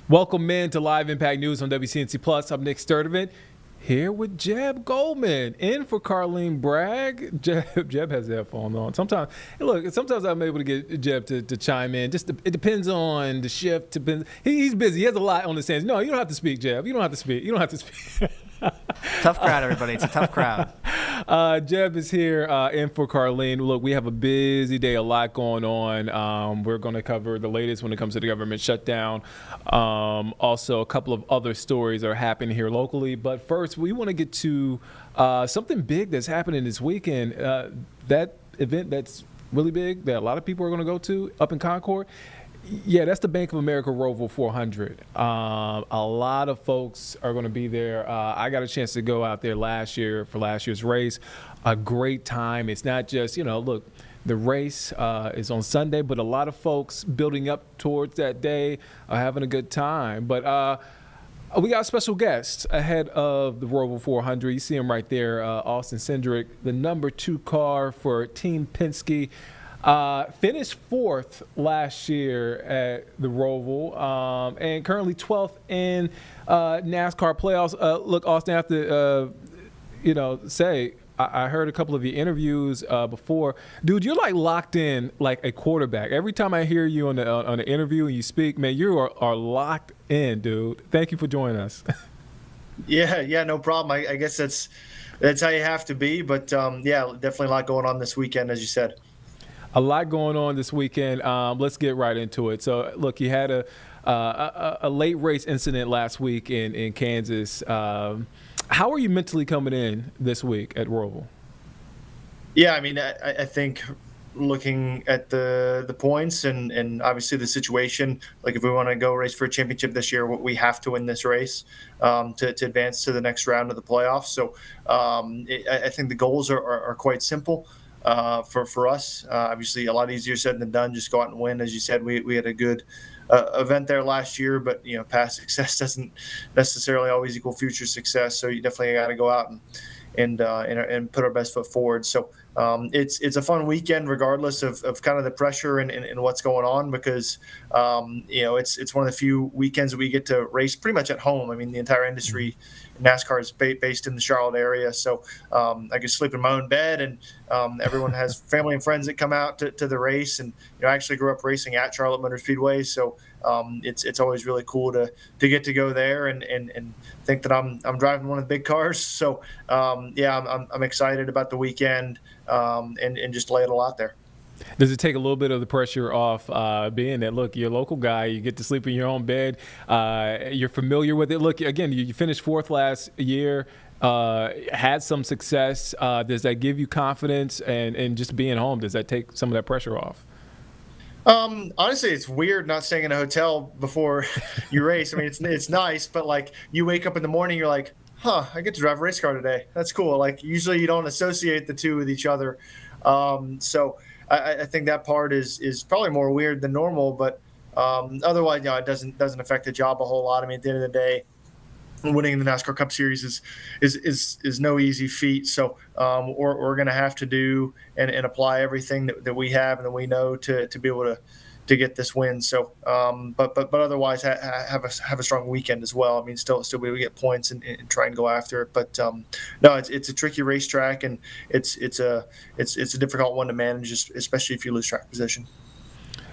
Welcome in to Live Impact News on WCNC Plus. I'm Nick Sturdivant here with Jeb Goldman, in for Carlene Bragg. Jeb has the headphone on. Sometimes I'm able to get Jeb to chime in. It depends on the shift. He's busy. He has a lot on his hands. No, you don't have to speak, Jeb. You don't have to speak. Tough crowd, everybody. It's a tough crowd. Jeb is here in for Carlene. Look, we have a busy day, a lot going on. We're going to cover the latest when it comes to the government shutdown. Also, a couple of other stories are happening here locally. But first, we want to get to something big that's happening this weekend. That event that's really big that a lot of people are going to go to up in Concord. Yeah, that's the Bank of America Roval 400. A lot of folks are going to be there. I got a chance to go out there last year for last year's race. A great time. It's not just, look, the race is on Sunday, but a lot of folks building up towards that day are having a good time. But we got special guests ahead of the Roval 400. You see him right there, Austin Cindric, the number 2 car for Team Penske. Finished 4th last year at the Roval, and currently 12th in NASCAR playoffs. Look, Austin, I have to, say, I heard a couple of your interviews before. Dude, you're like locked in like a quarterback. Every time I hear you on the interview and you speak, man, you are locked in, dude. Thank you for joining us. Yeah, no problem. I guess that's how you have to be. But, definitely a lot going on this weekend, as you said. A lot going on this weekend. Let's get right into it. So, look, you had a late race incident last week in Kansas. How are you mentally coming in this week at Roval? Yeah, I mean, I think looking at the points and obviously the situation, like if we want to go race for a championship this year, we have to win this race to advance to the next round of the playoffs. So I think the goals are quite simple. For us, obviously a lot easier said than done. Just go out and win. As you said, we had a good event there last year, but past success doesn't necessarily always equal future success. So you definitely got to go out and put our best foot forward. So it's a fun weekend regardless of kind of the pressure and what's going on, because it's one of the few weekends that we get to race pretty much at home. I mean, the entire industry NASCAR is based in the Charlotte area, so I can sleep in my own bed, and everyone has family and friends that come out to the race. And I actually grew up racing at Charlotte Motor Speedway, so it's always really cool to get to go there and think that I'm driving one of the big cars. So I'm excited about the weekend and just lay it all out there. Does it take a little bit of the pressure off being that, look, you're a local guy, you get to sleep in your own bed, you're familiar with it? Look, again, you finished fourth last year, had some success. Does that give you confidence and just being home, does that take some of that pressure off? Honestly, it's weird not staying in a hotel before you race. I mean, it's nice, but like you wake up in the morning, you're like, I get to drive a race car today. That's cool. Like usually you don't associate the two with each other. So I think that part is probably more weird than normal, but otherwise, it doesn't affect the job a whole lot. I mean, at the end of the day, winning the NASCAR Cup Series is no easy feat. So we're going to have to do and apply everything that we have and that we know to be able to get this win. So, but otherwise have a strong weekend as well. I mean, still be able to get points and try and go after it. But no, it's a tricky racetrack, and it's a difficult one to manage, especially if you lose track position.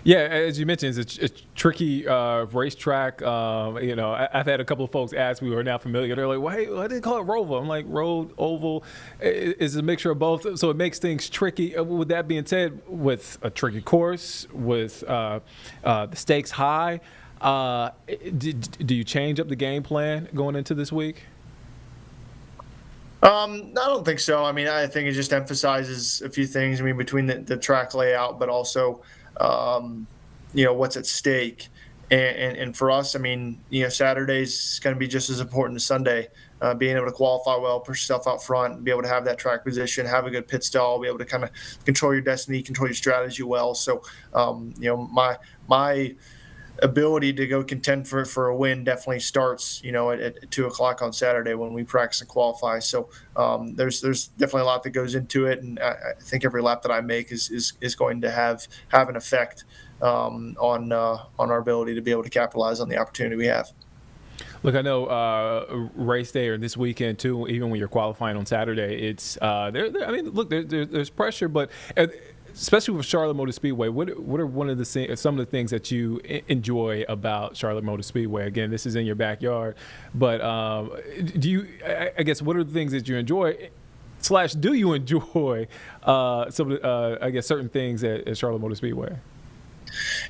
Yeah, as you mentioned, it's a tricky racetrack. I've had a couple of folks ask me who are now familiar. They're like, why do they call it Roval? I'm like, road, oval, is a mixture of both. So it makes things tricky. With that being said, with a tricky course, with the stakes high, do you change up the game plan going into this week? I don't think so. I mean, I think it just emphasizes a few things. I mean, between the track layout, but also what's at stake. And for us, I mean, Saturday's going to be just as important as Sunday. Being able to qualify well, push yourself out front, be able to have that track position, have a good pit stall, be able to kind of control your destiny, control your strategy well. So, my ability to go contend for a win definitely starts, at 2:00 on Saturday when we practice and qualify. So there's definitely a lot that goes into it, and I think every lap that I make is going to have an effect on our ability to be able to capitalize on the opportunity we have. Look, I know race day or this weekend too. Even when you're qualifying on Saturday, it's I mean, look, there's pressure, but especially with Charlotte Motor Speedway, what are some of the things that you enjoy about Charlotte Motor Speedway? Again, this is in your backyard, but I guess what are the things that you enjoy? / do you enjoy some of the, I guess, certain things at Charlotte Motor Speedway?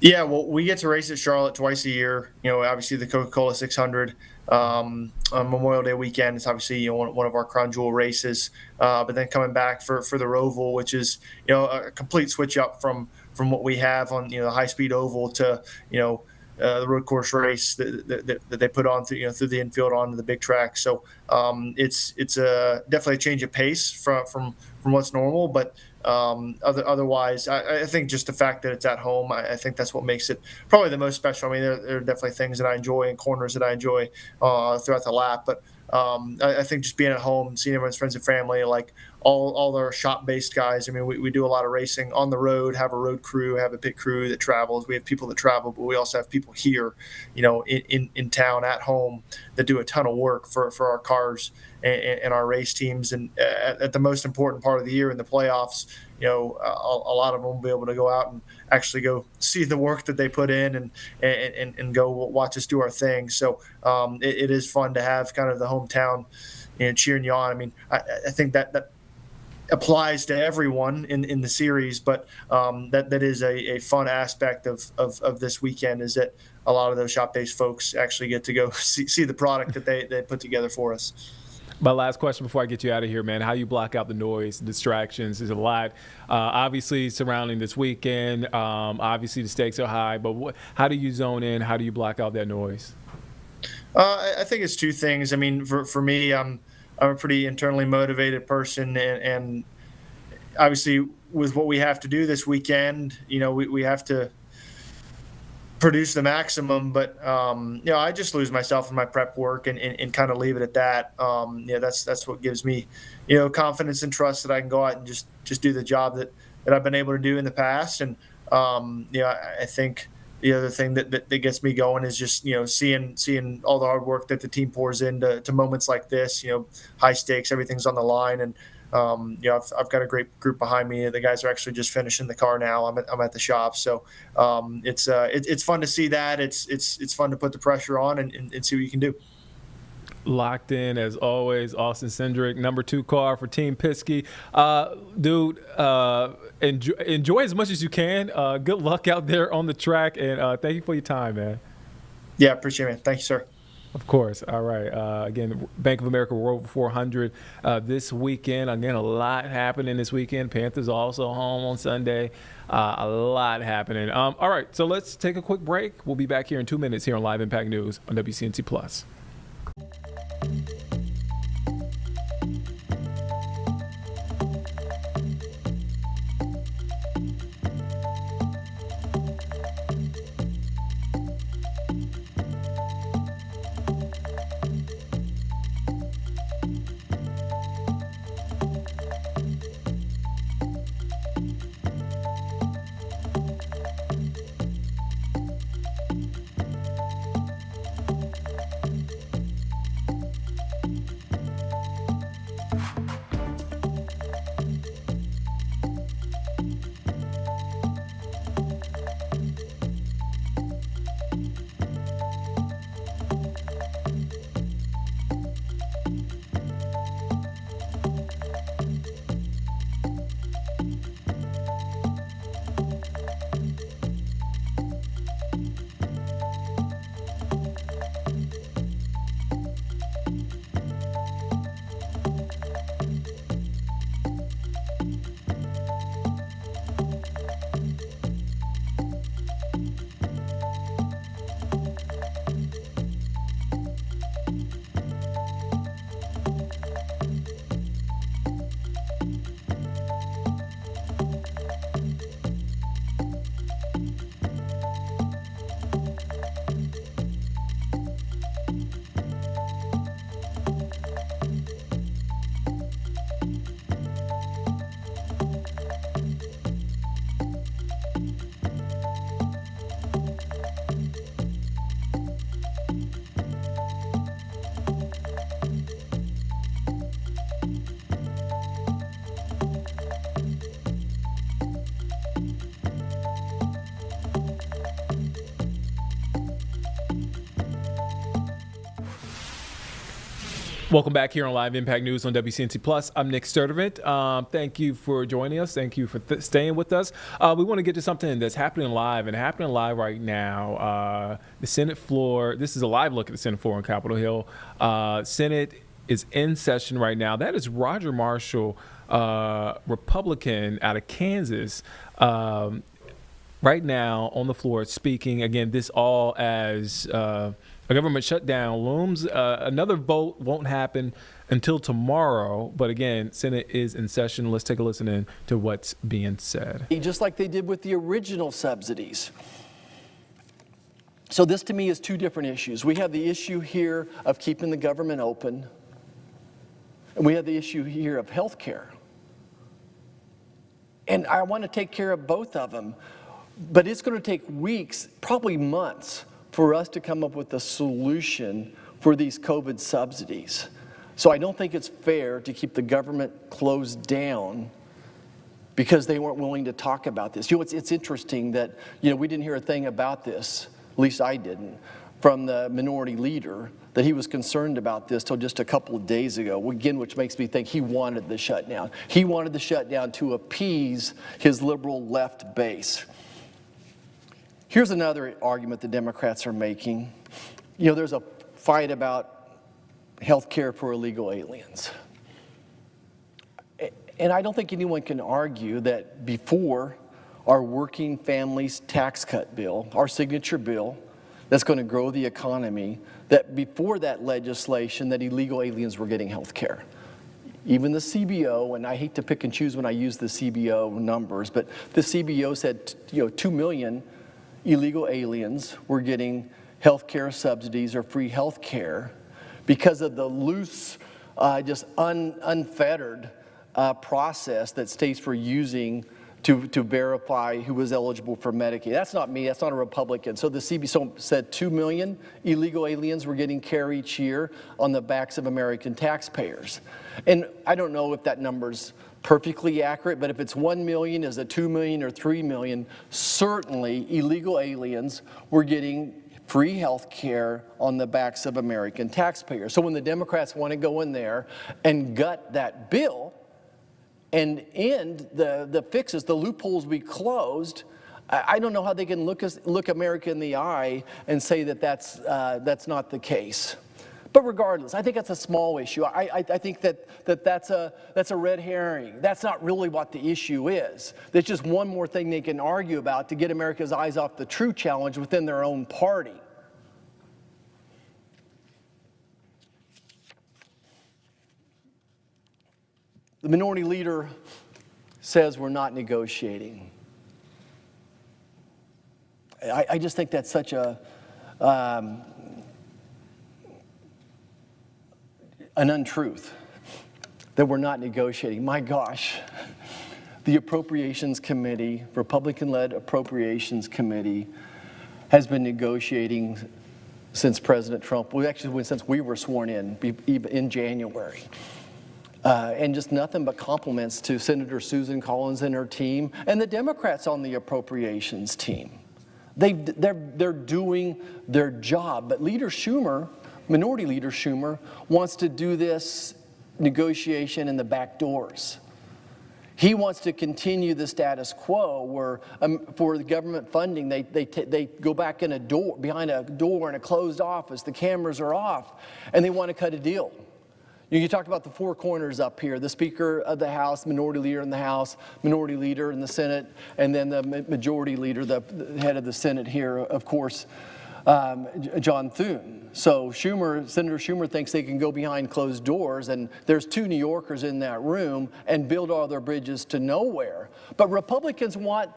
Yeah, well, we get to race at Charlotte twice a year. Obviously the Coca-Cola 600 on Memorial Day weekend is obviously one of our crown jewel races. But then coming back for the Roval, which is a complete switch up from what we have on the high speed oval to the road course race that they put on through the infield onto the big track. So it's definitely a change of pace from what's normal, but otherwise, I think just the fact that it's at home, I think that's what makes it probably the most special. I mean, there are definitely things that I enjoy and corners that I enjoy throughout the lap, but I think just being at home, seeing everyone's friends and family, like all our shop-based guys. I mean, we do a lot of racing on the road, have a road crew, have a pit crew that travels. We have people that travel, but we also have people here, in town at home that do a ton of work for our cars and our race teams. And at the most important part of the year in the playoffs, a lot of them will be able to go out and actually go see the work that they put in and go watch us do our thing. So it is fun to have kind of the hometown cheering you on. I mean, I think that applies to everyone in the series, but that is a fun aspect of this weekend, is that a lot of those shop-based folks actually get to go see the product that they put together for us. My last question before I get you out of here, man, how you block out the noise, distractions. There's a lot, obviously, surrounding this weekend. Obviously, the stakes are high, but how do you zone in? How do you block out that noise? I think it's two things. I mean, for me, I'm a pretty internally motivated person, and obviously with what we have to do this weekend, we have to produce the maximum, but I just lose myself in my prep work and kind of leave it at that. That's what gives me, confidence and trust that I can go out and just do the job that I've been able to do in the past. And I think the other thing that gets me going is just seeing all the hard work that the team pours into moments like this. High stakes, everything's on the line, and I've got a great group behind me. The guys are actually just finishing the car now. I'm at the shop, so it's fun to see that. It's fun to put the pressure on and see what you can do. Locked in as always, Austin Cindric, number 2 car for Team Piskey. Dude, enjoy as much as you can. Good luck out there on the track, and thank you for your time, man. Yeah, appreciate it, man. Thank you, sir. Of course. All right. Again, Bank of America World 400 this weekend. Again, a lot happening this weekend. Panthers also home on Sunday. A lot happening. All right. So let's take a quick break. We'll be back here in 2 minutes here on Live Impact News on WCNC Plus. Welcome back here on Live Impact News on WCNC Plus. I'm Nick Sturdivant. Thank you for joining us. Thank you for staying with us. We want to get to something that's happening live right now. The Senate floor. This is a live look at the Senate floor on Capitol Hill. Senate is in session right now. That is Roger Marshall, Republican out of Kansas, right now on the floor speaking. Again, this all as a government shutdown looms. Another vote won't happen until tomorrow. But again, Senate is in session. Let's take a listen in to what's being said. Just like they did with the original subsidies. So this to me is two different issues. We have the issue here of keeping the government open. And we have the issue here of health care. And I want to take care of both of them. But it's going to take weeks, probably months, for us to come up with a solution for these COVID subsidies. So I don't think it's fair to keep the government closed down because they weren't willing to talk about this. It's interesting that, we didn't hear a thing about this, at least I didn't, from the minority leader that he was concerned about this till just a couple of days ago, again, which makes me think he wanted the shutdown. He wanted the shutdown to appease his liberal left base. Here's another argument the Democrats are making. There's a fight about health care for illegal aliens. And I don't think anyone can argue that before our working families tax cut bill, our signature bill that's going to grow the economy, that before that legislation that illegal aliens were getting health care. Even the CBO, and I hate to pick and choose when I use the CBO numbers, but the CBO said 2 million illegal aliens were getting health care subsidies or free health care because of the loose, just unfettered process that states were using to verify who was eligible for Medicaid. That's not me, that's not a Republican. So the CBO said 2 million illegal aliens were getting care each year on the backs of American taxpayers. And I don't know if that number's perfectly accurate, but if it's 1 million, is it 2 million or 3 million, certainly illegal aliens were getting free health care on the backs of American taxpayers. So when the Democrats want to go in there and gut that bill, and end the fixes, the loopholes be closed, I don't know how they can look America in the eye and say that that's not the case. But regardless, I think that's a small issue. I think that's a red herring. That's not really what the issue is. There's just one more thing they can argue about to get America's eyes off the true challenge within their own party. The minority leader says we're not negotiating. I just think that's such an untruth, that we're not negotiating. My gosh, the Appropriations Committee, Republican-led Appropriations Committee, has been negotiating since President Trump, since we were sworn in January. And just nothing but compliments to Senator Susan Collins and her team and the Democrats on the appropriations team. They're doing their job. But Leader Schumer, Minority Leader Schumer, wants to do this negotiation in the back doors. He wants to continue the status quo where for the government funding, they go back in behind a door in a closed office, the cameras are off, and they want to cut a deal. You talk about the four corners up here, the Speaker of the House, Minority Leader in the House, Minority Leader in the Senate, and then the Majority Leader, the head of the Senate here, of course, John Thune. So Senator Schumer thinks they can go behind closed doors, and there's 2 New Yorkers in that room, and build all their bridges to nowhere. But Republicans want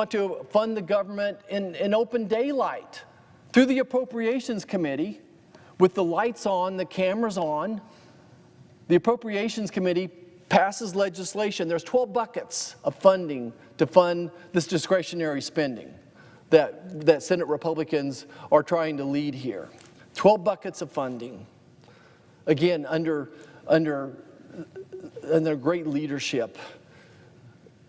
to fund the government in open daylight through the Appropriations Committee with the lights on, the cameras on. The Appropriations Committee passes legislation. There's 12 buckets of funding to fund this discretionary spending that Senate Republicans are trying to lead here. 12 buckets of funding. Again, under great leadership,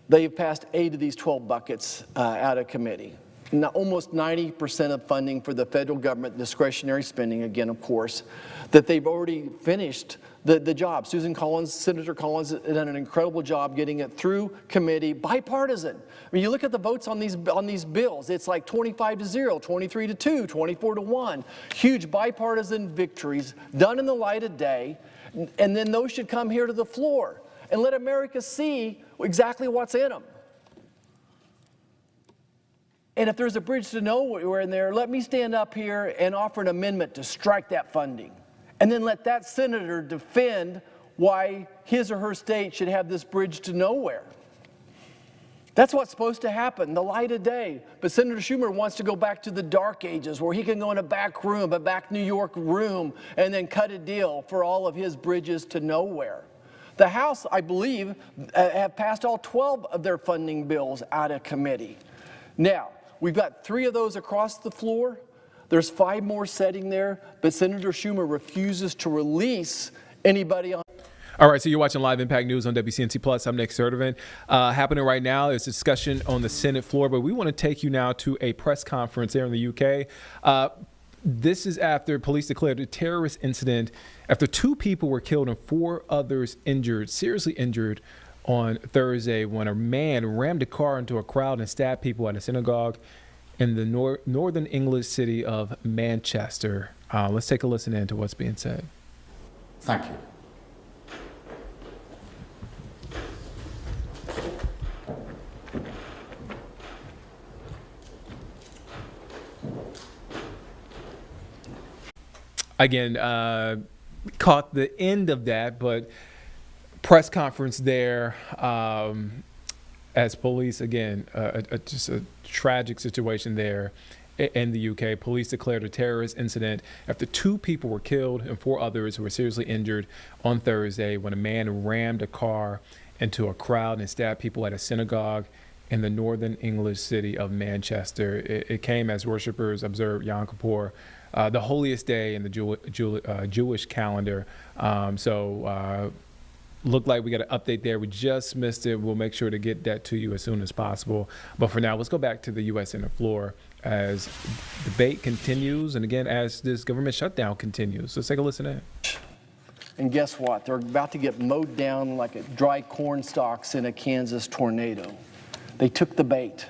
they've passed 8 of these 12 buckets out of committee. Now, almost 90% of funding for the federal government discretionary spending, again, of course, that they've already finished the job. Senator Collins has done an incredible job getting it through committee, bipartisan. I mean, you look at the votes on these bills, it's like 25-0, 23-2, 24-1. Huge bipartisan victories done in the light of day, and then those should come here to the floor and let America see exactly what's in them. And if there's a bridge to nowhere in there, let me stand up here and offer an amendment to strike that funding. And then let that senator defend why his or her state should have this bridge to nowhere. That's what's supposed to happen, the light of day. But Senator Schumer wants to go back to the dark ages where he can go in a back New York room, and then cut a deal for all of his bridges to nowhere. The House, I believe, have passed all 12 of their funding bills out of committee. Now, we've got 3 of those across the floor. There's 5 more sitting there, but Senator Schumer refuses to release anybody on. All right, so you're watching Live Impact News on WCNC Plus. I'm Nick Sertivant. Happening right now is a discussion on the Senate floor, but we want to take you now to a press conference there in the UK. This is after police declared a terrorist incident after 2 people were killed and 4 others injured, seriously injured, on Thursday when a man rammed a car into a crowd and stabbed people at a synagogue in the northern English city of Manchester. Let's take a listen in to what's being said. Thank you. Again, caught the end of that, but press conference there as police, again, just a tragic situation there in the UK. Police declared a terrorist incident after 2 people were killed and 4 others were seriously injured on Thursday when a man rammed a car into a crowd and stabbed people at a synagogue in the northern English city of Manchester. It came as worshipers observed Yom Kippur, the holiest day in the Jewish calendar. Looked like we got an update there. We just missed it. We'll make sure to get that to you as soon as possible. But for now, let's go back to the U.S. Senate floor as debate continues, and again, as this government shutdown continues. Let's take a listen in. And guess what? They're about to get mowed down like dry corn stalks in a Kansas tornado. They took the bait.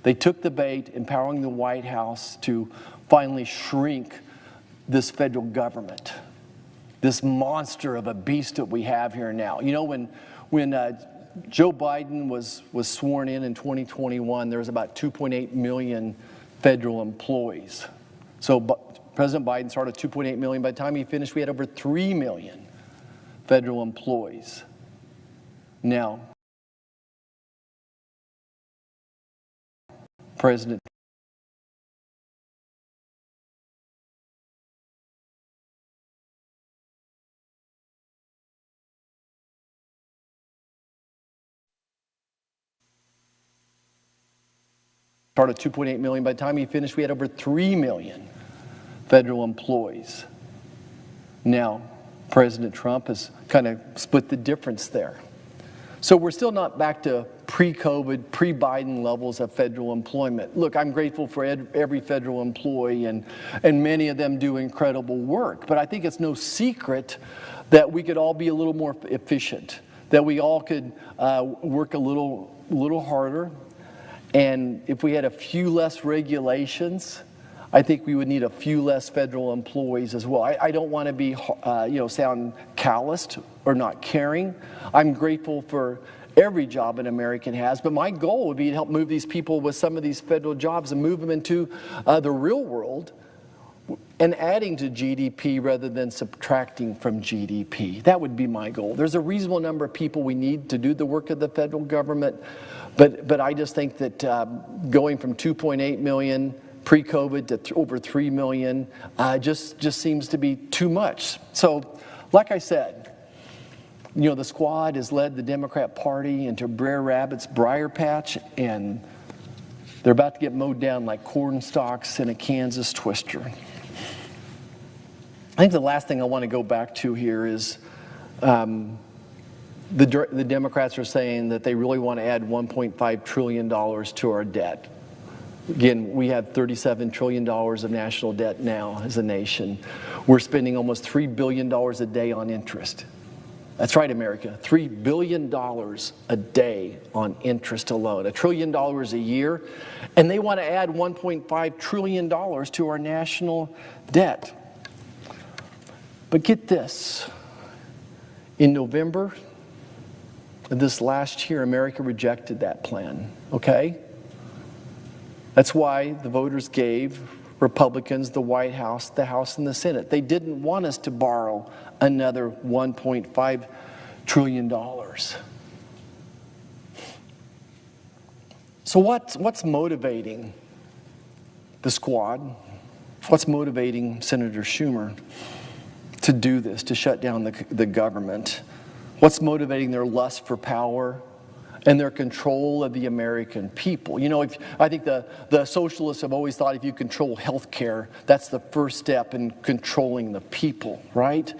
They took the bait, empowering the White House to finally shrink this federal government, this monster of a beast that we have here now. You know, when Joe Biden was sworn in 2021, there was about 2.8 million federal employees. So President Biden started 2.8 million. By the time he finished, we had over 3 million federal employees. Now, President started 2.8 million. By the time he finished, we had over 3 million federal employees. Now, President Trump has kind of split the difference there. So we're still not back to pre-COVID, pre-Biden levels of federal employment. Look, I'm grateful for every federal employee, and many of them do incredible work. But I think it's no secret that we could all be a little more efficient, that we all could work a little harder. And if we had a few less regulations, I think we would need a few less federal employees as well. I don't want to be, sound calloused or not caring. I'm grateful for every job an American has, but my goal would be to help move these people with some of these federal jobs and move them into the real world and adding to GDP rather than subtracting from GDP. That would be my goal. There's a reasonable number of people we need to do the work of the federal government, but I just think that going from 2.8 million pre-COVID to over 3 million just seems to be too much. So, like I said, the squad has led the Democrat Party into Brer Rabbit's briar patch, and they're about to get mowed down like corn stalks in a Kansas twister. I think the last thing I want to go back to here is the Democrats are saying that they really want to add $1.5 trillion to our debt. Again, we have $37 trillion of national debt now as a nation. We're spending almost $3 billion a day on interest. That's right, America, $3 billion a day on interest alone, $1 trillion a year, and they want to add $1.5 trillion to our national debt. But get this, in November of this last year, America rejected that plan, okay? That's why the voters gave Republicans the White House, the House, and the Senate. They didn't want us to borrow another $1.5 trillion. So what's motivating the squad? What's motivating Senator Schumer to do this, to shut down the government? What's motivating their lust for power and their control of the American people? I think the socialists have always thought if you control health care, that's the first step in controlling the people, right?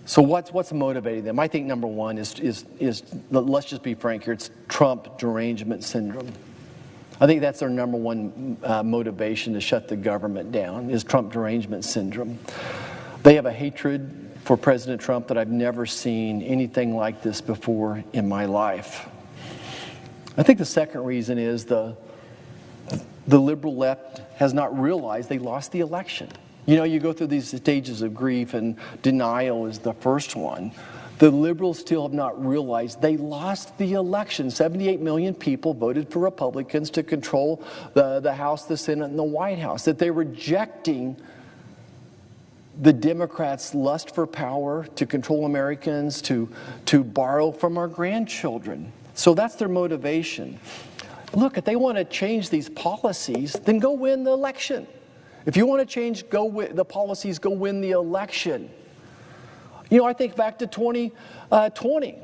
So what's motivating them? I think number one is let's just be frank here, it's Trump derangement syndrome. I think that's their number one motivation to shut the government down, is Trump derangement syndrome. They have a hatred for President Trump that I've never seen anything like this before in my life. I think the second reason is the liberal left has not realized they lost the election. You know, you go through these stages of grief, and denial is the first one. The liberals still have not realized they lost the election. 78 million people voted for Republicans to control the House, the Senate, and the White House. That they're rejecting the Democrats' lust for power to control Americans, to borrow from our grandchildren. So that's their motivation. Look, if they want to change these policies, then go win the election. If you want to change the policies, go win the election. You know, I think back to 2020.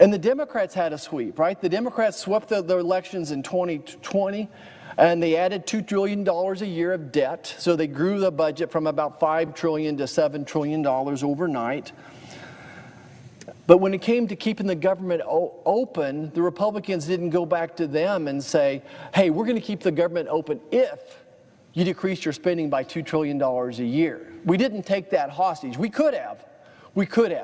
And the Democrats had a sweep, right? The Democrats swept the elections in 2020, and they added $2 trillion a year of debt. So they grew the budget from about $5 trillion to $7 trillion overnight. But when it came to keeping the government open, the Republicans didn't go back to them and say, hey, we're going to keep the government open if you decrease your spending by $2 trillion a year. We didn't take that hostage. We could have.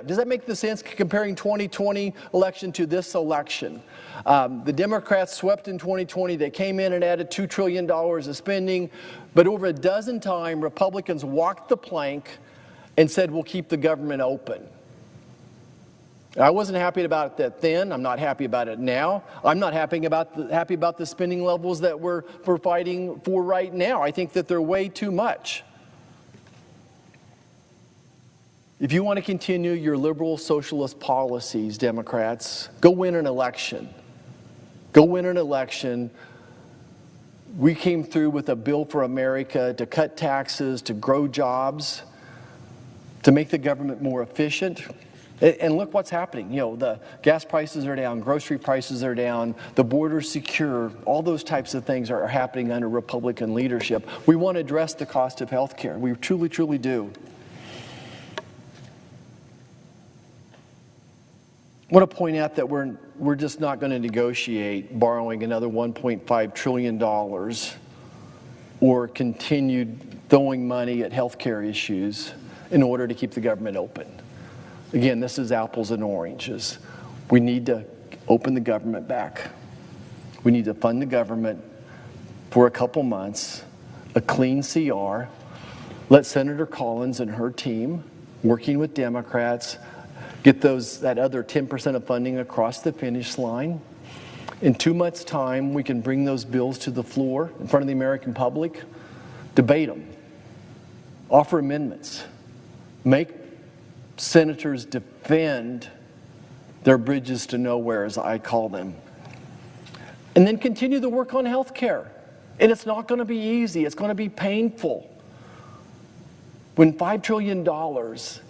Does that make sense, comparing 2020 election to this election? The Democrats swept in 2020. They came in and added $2 trillion of spending. But over a dozen times, Republicans walked the plank and said, we'll keep the government open. I wasn't happy about that then. I'm not happy about it now. I'm not happy about the spending levels that we're fighting for right now. I think that they're way too much. If you want to continue your liberal socialist policies, Democrats, go win an election. Go win an election. We came through with a bill for America to cut taxes, to grow jobs, to make the government more efficient. And look what's happening. You know, the gas prices are down, grocery prices are down, the border's secure. All those types of things are happening under Republican leadership. We want to address the cost of health care. We truly, truly do. I want to point out that we're just not going to negotiate borrowing another $1.5 trillion or continued throwing money at health care issues in order to keep the government open. Again, this is apples and oranges. We need to open the government back. We need to fund the government for a couple months, a clean CR, let Senator Collins and her team, working with Democrats, get that other 10% of funding across the finish line. In 2 months' time, we can bring those bills to the floor in front of the American public, debate them, offer amendments, make senators defend their bridges to nowhere, as I call them. And then continue the work on health care. And it's not going to be easy. It's going to be painful. When $5 trillion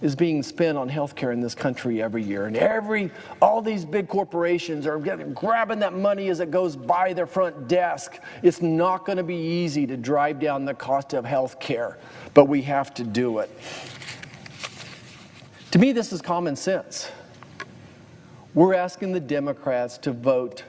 is being spent on health care in this country every year, and all these big corporations are grabbing that money as it goes by their front desk, it's not going to be easy to drive down the cost of health care. But we have to do it. To me, this is common sense. We're asking the Democrats to vote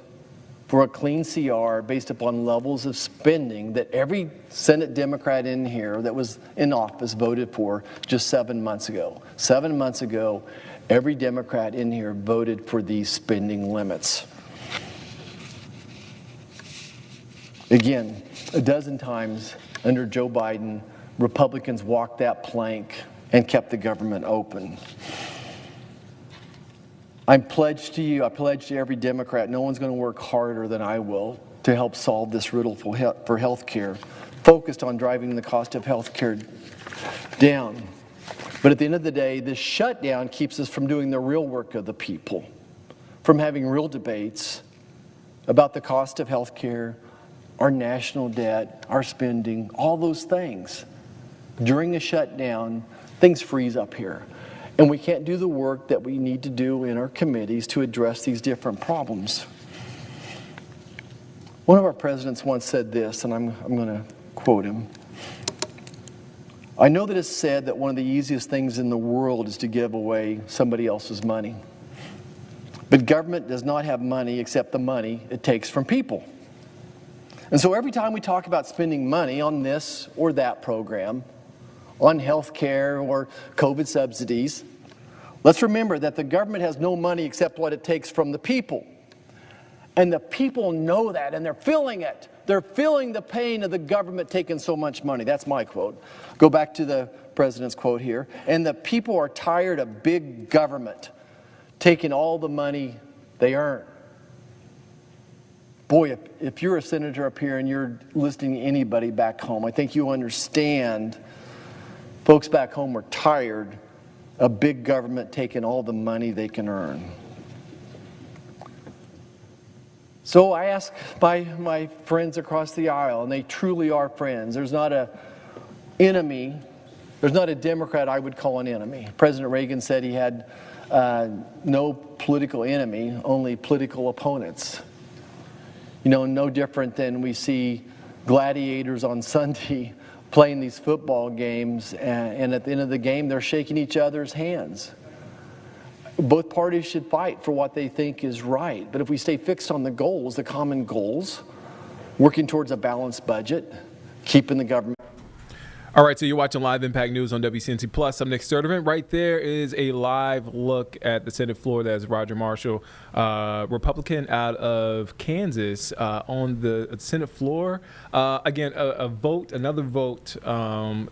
for a clean CR based upon levels of spending that every Senate Democrat in here that was in office voted for just 7 months ago. 7 months ago, every Democrat in here voted for these spending limits. Again, a dozen times under Joe Biden, Republicans walked that plank and kept the government open. I pledge to every Democrat, no one's going to work harder than I will to help solve this riddle for health care, focused on driving the cost of health care down. But at the end of the day, this shutdown keeps us from doing the real work of the people, from having real debates about the cost of health care, our national debt, our spending, all those things. During a shutdown, things freeze up here. And we can't do the work that we need to do in our committees to address these different problems. One of our presidents once said this, and I'm going to quote him. I know that it's said that one of the easiest things in the world is to give away somebody else's money. But government does not have money except the money it takes from people. And so every time we talk about spending money on this or that program, on health care or COVID subsidies, let's remember that the government has no money except what it takes from the people. And the people know that, and they're feeling it. They're feeling the pain of the government taking so much money. That's my quote. Go back to the president's quote here. And the people are tired of big government taking all the money they earn. Boy, if you're a senator up here and you're listening to anybody back home, I think you understand folks back home are tired of big government taking all the money they can earn. So I ask my friends across the aisle, and they truly are friends. There's not an enemy. There's not a Democrat I would call an enemy. President Reagan said he had no political enemy, only political opponents. You know, no different than we see gladiators on Sunday playing these football games, and at the end of the game, they're shaking each other's hands. Both parties should fight for what they think is right. But if we stay fixed on the goals, the common goals, working towards a balanced budget, keeping the government. All right, so you're watching Live Impact News on WCNC Plus. I'm Nick Sturtevant. Right there is a live look at the Senate floor. That's Roger Marshall, Republican out of Kansas, on the Senate floor. Again, another vote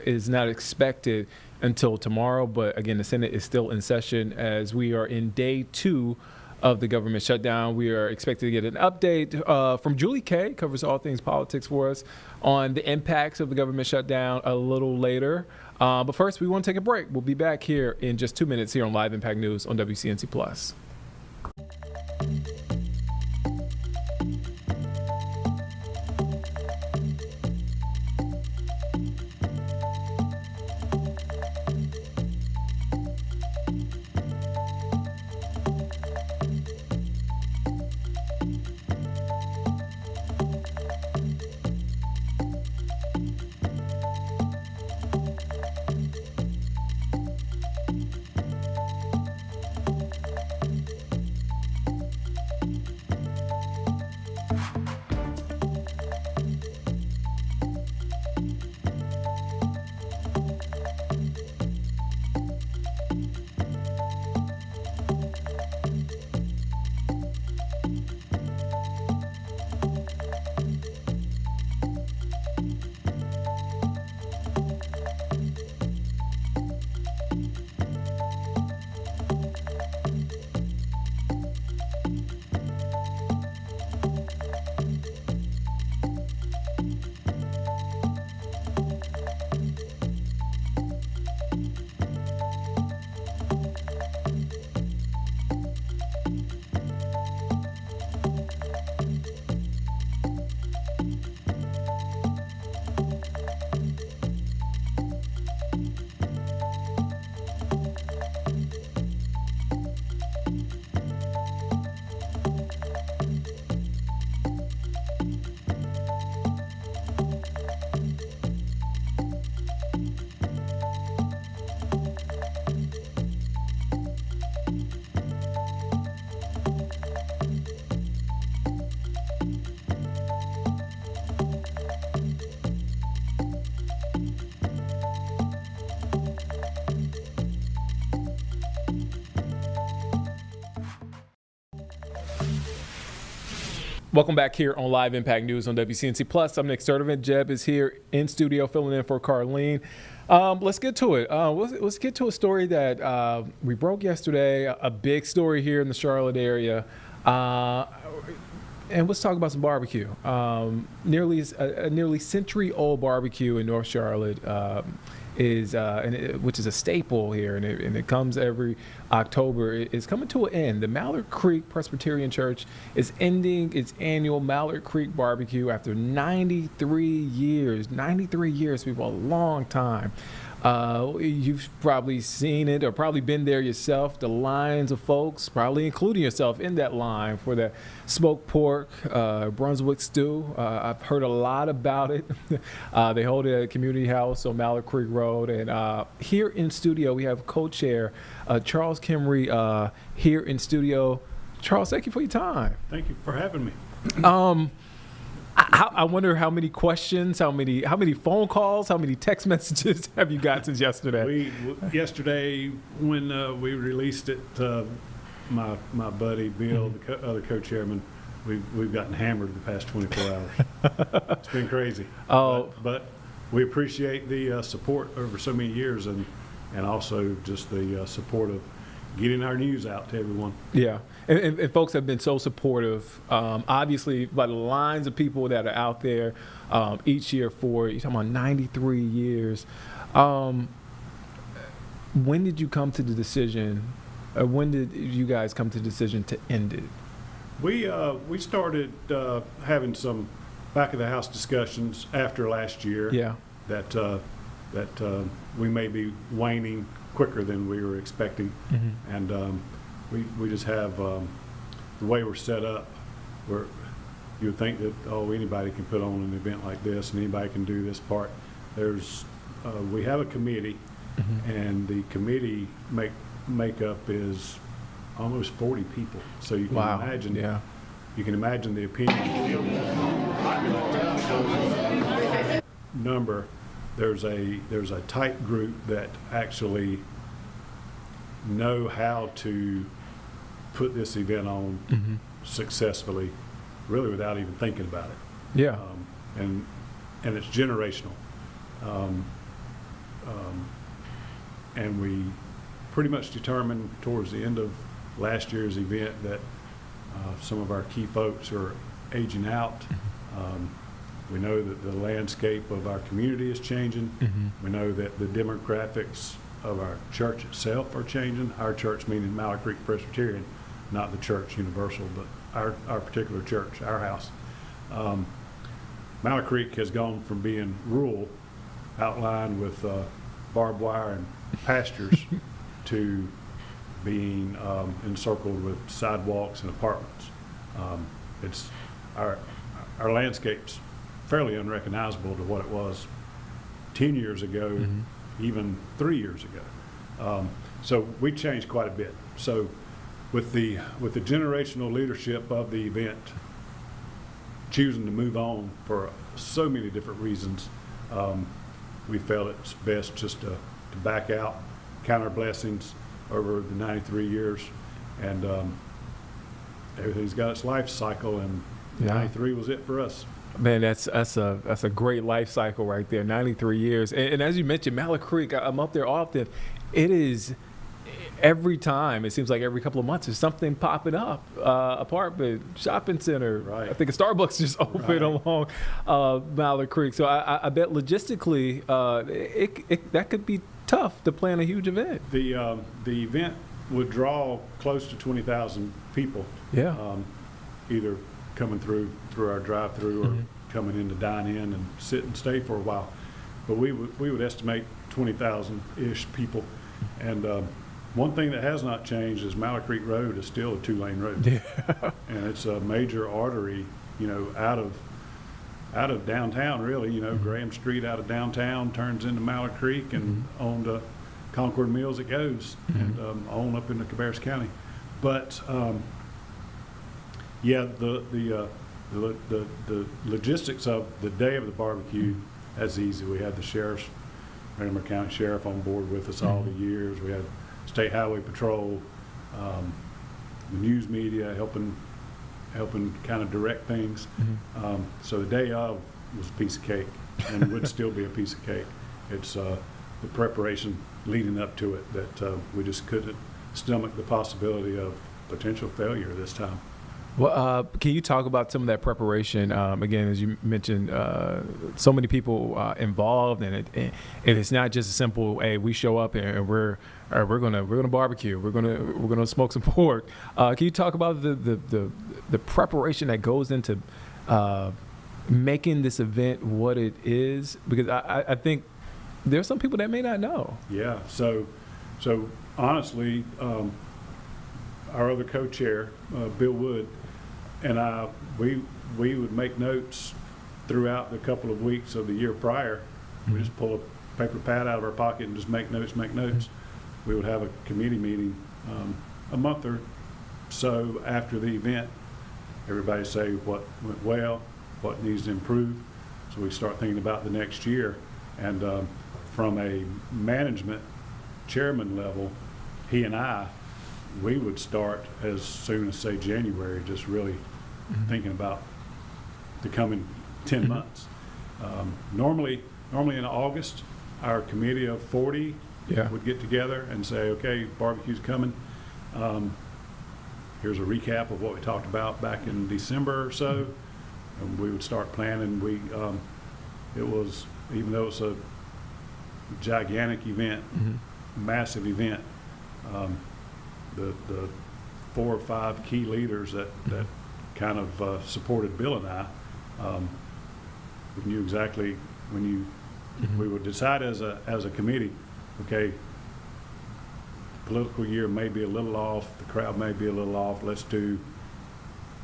is not expected until tomorrow. But again, the Senate is still in session as we are in day 2 of the government shutdown. We are expected to get an update from Julie Kay, covers all things politics for us, on the impacts of the government shutdown a little later. But first, we want to take a break. We'll be back here in just 2 minutes here on Live Impact News on WCNC Plus. Welcome back here on Live Impact News on WCNC Plus. I'm Nick Sturtevant. Jeb is here in studio filling in for Carlene. Let's get to it. Let's get to a story that we broke yesterday, a big story here in the Charlotte area. And let's talk about some barbecue. Nearly century-old barbecue in North Charlotte which is a staple here, and it comes every October. It's coming to an end. The Mallard Creek Presbyterian Church is ending its annual Mallard Creek barbecue after 93 years. 93 years, people, a long time. You've probably seen it or probably been there yourself. The lines of folks, probably including yourself, in that line for the smoked pork, Brunswick stew. I've heard a lot about it. They hold it at a community house on Mallard Creek Road. And here in studio, we have co-chair Charles Kimry here in studio. Charles, thank you for your time. Thank you for having me. I wonder how many questions, how many phone calls, how many text messages have you got since yesterday? Yesterday when we released it, my buddy Bill, the other co-chairman, we've gotten hammered the past 24 hours. It's been crazy. Oh. But we appreciate the support over so many years, and also just the support of getting our news out to everyone. Yeah, and folks have been so supportive. Obviously, by the lines of people that are out there each year for, you're talking about 93 years. When did you come to the decision? When did you guys come to the decision to end it? We started having some back of the house discussions after last year. Yeah. That we may be waning quicker than we were expecting, and we just have the way we're set up, where you would think that anybody can put on an event like this and anybody can do this part. We have a committee, and the committee makeup is almost 40 people. So you can imagine. Yeah. You can imagine the opinion number. There's a tight group that actually know how to put this event on successfully, really without even thinking about it. Yeah. And it's generational. And we pretty much determined towards the end of last year's event that some of our key folks are aging out. We know that the landscape of our community is changing. We know that the demographics of our church itself are changing. Our church meaning Mallard Creek Presbyterian, not the church universal, but our particular church, our house. Mallard Creek has gone from being rural, outlined with barbed wire and pastures, to being encircled with sidewalks and apartments. It's our landscape's fairly unrecognizable to what it was 10 years ago, even 3 years ago. So we changed quite a bit. So with the generational leadership of the event choosing to move on for so many different reasons, we felt it's best just to back out, count our blessings over the 93 years, and everything's got its life cycle, and 93 was it for us. Man, that's a great life cycle right there. 93 years, and as you mentioned, Mallard Creek, I'm up there often. It is every time. It seems like every couple of months there's something popping up. Apartment, shopping center. Right. I think a Starbucks just opened along Mallard Creek. So I bet logistically, that could be tough to plan a huge event. The event would draw close to 20,000 people. Yeah. Either coming through our drive-through or coming in to dine in and sit and stay for a while. But we would estimate 20,000-ish people. And one thing that has not changed is Mallard Creek Road is still a 2-lane road. Yeah. And it's a major artery, out of downtown, really. Graham Street out of downtown turns into Mallard Creek, and on to Concord Mills it goes, and on up into Cabarrus County. But the logistics of the day of the barbecue, that's easy. We had the sheriff's, Randolph County Sheriff, on board with us all the years. We had State Highway Patrol, the news media helping kind of direct things. So the day of was a piece of cake, and would still be a piece of cake. It's the preparation leading up to it that we just couldn't stomach the possibility of potential failure this time. Well, can you talk about some of that preparation? Again, as you mentioned, so many people involved, and it's not just a simple, hey, we show up and we're gonna barbecue, we're gonna smoke some pork. Can you talk about the preparation that goes into making this event what it is? Because I think there's some people that may not know. Yeah. So honestly, our other co-chair, Bill Wood, and we would make notes throughout the couple of weeks of the year prior. We just pull a paper pad out of our pocket and just make notes. We would have a committee meeting a month or so after the event. Everybody say what went well, what needs to improve. So we start thinking about the next year. And from a management chairman level, he and we would start as soon as, say, January, just really thinking about the coming 10 months. Normally in August, our committee of 40 would get together and say, okay, barbecue's coming. Here's a recap of what we talked about back in December or so. And we would start planning. It was, even though it's a gigantic event, massive event, the 4 or 5 key leaders that kind of supported Bill and I, we knew exactly we would decide as a committee, okay, political year may be a little off, the crowd may be a little off, let's do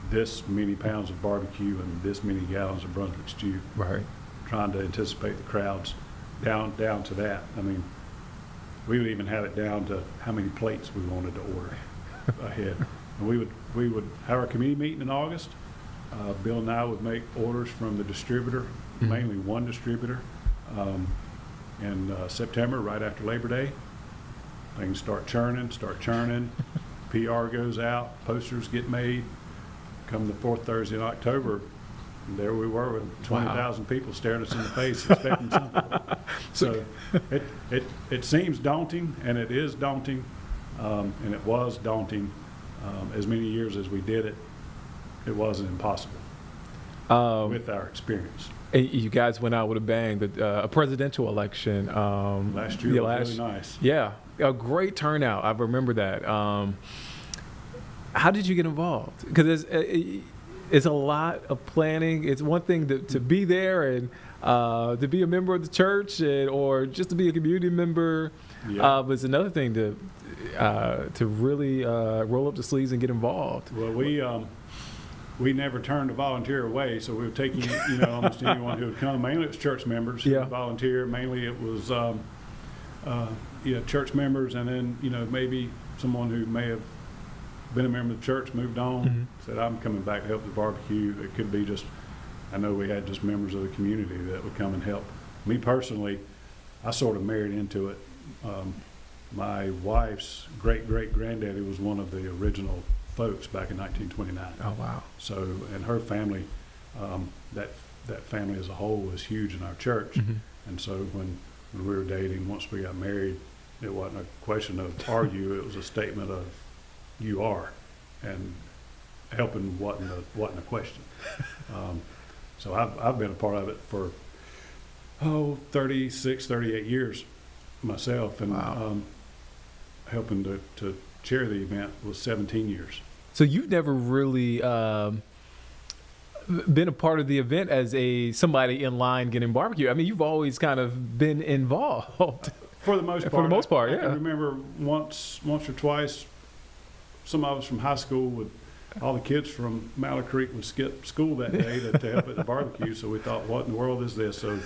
this many pounds of barbecue and this many gallons of Brunswick stew. Right. Trying to anticipate the crowds down to that. I mean, we would even have it down to how many plates we wanted to order ahead. And we would have our committee meeting in August. Bill and I would make orders from the distributor, mainly one distributor, in September, right after Labor Day. Things start churning. PR goes out, posters get made. Come the 4th Thursday in October, there we were with 20,000 people staring us in the face expecting something. So it seems daunting, and it is daunting, and it was daunting. As many years as we did it, it wasn't impossible with our experience. You guys went out with a bang. A presidential election Last year was really nice. Yeah, a great turnout. I remember that. How did you get involved? Because it's a lot of planning. It's one thing to be there and to be a member of the church, or just to be a community member. Yeah. But it's another thing to really roll up the sleeves and get involved. Well, we never turned a volunteer away, so we were taking almost anyone who would come. Mainly it was church members who would volunteer. Mainly it was church members, and then maybe someone who may have been a member of the church, moved on, said, I'm coming back to help the barbecue. It could be just, I know we had just members of the community that would come and help. Me personally, I sort of married into it. My wife's great-great-granddaddy was one of the original folks back in 1929. Oh, wow. So, and her family, that family as a whole was huge in our church. And so when we were dating, once we got married, it wasn't a question of are you, it was a statement of you are, and helping wasn't a question. So I've been a part of it for 36, 38 years myself, and helping to chair the event was 17 years. So you've never really been a part of the event as somebody in line getting barbecue. I mean, you've always kind of been involved. For the most part. For the most part, I can remember once or twice, some of us from high school all the kids from Mallard Creek would skip school that day to help at the barbecue. So we thought, what in the world is this? So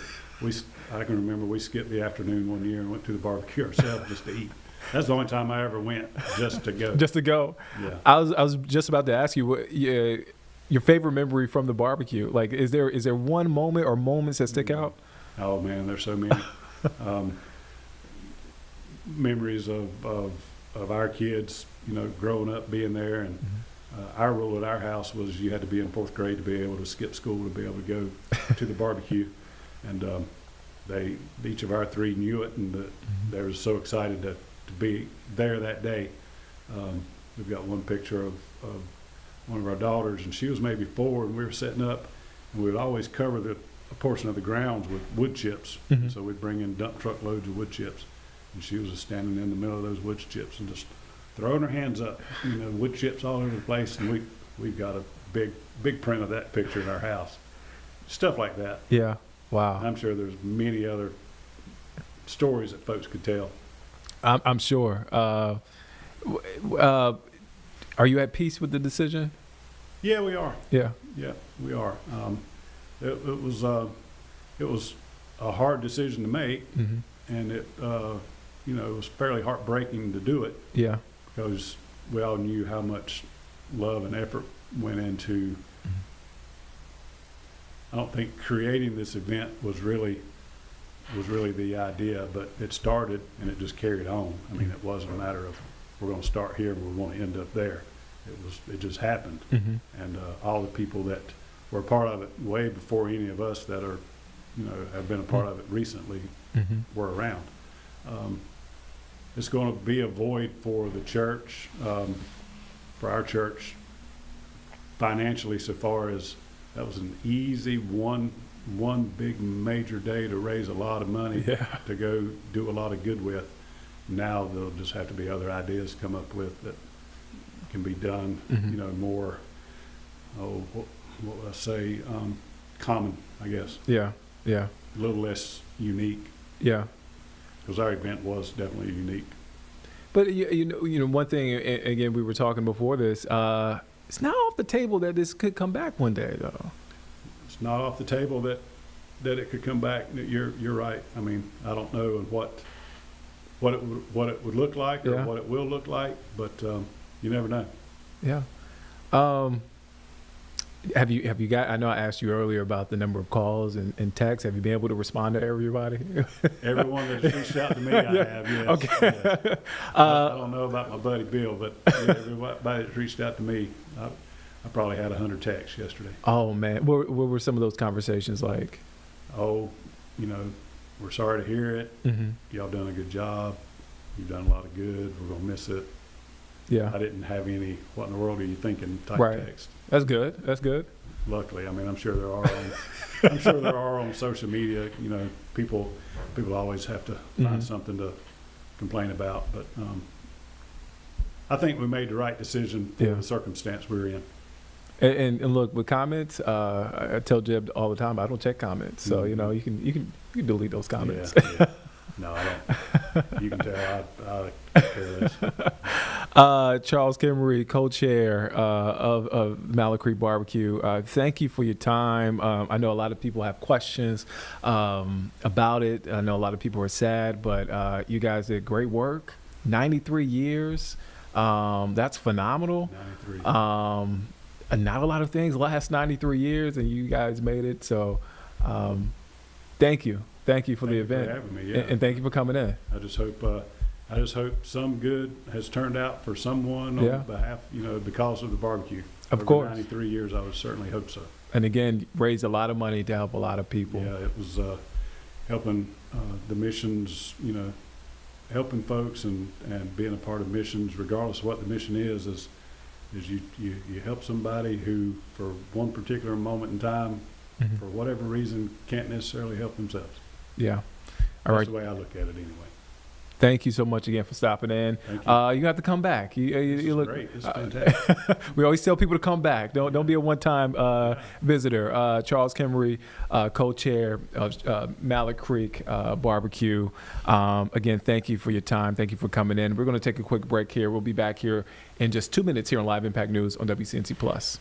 I can remember we skipped the afternoon one year and went to the barbecue ourselves just to eat. That's the only time I ever went, just to go. Just to go. Yeah. I was just about to ask you what your favorite memory from the barbecue. Like, is there one moment or moments that stick out? Oh man, there's so many memories of our kids, growing up, being there, and our rule at our house was you had to be in 4th grade to be able to skip school to be able to go to the barbecue, and each of our 3 knew it, and they were so excited to be there that day. We've got one picture of one of our daughters, and she was maybe 4, and we were setting up, and we would always cover a portion of the grounds with wood chips. So we'd bring in dump truck loads of wood chips, and she was just standing in the middle of those wood chips and just throwing her hands up, wood chips all over the place, and we've got a big print of that picture in our house. Stuff like that. Yeah. Wow. I'm sure there's many other stories that folks could tell. I'm sure. Are you at peace with the decision? Yeah, we are. Yeah. Yeah, we are. It was a hard decision to make, and it was fairly heartbreaking to do it. Yeah. Because we all knew how much love and effort went into I don't think creating this event was really the idea, but it started and it just carried on. I mean, it wasn't a matter of we're going to start here and we're going to end up there. It just happened, and all the people that were part of it way before any of us that are, have been a part of it recently were around. It's going to be a void for the church, for our church, financially, so far as that was an easy one big major day to raise a lot of money to go do a lot of good with. Now there'll just have to be other ideas come up with that can be done, more, what would I say, common, I guess. Yeah. A little less unique. Yeah. Because our event was definitely unique. But one thing, again, we were talking before this, it's not off the table that this could come back one day, though. It's not off the table that it could come back. You're right. I mean, I don't know what it would look like or what it will look like, but you never know. Yeah. Have you got? I know I asked you earlier about the number of calls and texts. Have you been able to respond to everybody? Everyone that's reached out to me, I have. Yes. Okay. Yeah. I don't know about my buddy Bill, but everybody that's reached out to me, I probably had 100 texts yesterday. Oh man, what were some of those conversations like? Oh, we're sorry to hear it. Mm-hmm. Y'all done a good job. You've done a lot of good. We're gonna miss it. Yeah. I didn't have any "what in the world are you thinking" type text. That's good. Luckily, I mean, I'm sure there are on social media. People always have to find something to complain about, but I think we made the right decision for the circumstance we were in. And look, with comments, I tell Jeb all the time, I don't check comments, so you can delete those comments. Yeah. No, I don't. You can tell I care less. Charles Kimmery, co-chair of Mallard Creek Barbecue. Thank you for your time. I know a lot of people have questions about it. I know a lot of people are sad, but you guys did great work. 93 years. That's phenomenal. 93. Not a lot of things last 93 years, and you guys made it. So thank you. Thank you for the event. Thank you for having me, and thank you for coming in. I just hope some good has turned out for someone on behalf, because of the barbecue. Of Over course. 93 years, I would certainly hope so. And again, raised a lot of money to help a lot of people. Yeah, it was helping the missions, helping folks and being a part of missions, regardless of what the mission is you help somebody who, for one particular moment in time, for whatever reason, can't necessarily help themselves. Yeah. All right. That's the way I look at it anyway. Thank you so much again for stopping in. Thank you. You have to come back. You look great. It's fantastic. We always tell people to come back. Don't be a one-time visitor. Charles Kimmery, co-chair of Mallard Creek Barbecue. Again, thank you for your time. Thank you for coming in. We're going to take a quick break here. We'll be back here in just 2 minutes here on Live Impact News on WCNC Plus.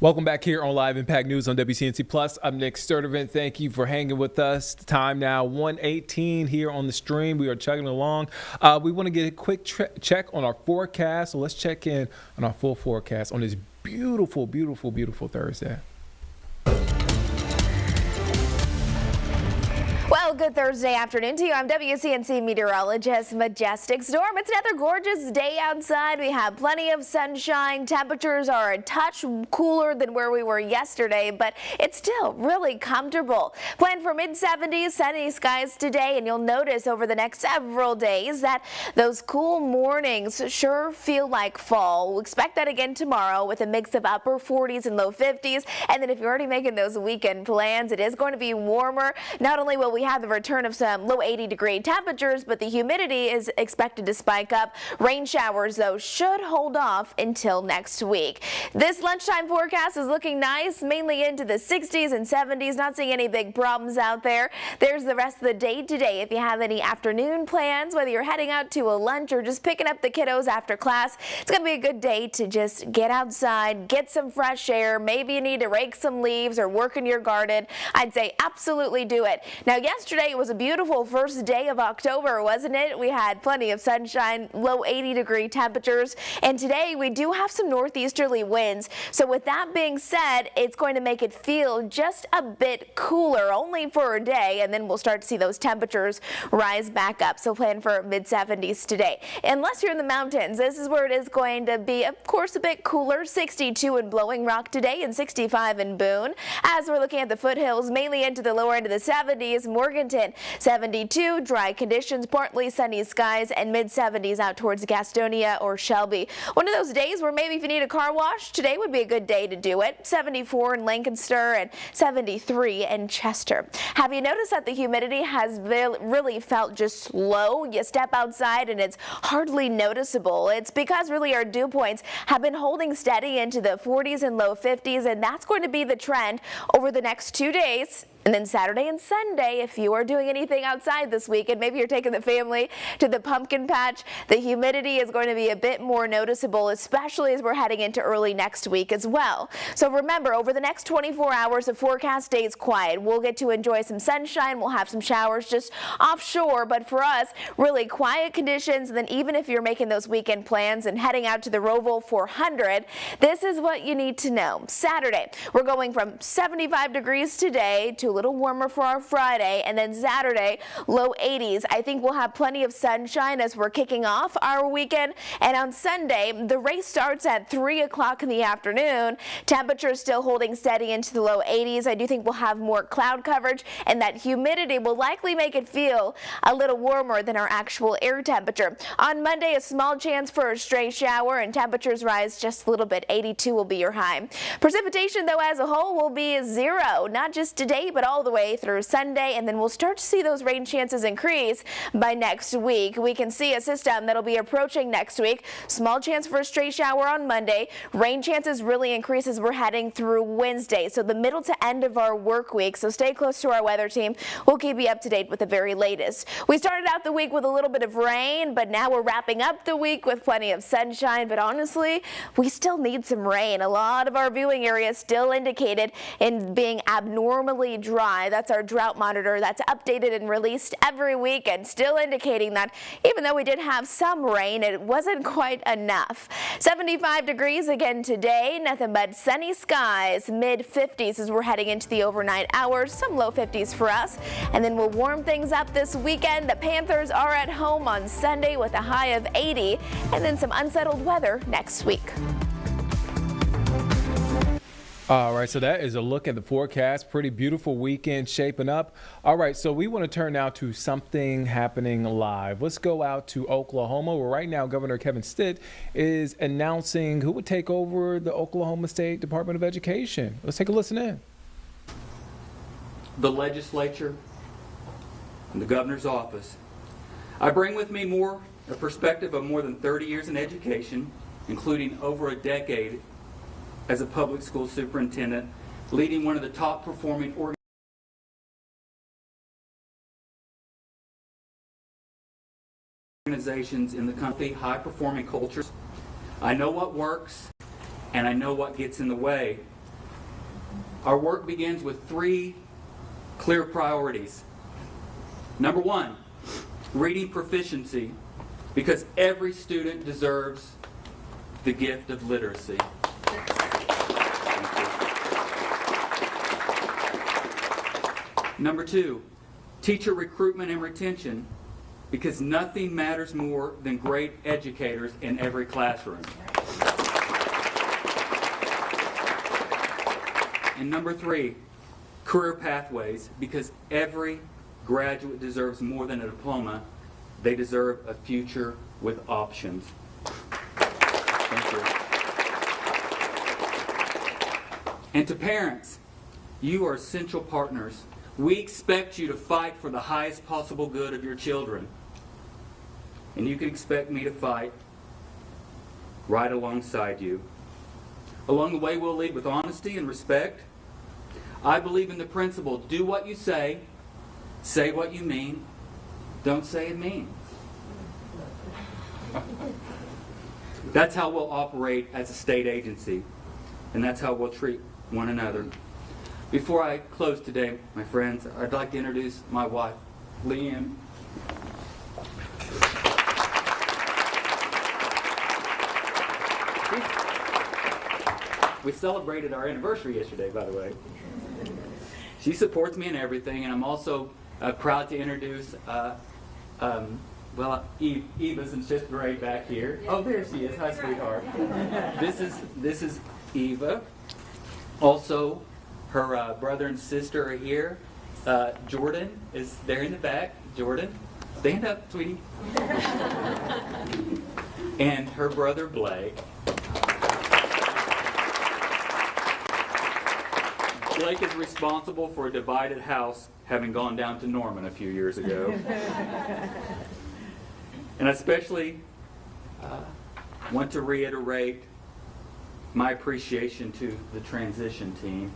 Welcome back here on Live Impact News on WCNC Plus. I'm Nick Sturdivant. Thank you for hanging with us. The time now 1:18 here on the stream. We are chugging along. We want to get a quick check on our forecast. So let's check in on our full forecast on this beautiful, beautiful, beautiful Thursday. Well, good Thursday afternoon to you. I'm WCNC meteorologist Majestic Storm. It's another gorgeous day outside. We have plenty of sunshine. Temperatures are a touch cooler than where we were yesterday, but it's still really comfortable. Plan for mid-70s, sunny skies today, and you'll notice over the next several days that those cool mornings sure feel like fall. We'll expect that again tomorrow with a mix of upper 40s and low 50s. And then if you're already making those weekend plans, it is going to be warmer. Not only will we have the return of some low 80-degree temperatures, but the humidity is expected to spike up. Rain showers, though, should hold off until next week. This lunchtime forecast is looking nice, mainly into the 60s and 70s. Not seeing any big problems out there. There's the rest of the day today. If you have any afternoon plans, whether you're heading out to a lunch or just picking up the kiddos after class, it's going to be a good day to just get outside, get some fresh air. Maybe you need to rake some leaves or work in your garden. I'd say absolutely do it. Now, yesterday was a beautiful first day of October, wasn't it? We had plenty of sunshine, low 80-degree temperatures, and today we do have some northeasterly winds. So with that being said, it's going to make it feel just a bit cooler, only for a day, and then we'll start to see those temperatures rise back up. So plan for mid-70s today. Unless you're in the mountains, this is where it is going to be, of course, a bit cooler. 62 in Blowing Rock today and 65 in Boone. As we're looking at the foothills, mainly into the lower end of the 70s, Morganton 72, dry conditions, partly sunny skies, and mid-70s out towards Gastonia or Shelby. One of those days where maybe if you need a car wash, today would be a good day to do it. 74 in Lancaster and 73 in Chester. Have you noticed that the humidity has really felt just low? You step outside and it's hardly noticeable. It's because really our dew points have been holding steady into the 40s and low 50s, and that's going to be the trend over the next 2 days. And then Saturday and Sunday, if you are doing anything outside this weekend, maybe you're taking the family to the pumpkin patch, the humidity is going to be a bit more noticeable, especially as we're heading into early next week as well. So remember, over the next 24 hours, the forecast stays quiet. We'll get to enjoy some sunshine. We'll have some showers just offshore, but for us, really quiet conditions. And then even if you're making those weekend plans and heading out to the Roval 400, this is what you need to know. Saturday, we're going from 75 degrees today to a little warmer for our Friday, and then Saturday, low 80s. I think we'll have plenty of sunshine as we're kicking off our weekend. And on Sunday, the race starts at 3 o'clock in the afternoon. Temperatures still holding steady into the low 80s. I do think we'll have more cloud coverage, and that humidity will likely make it feel a little warmer than our actual air temperature. On Monday, a small chance for a stray shower, and temperatures rise just a little bit. 82 will be your high. Precipitation, though, as a whole will be 0, not just today, but all the way through Sunday, and then we'll start to see those rain chances increase by next week. We can see a system that'll be approaching next week. Small chance for a stray shower on Monday. Rain chances really increase as we're heading through Wednesday, so the middle to end of our work week. So stay close to our weather team. We'll keep you up to date with the very latest. We started out the week with a little bit of rain, but now we're wrapping up the week with plenty of sunshine. But honestly, we still need some rain. A lot of our viewing areas still indicated in being abnormally dry. That's our drought monitor that's updated and released every week, and still indicating that even though we did have some rain, it wasn't quite enough. 75 degrees again today, nothing but sunny skies, mid-50s as we're heading into the overnight hours, some low 50s for us, and then we'll warm things up this weekend. The Panthers are at home on Sunday with a high of 80, and then some unsettled weather next week. All right, so that is a look at the forecast. Pretty beautiful weekend shaping up. All right, so we want to turn now to something happening live. Let's go out to Oklahoma, where right now Governor Kevin Stitt is announcing who would take over the Oklahoma State Department of Education. Let's take a listen in. The legislature and the governor's office. I bring with me a perspective of more than 30 years in education, including over a decade as a public school superintendent, leading one of the top performing organizations in the country, high performing cultures. I know what works and I know what gets in the way. Our work begins with 3 clear priorities. Number 1, reading proficiency, because every student deserves the gift of literacy. Number 2, teacher recruitment and retention, because nothing matters more than great educators in every classroom. And number 3, career pathways, because every graduate deserves more than a diploma. They deserve a future with options. Thank you. And to parents, you are essential partners. We expect you to fight for the highest possible good of your children. And you can expect me to fight right alongside you. Along the way, we'll lead with honesty and respect. I believe in the principle, do what you say what you mean, don't say it means. That's how we'll operate as a state agency, and that's how we'll treat one another. Before I close today, my friends, I'd like to introduce my wife, Leanne. We celebrated our anniversary yesterday, by the way. She supports me in everything, and I'm also proud to introduce, Eva's in 5th grade back here. Oh, there she is. Hi, sweetheart. This is Eva. Also, her brother and sister are here. Jordan is there in the back. Jordan, stand up, sweetie. And her brother Blake. Blake is responsible for a divided house, having gone down to Norman a few years ago. And I especially want to reiterate my appreciation to the transition team.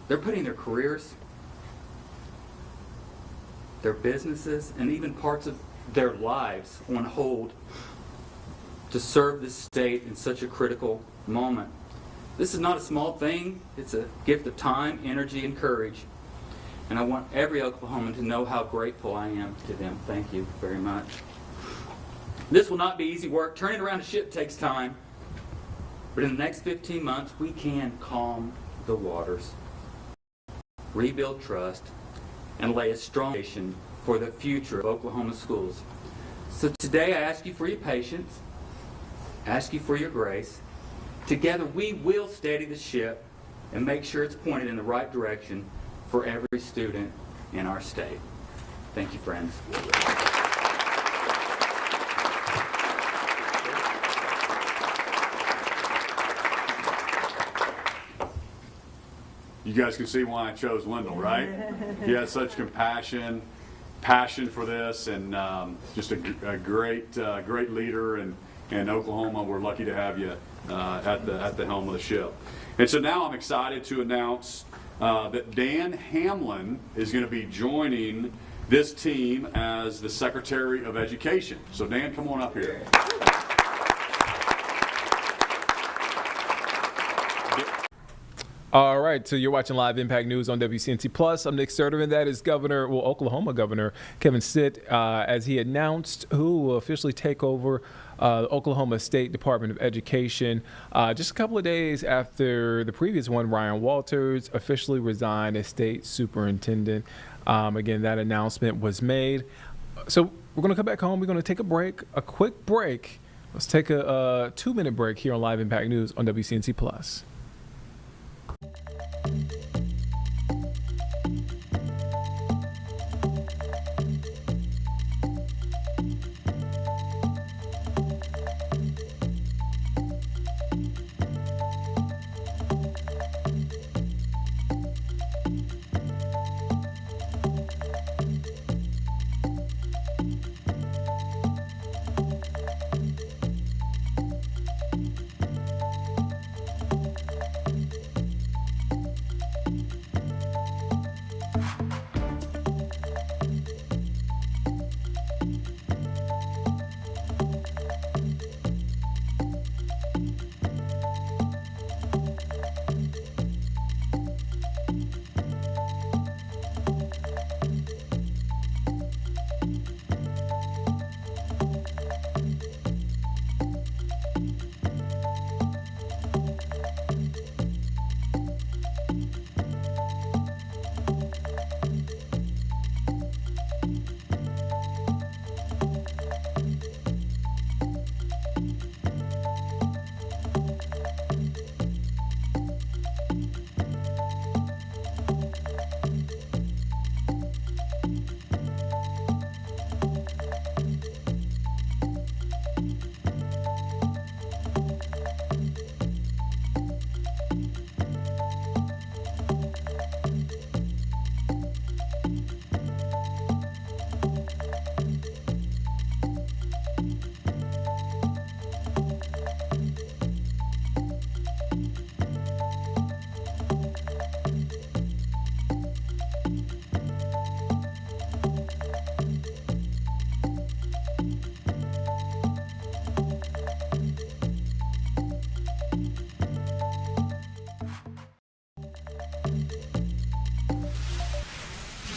They're putting their careers, their businesses, and even parts of their lives on hold to serve this state in such a critical moment. This is not a small thing. It's a gift of time, energy, and courage. And I want every Oklahoman to know how grateful I am to them. Thank you very much. This will not be easy work. Turning around a ship takes time. But in the next 15 months, we can calm the waters, rebuild trust, and lay a strong foundation for the future of Oklahoma schools. So today I ask you for your patience, ask you for your grace. Together we will steady the ship and make sure it's pointed in the right direction for every student in our state. Thank you, friends. You guys can see why I chose Wendell, right? He has such passion for this, and just a great leader. And in Oklahoma, we're lucky to have you at the helm of the ship. And so now I'm excited to announce that Dan Hamlin is going to be joining this team as the Secretary of Education. So Dan, come on up here. All right, so you're watching Live Impact News on WCNC Plus. I'm Nick Sturtevant. That is Oklahoma Governor Kevin Stitt, as he announced who will officially take over the Oklahoma State Department of Education. Just a couple of days after the previous one, Ryan Walters officially resigned as state superintendent. Again, that announcement was made. So we're going to come back home. We're going to take a quick break. Let's take a 2-minute break here on Live Impact News on WCNC Plus.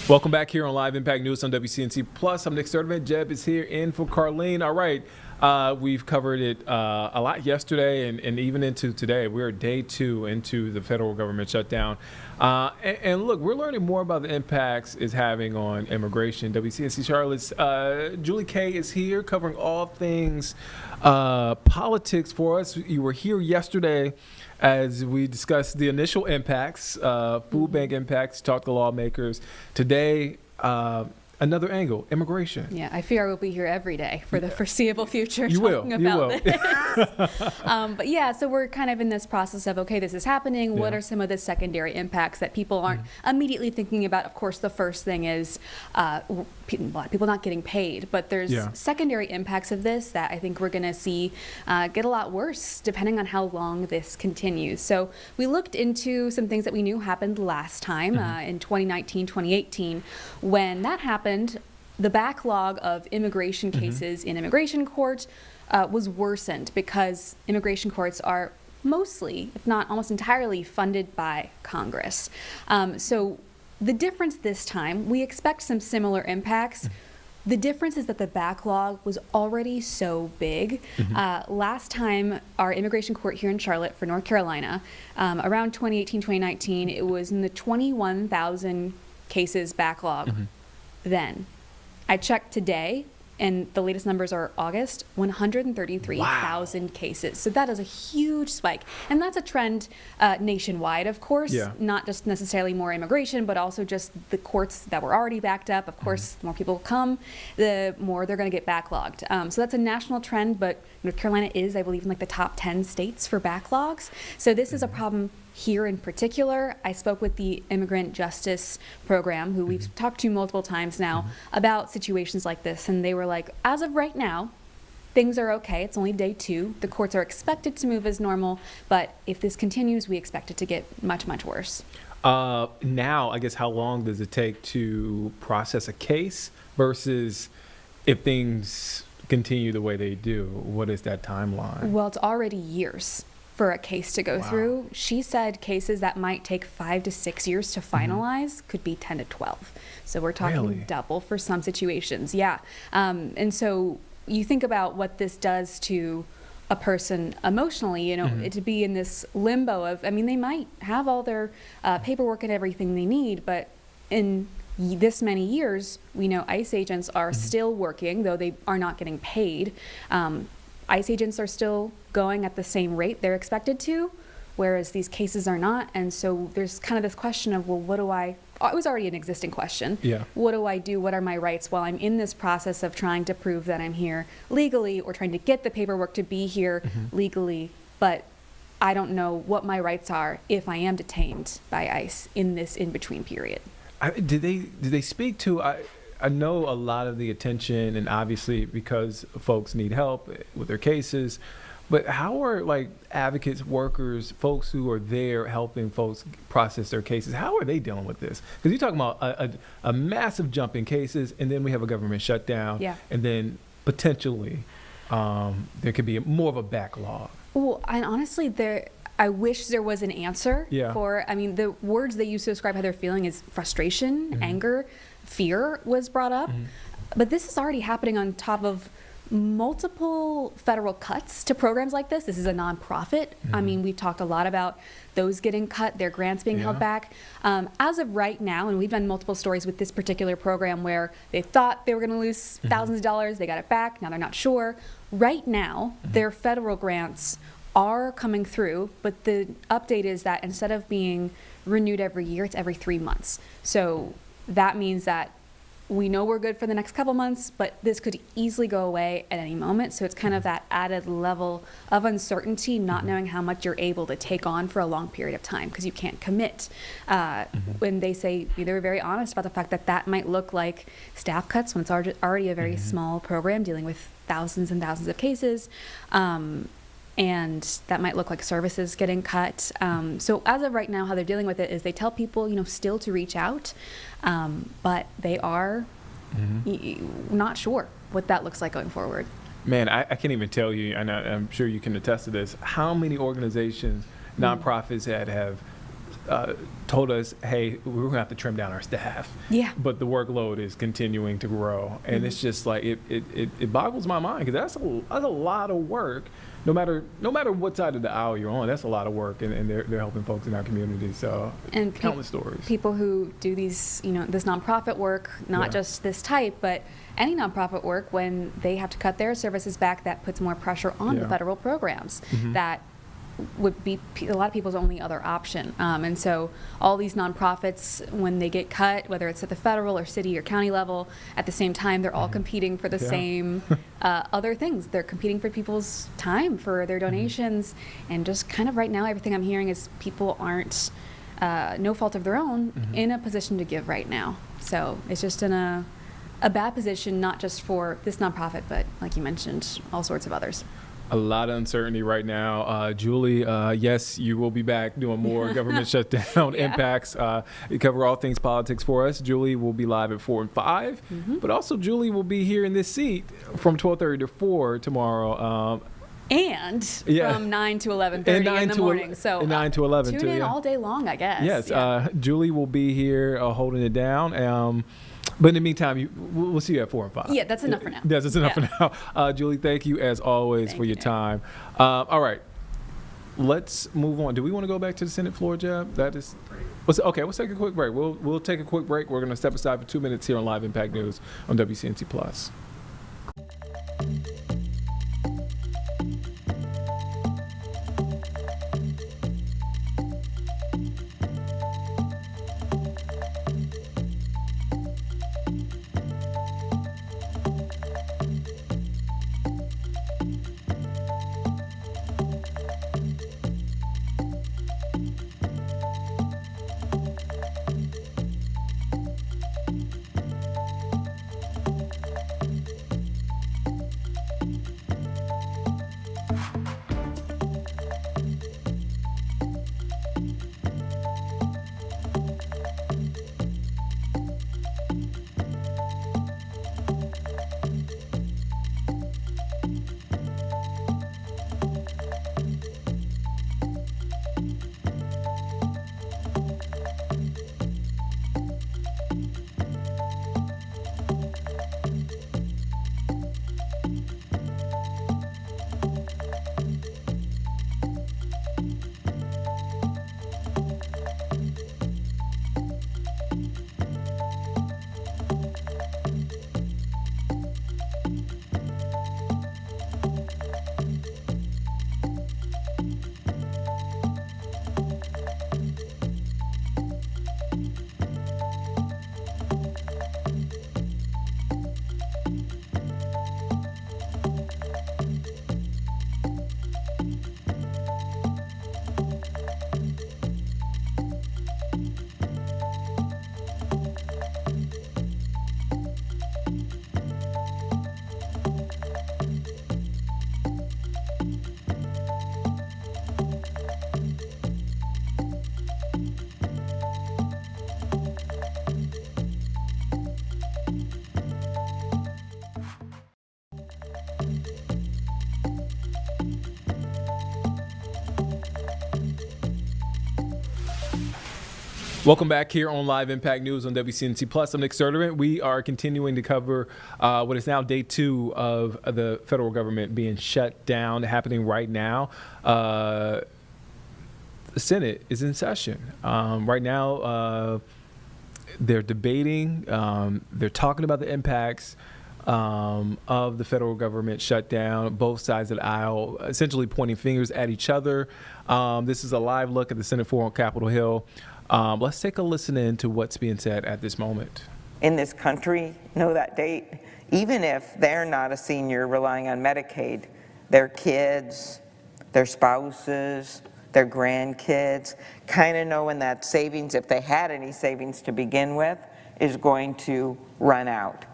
Welcome back here on Live Impact News on WCNC Plus. I'm Nick Sturdivant. Jeb is here in for Carlene. All right. We've covered it a lot yesterday and even into today. We're day 2 into the federal government shutdown. And look, we're learning more about the impacts it's having on immigration. WCNC Charlotte's Julie Kay is here covering all things politics for us. You were here yesterday as we discussed the initial impacts, food bank impacts, talked to lawmakers. Today, another angle, immigration. Yeah, I fear I will be here every day for the foreseeable future You talking will. about this. But yeah, so we're kind of in this process of, okay, this is happening. What Yeah. are some of the secondary impacts that people aren't immediately thinking about? Of course, the first thing is people not getting paid. But there's Yeah. secondary impacts of this that I think we're going to see get a lot worse depending on how long this continues. So we looked into some things that we knew happened last time in 2019, 2018. When that happened, the backlog of immigration cases in immigration court was worsened because immigration courts are mostly, if not almost entirely, funded by Congress. So the difference this time, we expect some similar impacts. The difference is that the backlog was already so big. Last time, our immigration court here in Charlotte for North Carolina, around 2018, 2019, it was in the 21,000 cases backlog. Then I checked today, and the latest numbers are August, 133,000 cases. So that is a huge spike. And that's a trend nationwide, of course, Yeah. not just necessarily more immigration, but also just the courts that were already backed up. Of course, the more people come, the more they're going to get backlogged. So that's a national trend, but North Carolina is, I believe, in like the top 10 states for backlogs. So this is a problem here in particular. I spoke with the Immigrant Justice Program, who we've talked to multiple times now, about situations like this. And they were like, as of right now, things are okay. It's only day 2. The courts are expected to move as normal. But if this continues, we expect it to get much, much worse. Now, I guess, how long does it take to process a case versus if things continue the way they do? What is that timeline? Well, it's already years for a case to go through. She said cases that might take 5 to 6 years to finalize could be 10 to 12. So we're talking Really? double for some situations. Yeah. And so you think about what this does to a person emotionally, you know, to be in this limbo of, I mean, they might have all their paperwork and everything they need, but in this many years, we know ICE agents are still working, though they are not getting paid. ICE agents are still going at the same rate they're expected to, whereas these cases are not. And so there's kind of this question of, well, what do I, it was already an existing question. Yeah. What do I do? What are my rights while I'm in this process of trying to prove that I'm here legally or trying to get the paperwork to be here legally, but I don't know what my rights are if I am detained by ICE in this in-between period. Did they speak to? I know a lot of the attention, and obviously because folks need help with their cases, but how are like advocates, workers, folks who are there helping folks process their cases? How are they dealing with this? Because you're talking about a massive jump in cases, and then we have a government shutdown, and then potentially there could be more of a backlog. Well, and honestly, I wish there was an answer for, I mean, the words they use to describe how they're feeling is frustration, anger, fear was brought up. But this is already happening on top of multiple federal cuts to programs like this. This is a nonprofit. I mean, we've talked a lot about those getting cut, their grants being held back. As of right now, and we've done multiple stories with this particular program where they thought they were going to lose thousands of dollars, they got it back, now they're not sure. Right now, their federal grants are coming through, but the update is that instead of being renewed every year, it's every 3 months. So that means that we know we're good for the next couple months, but this could easily go away at any moment. So it's kind of that added level of uncertainty, not knowing how much you're able to take on for a long period of time because you can't commit. When they say, they were very honest about the fact that that might look like staff cuts when it's already a very small program dealing with thousands and thousands of cases. And that might look like services getting cut. So as of right now, how they're dealing with it is they tell people, still to reach out, but they are not sure what that looks like going forward. Man, I can't even tell you, and I'm sure you can attest to this, how many organizations, nonprofits that have told us, hey, we're going to have to trim down our staff. Yeah. But the workload is continuing to grow. And it's just like, it boggles my mind, because that's a lot of work. No matter what side of the aisle you're on, that's a lot of work, and they're helping folks in our community. So, and countless stories. People who do these, this nonprofit work, not just this type, but any nonprofit work, when they have to cut their services back, that puts more pressure on the federal programs. That would be a lot of people's only other option. And so all these nonprofits, when they get cut, whether it's at the federal or city or county level, at the same time, they're all competing for the same other things. They're competing for people's time, for their donations. And just kind of right now, everything I'm hearing is people aren't, no fault of their own, in a position to give right now. So it's just in a bad position, not just for this nonprofit, but like you mentioned, all sorts of others. A lot of uncertainty right now. Julie, yes, you will be back doing more government shutdown impacts. You cover all things politics for us. Julie will be live at 4 and 5, but also Julie will be here in this seat from 12:30 to 4 tomorrow. And from 9 to 11:30 in the morning. So 9 to 11 tune in all day long, I guess. Yes, Julie will be here holding it down. But in the meantime, we'll see you at 4 and 5. Yeah, that's enough for now. Yes, that's enough for now. Julie, thank you as always for your time. All right, let's move on. Do we want to go back to the Senate floor, Jeb? Okay, let's take a quick break. We'll take a quick break. We're going to step aside for 2 minutes here on Live Impact News on WCNC Plus. Welcome back here on Live Impact News on WCNC Plus. I'm Nick Serderman. We are continuing to cover what is now day 2 of the federal government being shut down, happening right now. The Senate is in session. Right now, they're debating, they're talking about the impacts of the federal government shutdown, both sides of the aisle, essentially pointing fingers at each other. This is a live look at the Senate floor on Capitol Hill. Let's take a listen in to what's being said at this moment. In this country, know that date, even if they're not a senior relying on Medicaid, their kids, their spouses, their grandkids kind of know when that savings, if they had any savings to begin with, is going to run out.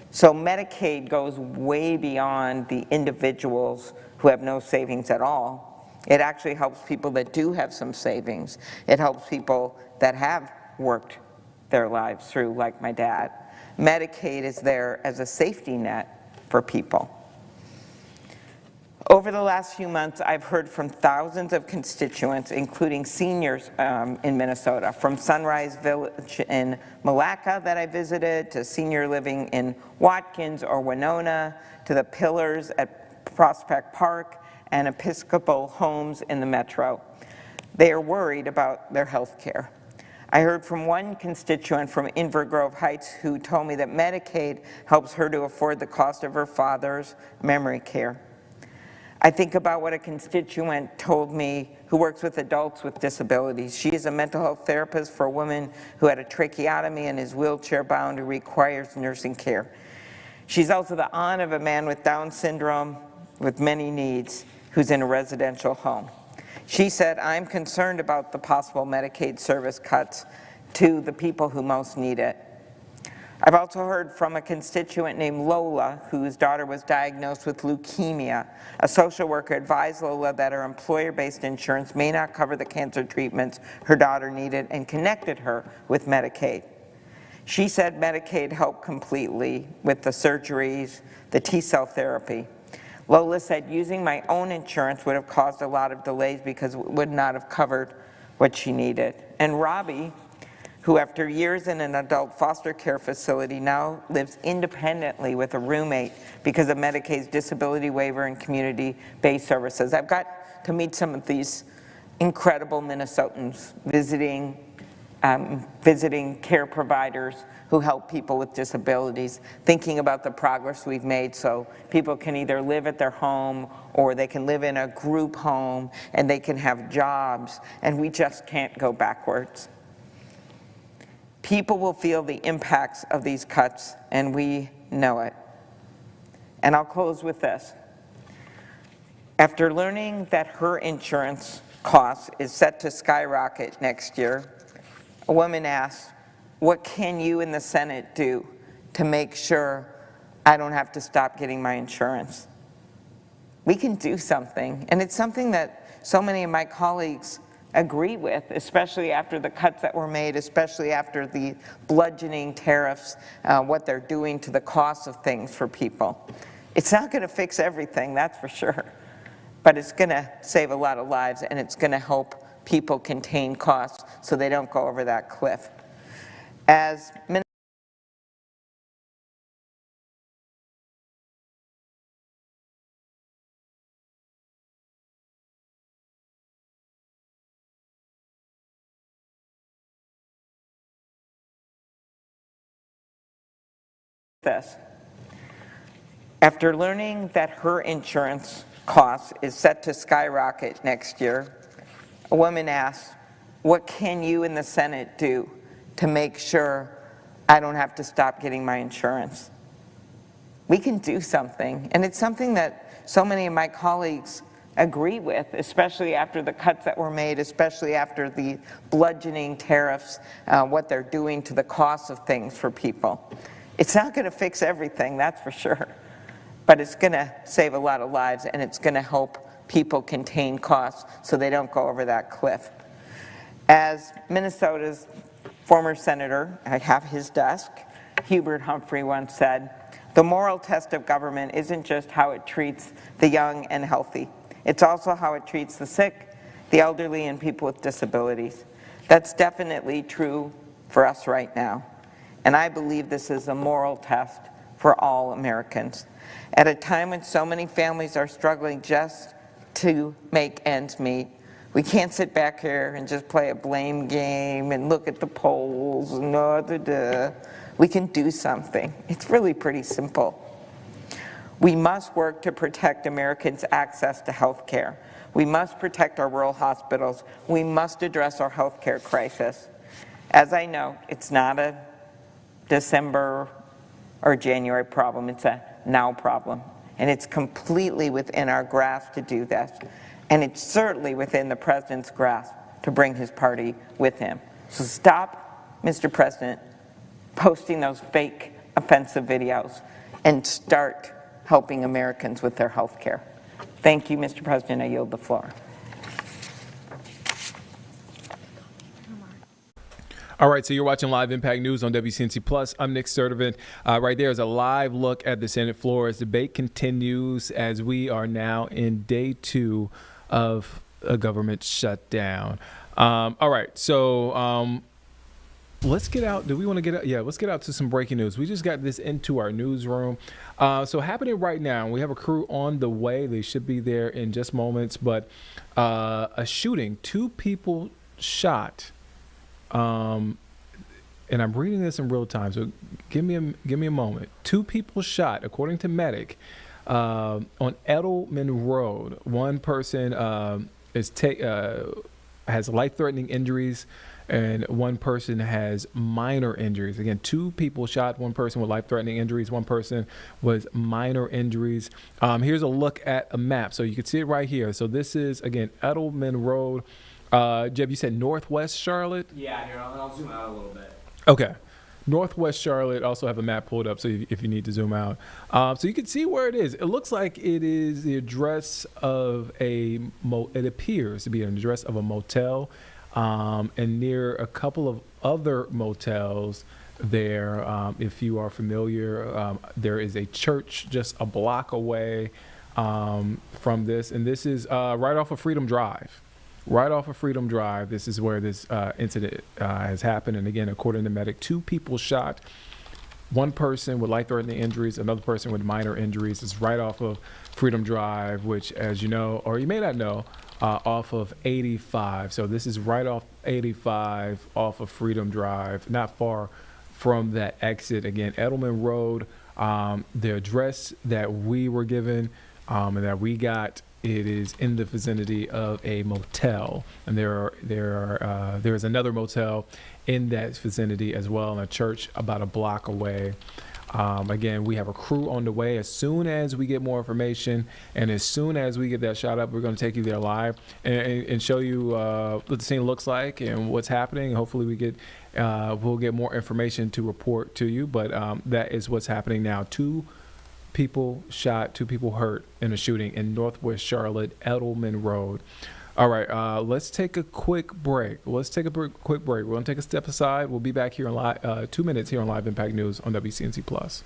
So Medicaid goes way beyond the individuals who have no savings at all. It actually helps people that do have some savings. It helps people that have worked their lives through, like my dad. Medicaid is there as a safety net for people. Over the last few months, I've heard from thousands of constituents, including seniors in Minnesota, from Sunrise Village in Malacca that I visited, to senior living in Watkins or Winona, to the Pillars at Prospect Park, and Episcopal homes in the metro. They are worried about their health care. I heard from one constituent from Inver Grove Heights who told me that Medicaid helps her to afford the cost of her father's memory care. I think about what a constituent told me who works with adults with disabilities. She is a mental health therapist for a woman who had a tracheotomy and is wheelchair bound who requires nursing care. She's also the aunt of a man with Down syndrome with many needs who's in a residential home. She said, I'm concerned about the possible Medicaid service cuts to the people who most need it. I've also heard from a constituent named Lola, whose daughter was diagnosed with leukemia. A social worker advised Lola that her employer-based insurance may not cover the cancer treatments her daughter needed and connected her with Medicaid. She said Medicaid helped completely with the surgeries, the T-cell therapy. Lola said using my own insurance would have caused a lot of delays because it would not have covered what she needed. And Robbie, who after years in an adult foster care facility now lives independently with a roommate because of Medicaid's disability waiver and community-based services. I've got to meet some of these incredible Minnesotans visiting care providers who help people with disabilities, thinking about the progress we've made so people can either live at their home or they can live in a group home and they can have jobs, and we just can't go backwards. People will feel the impacts of these cuts, and we know it. And I'll close with this. After learning that her insurance cost is set to skyrocket next year, a woman asked, what can you in the Senate do to make sure I don't have to stop getting my insurance? We can do something, and it's something that so many of my colleagues agree with, especially after the cuts that were made, especially after the bludgeoning tariffs, what they're doing to the cost of things for people. It's not going to fix everything, that's for sure, but it's going to save a lot of lives, and it's going to help people contain costs so they don't go over that cliff. As this. After learning that her insurance cost is set to skyrocket next year, a woman asked, what can you in the Senate do to make sure I don't have to stop getting my insurance? We can do something, and it's something that so many of my colleagues agree with, especially after the cuts that were made, especially after the bludgeoning tariffs, what they're doing to the cost of things for people. It's not going to fix everything, that's for sure, but it's going to save a lot of lives, and it's going to help people contain costs so they don't go over that cliff. As Minnesota's former senator, I have his desk, Hubert Humphrey once said, the moral test of government isn't just how it treats the young and healthy. It's also how it treats the sick, the elderly, and people with disabilities. That's definitely true for us right now. And I believe this is a moral test for all Americans. At a time when so many families are struggling just to make ends meet, we can't sit back here and just play a blame game and look at the polls and We can do something. It's really pretty simple. We must work to protect Americans' access to health care. We must protect our rural hospitals. We must address our health care crisis. As I know, it's not a December or January problem, it's a now problem. And it's completely within our grasp to do this. And it's certainly within the President's grasp to bring his party with him. So stop, Mr. President, posting those fake offensive videos and start helping Americans with their health care. Thank you, Mr. President. I yield the floor. All right, so you're watching Live Impact News on WCNC Plus. I'm Nick Sturdivant. Right there is a live look at the Senate floor as debate continues as we are now in day 2 of a government shutdown. All right, so let's get out. Do we want to get out? Yeah, let's get out to some breaking news. We just got this into our newsroom. So happening right now, we have a crew on the way. They should be there in just moments. But a shooting, 2 people shot. And I'm reading this in real time, so give me a moment. 2 people shot, according to medic, on Edelman Road. One person has life-threatening injuries, and one person has minor injuries. Again, 2 people shot, one person with life-threatening injuries, one person with minor injuries. Here's a look at a map, so you can see it right here. So this is, again, Edelman Road. Jeb, you said Northwest Charlotte? Yeah, here, I'll zoom out a little bit. Okay. Northwest Charlotte. Also have a map pulled up so if you need to zoom out. So you can see where it is. It looks like it is the address of it appears to be an address of a motel, and near a couple of other motels there. If you are familiar, there is a church just a block away from this. And this is right off of Freedom Drive. Right off of Freedom Drive, this is where this incident has happened. And again, according to medic, 2 people shot. One person with life-threatening injuries, another person with minor injuries. It's right off of Freedom Drive, which, as you know, or you may not know, off of 85. So this is right off 85, off of Freedom Drive, not far from that exit. Again, Edelman Road. The address that we were given and that we got, it is in the vicinity of a motel, and there is another motel in that vicinity as well, and a church about a block away. Again, we have a crew on the way. As soon as we get more information, and as soon as we get that shot up, we're going to take you there live and show you what the scene looks like and what's happening. Hopefully, we'll get more information to report to you. But that is what's happening now. 2 people shot, 2 people hurt in a shooting in Northwest Charlotte, Edelman Road. All right, let's take a quick break. We're going to take a step aside. We'll be back here in 2 minutes here on Live Impact News on WCNC Plus.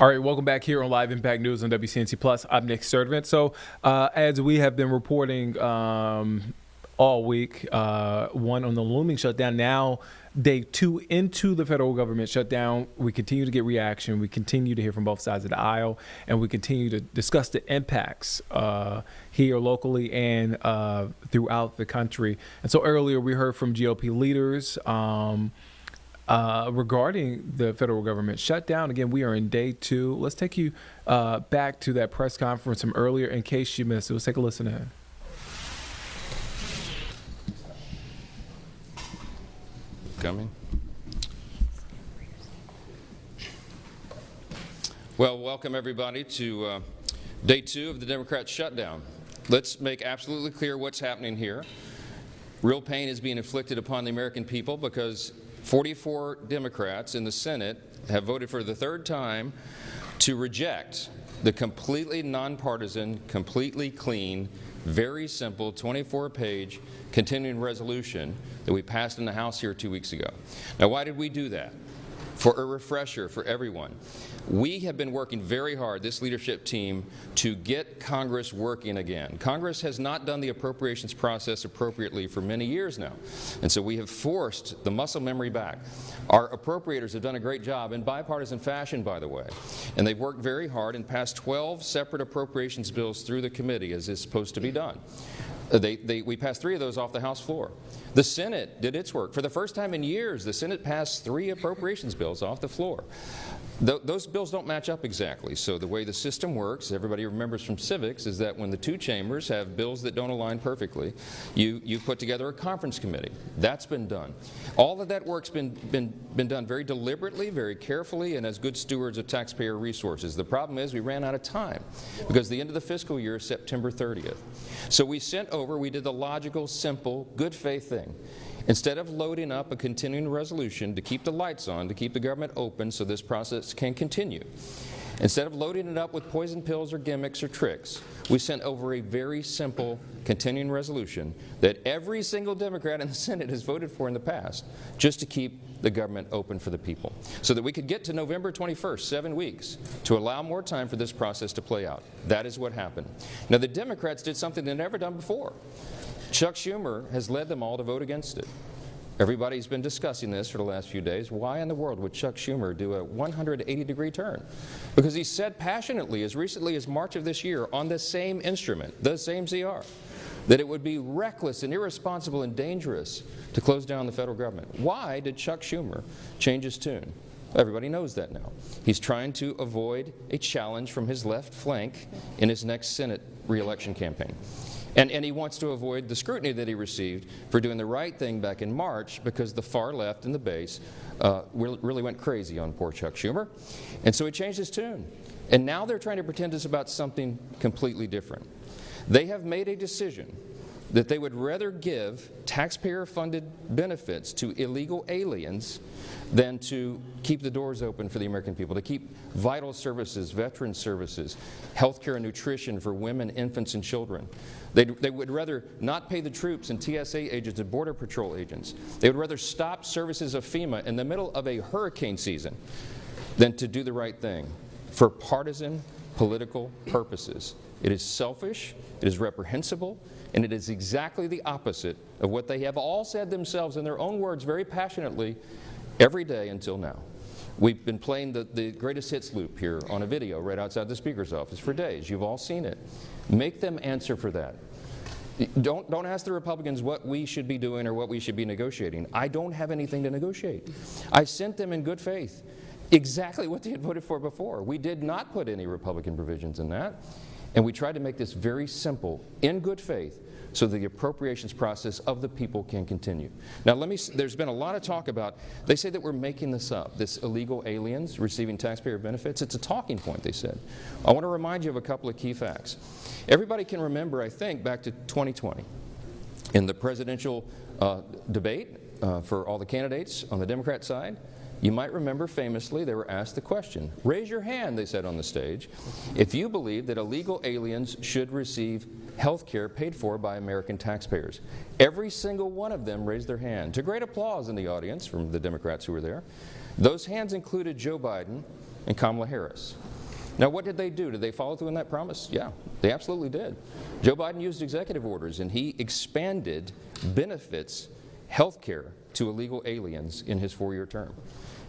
All right, welcome back here on Live Impact News on WCNC Plus. I'm Nick Sturdivant. So as we have been reporting all week, one on the looming shutdown, now day 2 into the federal government shutdown. We continue to get reaction. We continue to hear from both sides of the aisle, and we continue to discuss the impacts here locally and throughout the country. And so earlier we heard from GOP leaders regarding the federal government shutdown. Again, we are in day 2. Let's take you back to that press conference from earlier in case you missed it. Let's take a listen in. Coming. Well, welcome everybody to day 2 of the Democrat shutdown. Let's make absolutely clear what's happening here. Real pain is being inflicted upon the American people because 44 Democrats in the Senate have voted for the 3rd time to reject the completely nonpartisan, completely clean, very simple 24-page continuing resolution that we passed in the House here 2 weeks ago. Now, why did we do that? For a refresher for everyone, we have been working very hard, this leadership team, to get Congress working again. Congress has not done the appropriations process appropriately for many years now, and so we have forced the muscle memory back. Our appropriators have done a great job in bipartisan fashion, by the way, and they've worked very hard and passed 12 separate appropriations bills through the committee as is supposed to be done. We passed 3 of those off the House floor. The Senate did its work. For the first time in years, the Senate passed 3 appropriations bills off the floor. Those bills don't match up exactly. So the way the system works, everybody remembers from civics, is that when the 2 chambers have bills that don't align perfectly, you put together a conference committee. That's been done. All of that work's been done very deliberately, very carefully, and as good stewards of taxpayer resources. The problem is we ran out of time because the end of the fiscal year is September 30th. So we did the logical, simple, good faith thing. Instead of loading up a continuing resolution to keep the lights on, to keep the government open so this process can continue, instead of loading it up with poison pills or gimmicks or tricks, we sent over a very simple continuing resolution that every single Democrat in the Senate has voted for in the past, just to keep the government open for the people, so that we could get to November 21st, 7 weeks, to allow more time for this process to play out. That is what happened. Now, the Democrats did something they've never done before. Chuck Schumer has led them all to vote against it. Everybody's been discussing this for the last few days. Why in the world would Chuck Schumer do a 180-degree turn? Because he said passionately, as recently as March of this year, on the same instrument, the same CR, that it would be reckless and irresponsible and dangerous to close down the federal government. Why did Chuck Schumer change his tune? Everybody knows that now. He's trying to avoid a challenge from his left flank in his next Senate re-election campaign. And he wants to avoid the scrutiny that he received for doing the right thing back in March, because the far left and the base really went crazy on poor Chuck Schumer. And so he changed his tune. And now they're trying to pretend it's about something completely different. They have made a decision that they would rather give taxpayer-funded benefits to illegal aliens than to keep the doors open for the American people, to keep vital services, veteran services, health care and nutrition for women, infants, and children. They would rather not pay the troops and TSA agents and Border Patrol agents. They would rather stop services of FEMA in the middle of a hurricane season than to do the right thing for partisan political purposes. It is selfish, it is reprehensible, and it is exactly the opposite of what they have all said themselves in their own words very passionately every day until now. We've been playing the greatest hits loop here on a video right outside the Speaker's office for days. You've all seen it. Make them answer for that. Don't ask the Republicans what we should be doing or what we should be negotiating. I don't have anything to negotiate. I sent them in good faith exactly what they had voted for before. We did not put any Republican provisions in that. And we tried to make this very simple, in good faith, so the appropriations process of the people can continue. Now, there's been a lot of talk about, they say that we're making this up, this illegal aliens receiving taxpayer benefits. It's a talking point, they said. I want to remind you of a couple of key facts. Everybody can remember, I think, back to 2020, in the presidential debate for all the candidates on the Democrat side. You might remember famously they were asked the question, raise your hand, they said on the stage, if you believe that illegal aliens should receive health care paid for by American taxpayers. Every single one of them raised their hand, to great applause in the audience from the Democrats who were there. Those hands included Joe Biden and Kamala Harris. Now, what did they do? Did they follow through on that promise? Yeah, they absolutely did. Joe Biden used executive orders, and he expanded benefits, health care, to illegal aliens in his 4-year term.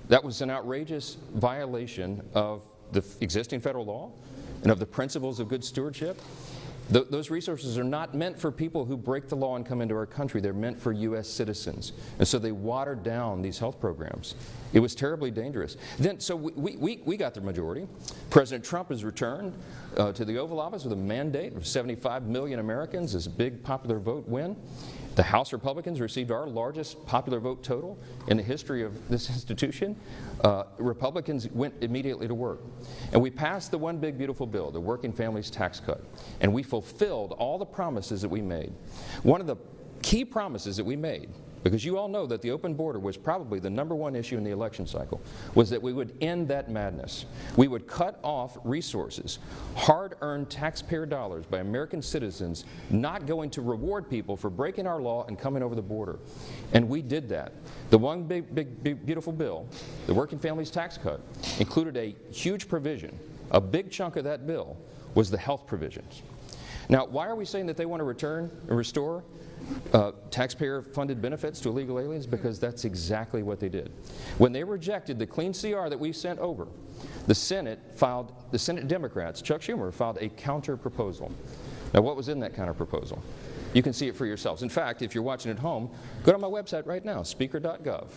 That was an outrageous violation of the existing federal law and of the principles of good stewardship. Those resources are not meant for people who break the law and come into our country. They're meant for U.S. citizens. And so they watered down these health programs. It was terribly dangerous. So we got the majority. President Trump has returned to the Oval Office with a mandate of 75 million Americans, this big popular vote win. The House Republicans received our largest popular vote total in the history of this institution. Republicans went immediately to work. And we passed the one big beautiful bill, the Working Families Tax Cut. And we fulfilled all the promises that we made. One of the key promises that we made, because you all know that the open border was probably the #1 issue in the election cycle, was that we would end that madness. We would cut off resources, hard-earned taxpayer dollars by American citizens, not going to reward people for breaking our law and coming over the border. And we did that. The one big beautiful bill, the Working Families Tax Cut, included a huge provision. A big chunk of that bill was the health provisions. Now, why are we saying that they want to return and restore taxpayer-funded benefits to illegal aliens? Because that's exactly what they did. When they rejected the clean CR that we sent over, the Senate Democrats, Chuck Schumer, filed a counter-proposal. Now, what was in that counter-proposal? You can see it for yourselves. In fact, if you're watching at home, go to my website right now, speaker.gov.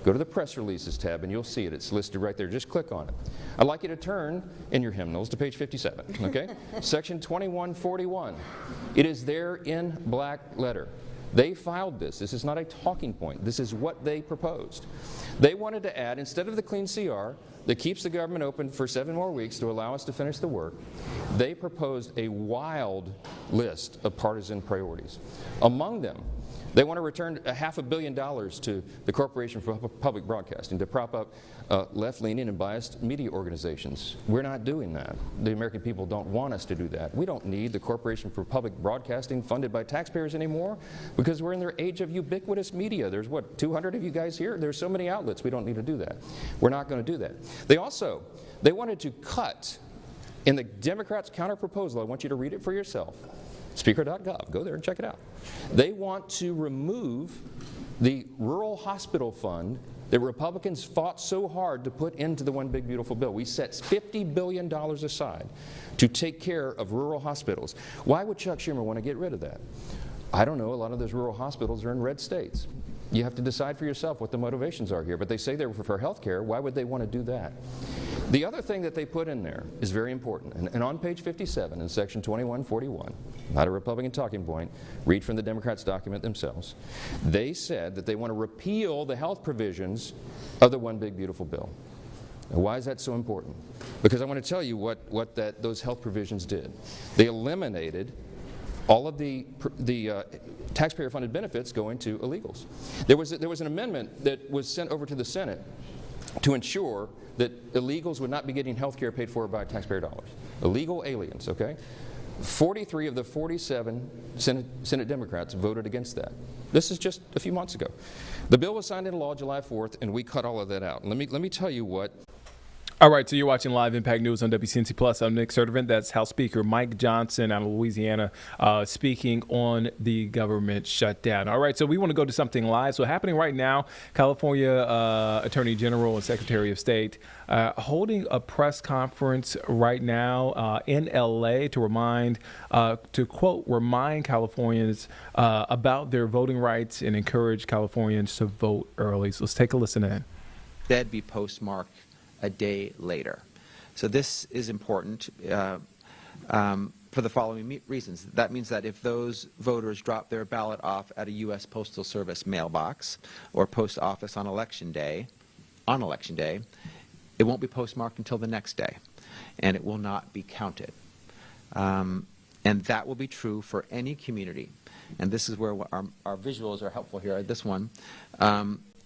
Go to the press releases tab and you'll see it. It's listed right there. Just click on it. I'd like you to turn in your hymnals to page 57, okay? Section 2141. It is there in black letter. They filed this. This is not a talking point. This is what they proposed. They wanted to add, instead of the clean CR that keeps the government open for 7 more weeks to allow us to finish the work, they proposed a wild list of partisan priorities. Among them, they want to return $500 million to the Corporation for Public Broadcasting to prop up left-leaning and biased media organizations. We're not doing that. The American people don't want us to do that. We don't need the Corporation for Public Broadcasting funded by taxpayers anymore because we're in their age of ubiquitous media. There's, what, 200 of you guys here? There's so many outlets. We don't need to do that. We're not going to do that. They wanted to cut, in the Democrats' counter-proposal, I want you to read it for yourself, speaker.gov. Go there and check it out. They want to remove the rural hospital fund that Republicans fought so hard to put into the one big beautiful bill. We set $50 billion aside to take care of rural hospitals. Why would Chuck Schumer want to get rid of that? I don't know. A lot of those rural hospitals are in red states. You have to decide for yourself what the motivations are here. But they say they're for health care. Why would they want to do that? The other thing that they put in there is very important. And on page 57 in section 2141, not a Republican talking point, read from the Democrats' document themselves. They said that they want to repeal the health provisions of the one big beautiful bill. Now, why is that so important? Because I want to tell you what those health provisions did. They eliminated all of the taxpayer-funded benefits going to illegals. There was an amendment that was sent over to the Senate to ensure that illegals would not be getting health care paid for by taxpayer dollars. Illegal aliens, okay? 43 of the 47 Senate Democrats voted against that. This is just a few months ago. The bill was signed into law July 4th, and we cut all of that out. Let me tell you what. All right, so you're watching Live Impact News on WCNC Plus. I'm Nick Sertivant. That's House Speaker Mike Johnson out of Louisiana speaking on the government shutdown. All right, so we want to go to something live. So happening right now, California Attorney General and Secretary of State holding a press conference right now in L.A. to remind Californians about their voting rights and encourage Californians to vote early. So let's take a listen in. That'd be postmarked a day later. So this is important for the following reasons. That means that if those voters drop their ballot off at a U.S. Postal Service mailbox or post office on election day, it won't be postmarked until the next day, and it will not be counted. And that will be true for any community. And this is where our visuals are helpful here. This one.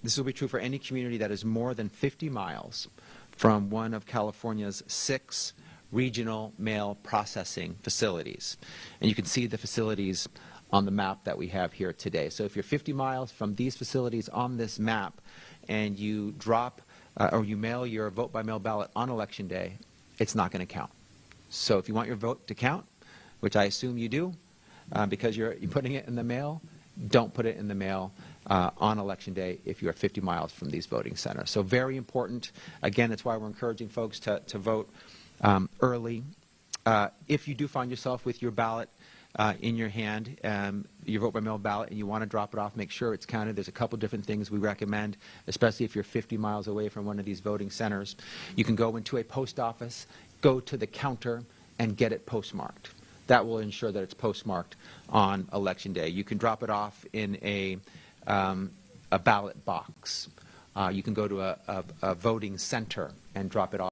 This will be true for any community that is more than 50 miles from one of California's 6 regional mail processing facilities. And you can see the facilities on the map that we have here today. So if you're 50 miles from these facilities on this map and you drop or you mail your vote by mail ballot on election day, it's not going to count. So if you want your vote to count, which I assume you do, because you're putting it in the mail, don't put it in the mail on Election Day if you are 50 miles from these voting centers. So very important. Again, that's why we're encouraging folks to vote early. If you do find yourself with your ballot in your hand, your vote by mail ballot, and you want to drop it off, make sure it's counted. There's a couple different things we recommend, especially if you're 50 miles away from one of these voting centers. You can go into a post office, go to the counter, and get it postmarked. That will ensure that it's postmarked on Election Day. You can drop it off in a ballot box. You can go to a voting center and drop it off.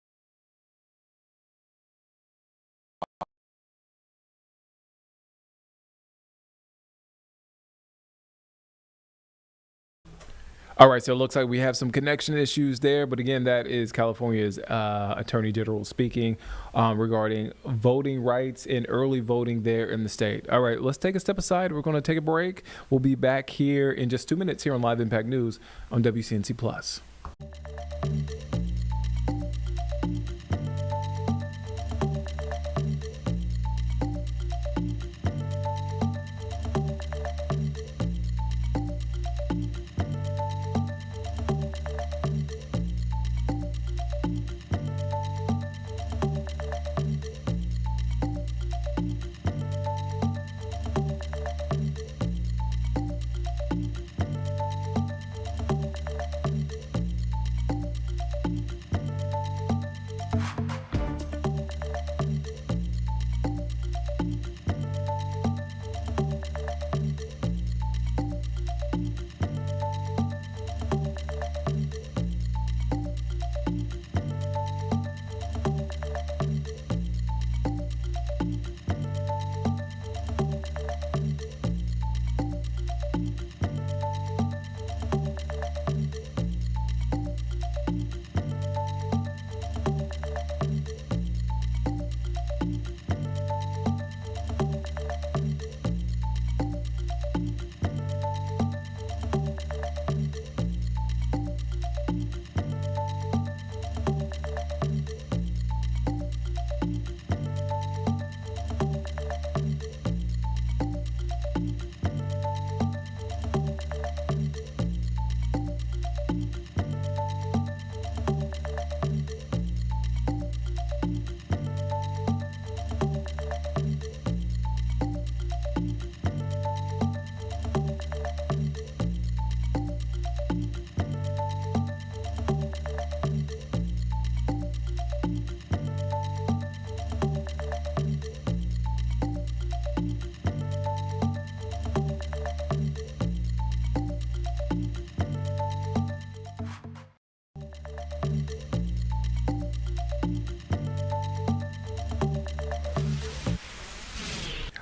All right, so it looks like we have some connection issues there, but again, that is California's Attorney General speaking regarding voting rights and early voting there in the state. All right, let's take a step aside. We're going to take a break. We'll be back here in just 2 minutes here on Live Impact News on WCNC Plus.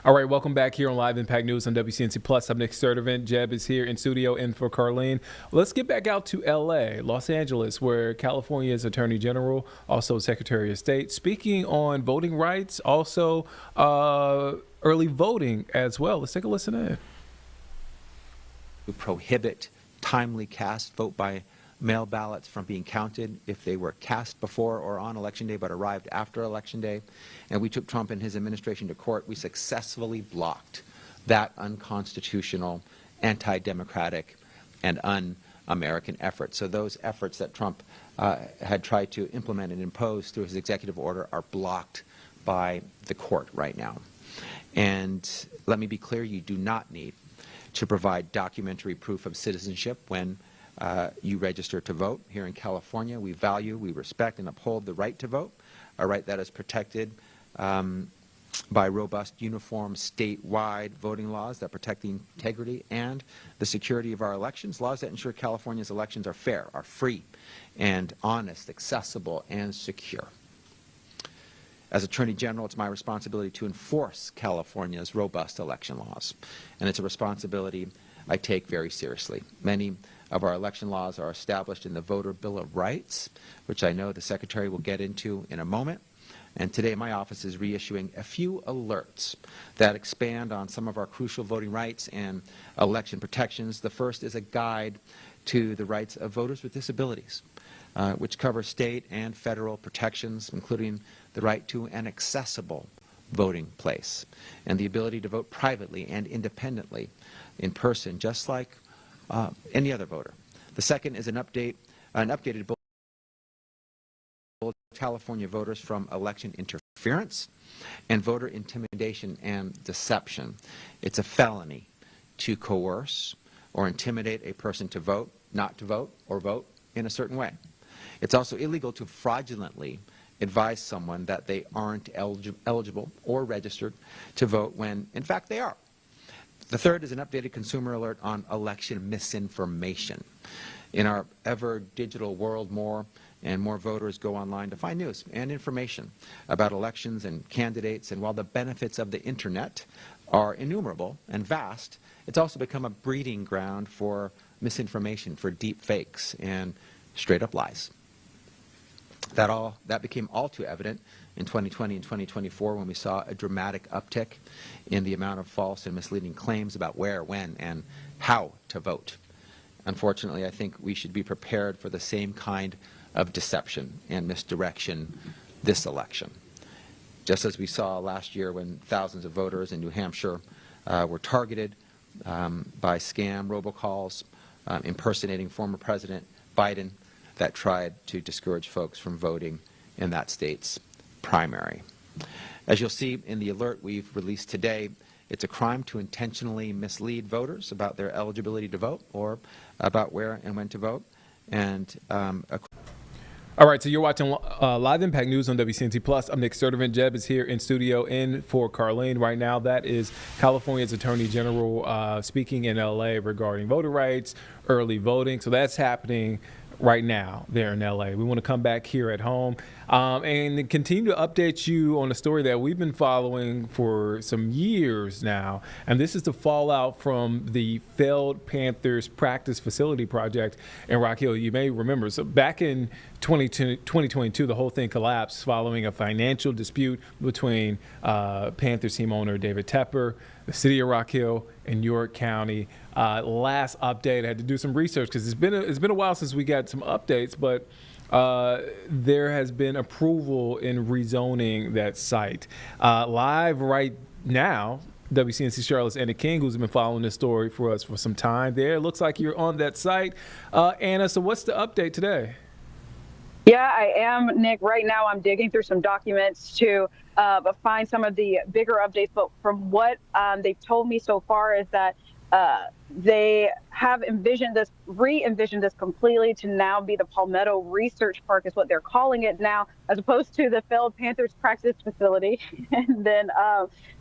All right, welcome back here on Live Impact News on WCNC Plus. I'm Nick Sturdivant. Jeb is here in studio in for Carlene. Let's get back out to L.A., Los Angeles, where California's Attorney General, also Secretary of State, speaking on voting rights, also early voting as well. Let's take a listen in. To prohibit timely cast vote by mail ballots from being counted if they were cast before or on Election Day but arrived after Election Day. And we took Trump and his administration to court. We successfully blocked that unconstitutional, anti-democratic, and un-American effort. So those efforts that Trump had tried to implement and impose through his executive order are blocked by the court right now. And let me be clear, you do not need to provide documentary proof of citizenship when you register to vote. Here in California, we value, we respect, and uphold the right to vote, a right that is protected by robust, uniform, statewide voting laws that protect the integrity and the security of our elections, laws that ensure California's elections are fair, are free, and honest, accessible, and secure. As Attorney General, it's my responsibility to enforce California's robust election laws, and it's a responsibility I take very seriously. Many of our election laws are established in the Voter Bill of Rights, which I know the Secretary will get into in a moment. And today my office is reissuing a few alerts that expand on some of our crucial voting rights and election protections. The first is a guide to the rights of voters with disabilities, which covers state and federal protections, including the right to an accessible voting place and the ability to vote privately and independently in person, just like any other voter. The second is an updated bulletin of California voters from election interference and voter intimidation and deception. It's a felony to coerce or intimidate a person to vote, not to vote, or vote in a certain way. It's also illegal to fraudulently advise someone that they aren't eligible or registered to vote when, in fact, they are. The third is an updated consumer alert on election misinformation. In our ever digital world, more and more voters go online to find news and information about elections and candidates, and while the benefits of the internet are innumerable and vast, it's also become a breeding ground for misinformation, for deep fakes and straight up lies. That became all too evident in 2020 and 2024 when we saw a dramatic uptick in the amount of false and misleading claims about where, when, and how to vote. Unfortunately, I think we should be prepared for the same kind of deception and misdirection this election. Just as we saw last year when thousands of voters in New Hampshire were targeted by scam robocalls impersonating former President Biden that tried to discourage folks from voting in that state's primary. As you'll see in the alert we've released today, it's a crime to intentionally mislead voters about their eligibility to vote or about where and when to vote. And all right, so you're watching Live Impact News on WCNC Plus. I'm Nick Sturdivant. Jeb is here in studio in for Carlene right now. That is California's Attorney General speaking in L.A. regarding voter rights, early voting. So that's happening right now there in LA. We want to come back here at home and continue to update you on a story that we've been following for some years now. And this is the fallout from the failed Panthers practice facility project in Rock Hill. You may remember, so back in 2022, the whole thing collapsed following a financial dispute between Panthers team owner David Tepper, the city of Rock Hill, and York County. Last update, I had to do some research because it's been a while since we got some updates, but there has been approval in rezoning that site. Live right now, WCNC Charlotte's Anna King, who's been following this story for us for some time there. It looks like you're on that site. Anna, so what's the update today? Yeah, I am, Nick. Right now I'm digging through some documents to find some of the bigger updates. But from what they've told me so far is that they have re-envisioned this completely to now be the Palmetto Research Park is what they're calling it now, as opposed to the failed Panthers practice facility. And then,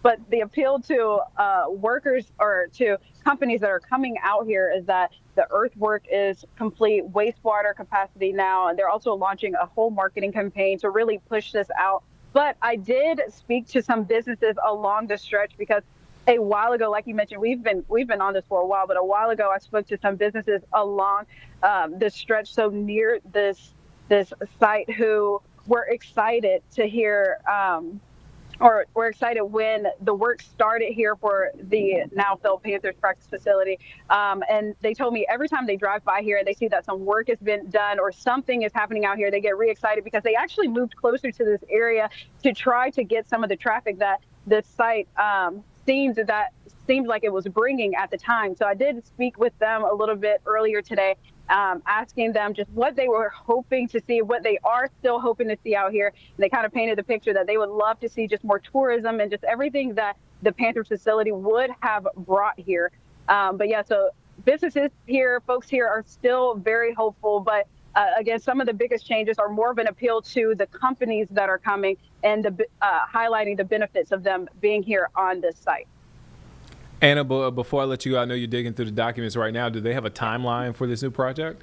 but the appeal to workers or to companies that are coming out here is that the earthwork is complete, wastewater capacity now, and they're also launching a whole marketing campaign to really push this out. But I did speak to some businesses along the stretch because a while ago, like you mentioned, we've been on this for a while, but a while ago I spoke to some businesses along this stretch, so near this site, who were excited to hear, or were excited when the work started here for the now failed Panthers practice facility. And they told me every time they drive by here and they see that some work has been done or something is happening out here, they get re-excited because they actually moved closer to this area to try to get some of the traffic that this site seemed like it was bringing at the time. So I did speak with them a little bit earlier today, asking them just what they were hoping to see, what they are still hoping to see out here. And they kind of painted the picture that they would love to see just more tourism and just everything that the Panthers facility would have brought here. But yeah, so businesses here, folks here are still very hopeful, but again, some of the biggest changes are more of an appeal to the companies that are coming and highlighting the benefits of them being here on this site. Anna, before I let you go, I know you're digging through the documents right now. Do they have a timeline for this new project?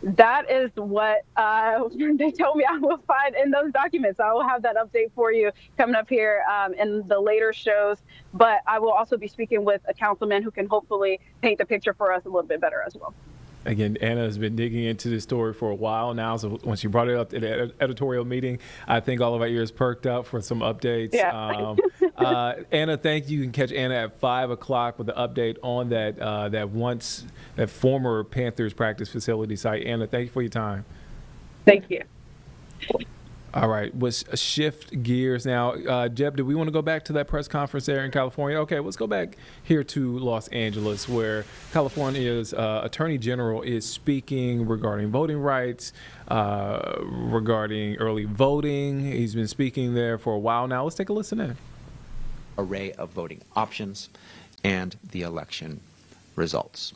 That is what they told me I will find in those documents. I will have that update for you coming up here in the later shows. But I will also be speaking with a councilman who can hopefully paint the picture for us a little bit better as well. Again, Anna has been digging into this story for a while now. So when she brought it up at the editorial meeting, I think all of our ears perked up for some updates. Yeah. Anna, thank you. You can catch Anna at 5 o'clock with the update on that former Panthers practice facility site. Anna, thank you for your time. Thank you. All right, let's shift gears now. Jeb, do we want to go back to that press conference there in California? Okay, let's go back here to Los Angeles, where California's Attorney General is speaking regarding voting rights, regarding early voting. He's been speaking there for a while now. Let's take a listen in. Array of voting options and the election results.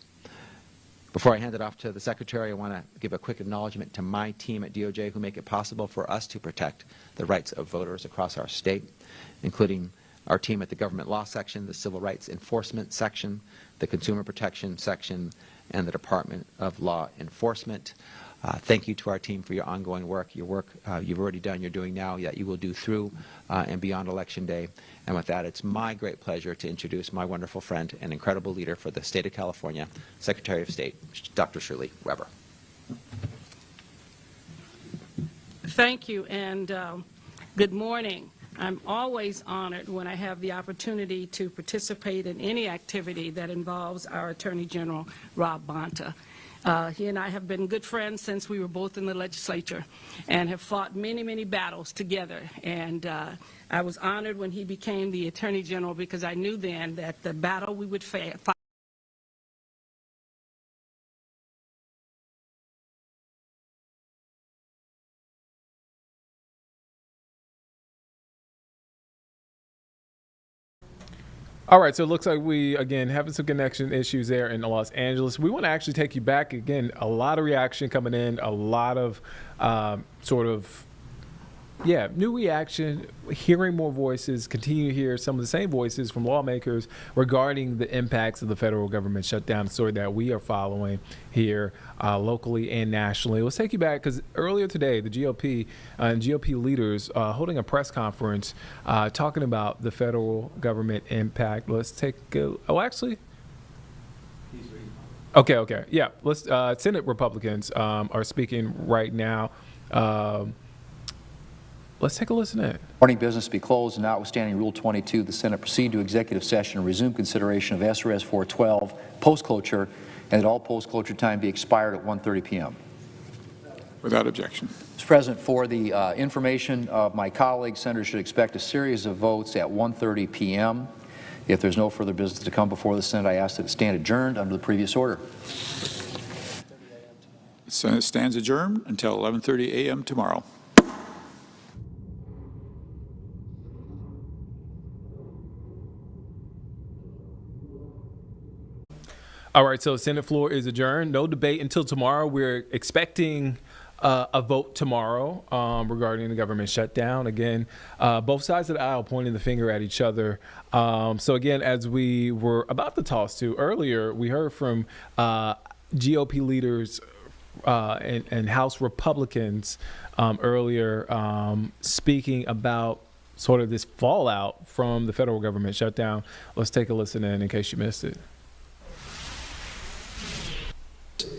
Before I hand it off to the Secretary, I want to give a quick acknowledgement to my team at DOJ who make it possible for us to protect the rights of voters across our state, including our team at the Government Law Section, the Civil Rights Enforcement Section, the Consumer Protection Section, and the Department of Law Enforcement. Thank you to our team for your ongoing work, you've already done, you're doing now, that you will do through and beyond Election Day. And with that, it's my great pleasure to introduce my wonderful friend and incredible leader for the state of California, Secretary of State, Dr. Shirley Weber. Thank you, and good morning. I'm always honored when I have the opportunity to participate in any activity that involves our Attorney General, Rob Bonta. He and I have been good friends since we were both in the legislature and have fought many, many battles together. And I was honored when he became the Attorney General because I knew then that the battle we would fight. All right, so it looks like we, again, having some connection issues there in Los Angeles. We want to actually take you back. Again, a lot of reaction coming in, a lot of new reaction, hearing more voices, continue to hear some of the same voices from lawmakers regarding the impacts of the federal government shutdown, a story that we are following here locally and nationally. Let's take you back because earlier today, the GOP and GOP leaders holding a press conference talking about the federal government impact. Let's take Okay. Yeah, let's. Senate Republicans are speaking right now. Let's take a listen in. Morning business be closed, and notwithstanding Rule 22, the Senate proceed to executive session and resume consideration of SRS 412 post-closure, and that all post-closure time be expired at 1:30 p.m. Without objection. Mr. President, for the information of my colleagues, senators should expect a series of votes at 1:30 p.m. If there's no further business to come before the Senate, I ask that it stand adjourned under the previous order. The Senate stands adjourned until 11:30 a.m. tomorrow. All right, so Senate floor is adjourned. No debate until tomorrow. We're expecting a vote tomorrow regarding the government shutdown. Again, both sides of the aisle pointing the finger at each other. So again, as we were about to toss to earlier, we heard from GOP leaders and House Republicans earlier speaking about sort of this fallout from the federal government shutdown. Let's take a listen in case you missed it.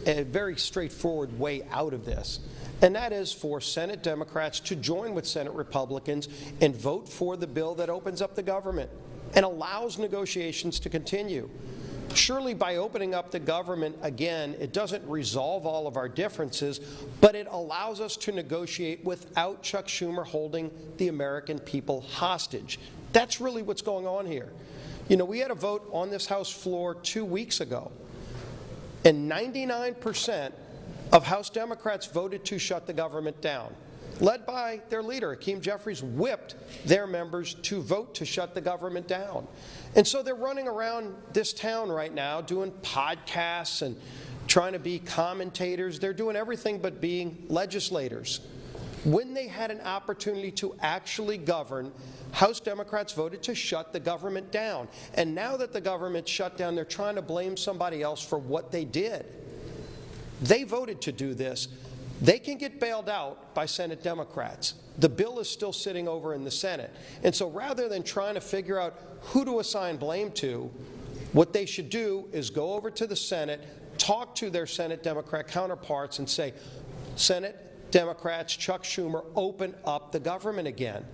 A very straightforward way out of this, and that is for Senate Democrats to join with Senate Republicans and vote for the bill that opens up the government and allows negotiations to continue. Surely by opening up the government again, it doesn't resolve all of our differences, but it allows us to negotiate without Chuck Schumer holding the American people hostage. That's really what's going on here. You know, we had a vote on this House floor 2 weeks ago, and 99% of House Democrats voted to shut the government down, led by their leader. Hakeem Jeffries whipped their members to vote to shut the government down. And so they're running around this town right now doing podcasts and trying to be commentators. They're doing everything but being legislators. When they had an opportunity to actually govern, House Democrats voted to shut the government down. And now that the government shut down, they're trying to blame somebody else for what they did. They voted to do this. They can get bailed out by Senate Democrats. The bill is still sitting over in the Senate. And so rather than trying to figure out who to assign blame to, what they should do is go over to the Senate, talk to their Senate Democrat counterparts and say, Senate Democrats, Chuck Schumer, open up the government again.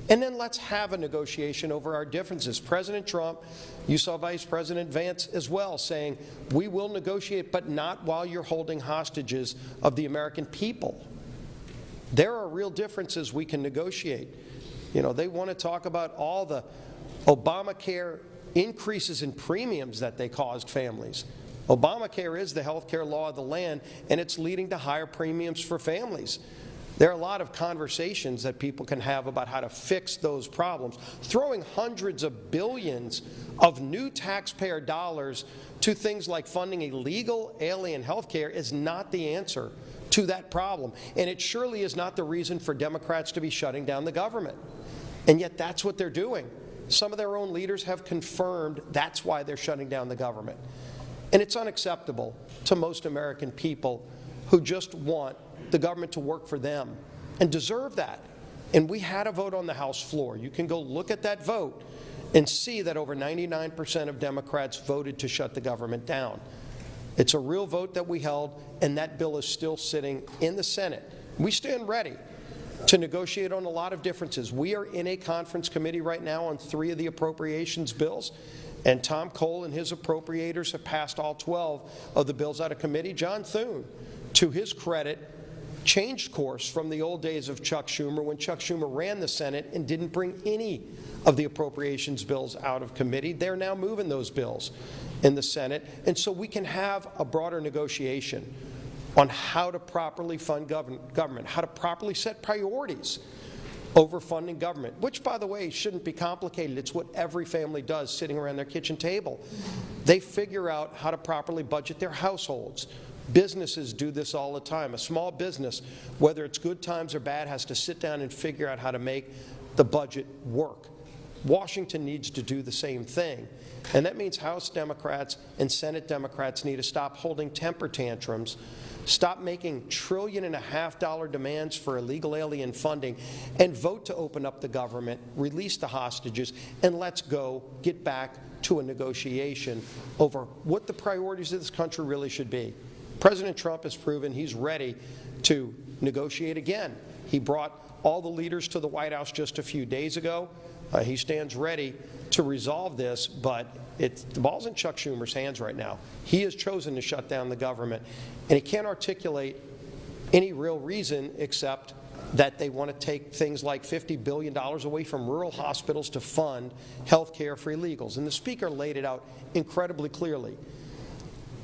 And then let's have a negotiation over our differences. President Trump, you saw Vice President Vance as well saying, we will negotiate, but not while you're holding hostages of the American people. There are real differences we can negotiate. You know, they want to talk about all the Obamacare increases in premiums that they caused families. Obamacare is the health care law of the land, and it's leading to higher premiums for families. There are a lot of conversations that people can have about how to fix those problems. Throwing hundreds of billions of new taxpayer dollars to things like funding illegal alien health care is not the answer to that problem. And it surely is not the reason for Democrats to be shutting down the government. And yet that's what they're doing. Some of their own leaders have confirmed that's why they're shutting down the government. And it's unacceptable to most American people who just want the government to work for them and deserve that. And we had a vote on the House floor. You can go look at that vote and see that over 99% of Democrats voted to shut the government down. It's a real vote that we held, and that bill is still sitting in the Senate. We stand ready to negotiate on a lot of differences. We are in a conference committee right now on 3 of the appropriations bills, and Tom Cole and his appropriators have passed all 12 of the bills out of committee. John Thune, to his credit, changed course from the old days of Chuck Schumer when Chuck Schumer ran the Senate and didn't bring any of the appropriations bills out of committee. They're now moving those bills in the Senate, and so we can have a broader negotiation on how to properly fund government, how to properly set priorities over funding government, which, by the way, shouldn't be complicated. It's what every family does sitting around their kitchen table. They figure out how to properly budget their households. Businesses do this all the time. A small business, whether it's good times or bad, has to sit down and figure out how to make the budget work. Washington needs to do the same thing. And that means House Democrats and Senate Democrats need to stop holding temper tantrums, stop making $1.5 trillion demands for illegal alien funding, and vote to open up the government, release the hostages, and let's go get back to a negotiation over what the priorities of this country really should be. President Trump has proven he's ready to negotiate again. He brought all the leaders to the White House just a few days ago. He stands ready to resolve this, but the ball's in Chuck Schumer's hands right now. He has chosen to shut down the government, and he can't articulate any real reason except that they want to take things like $50 billion away from rural hospitals to fund health care for illegals. And the Speaker laid it out incredibly clearly.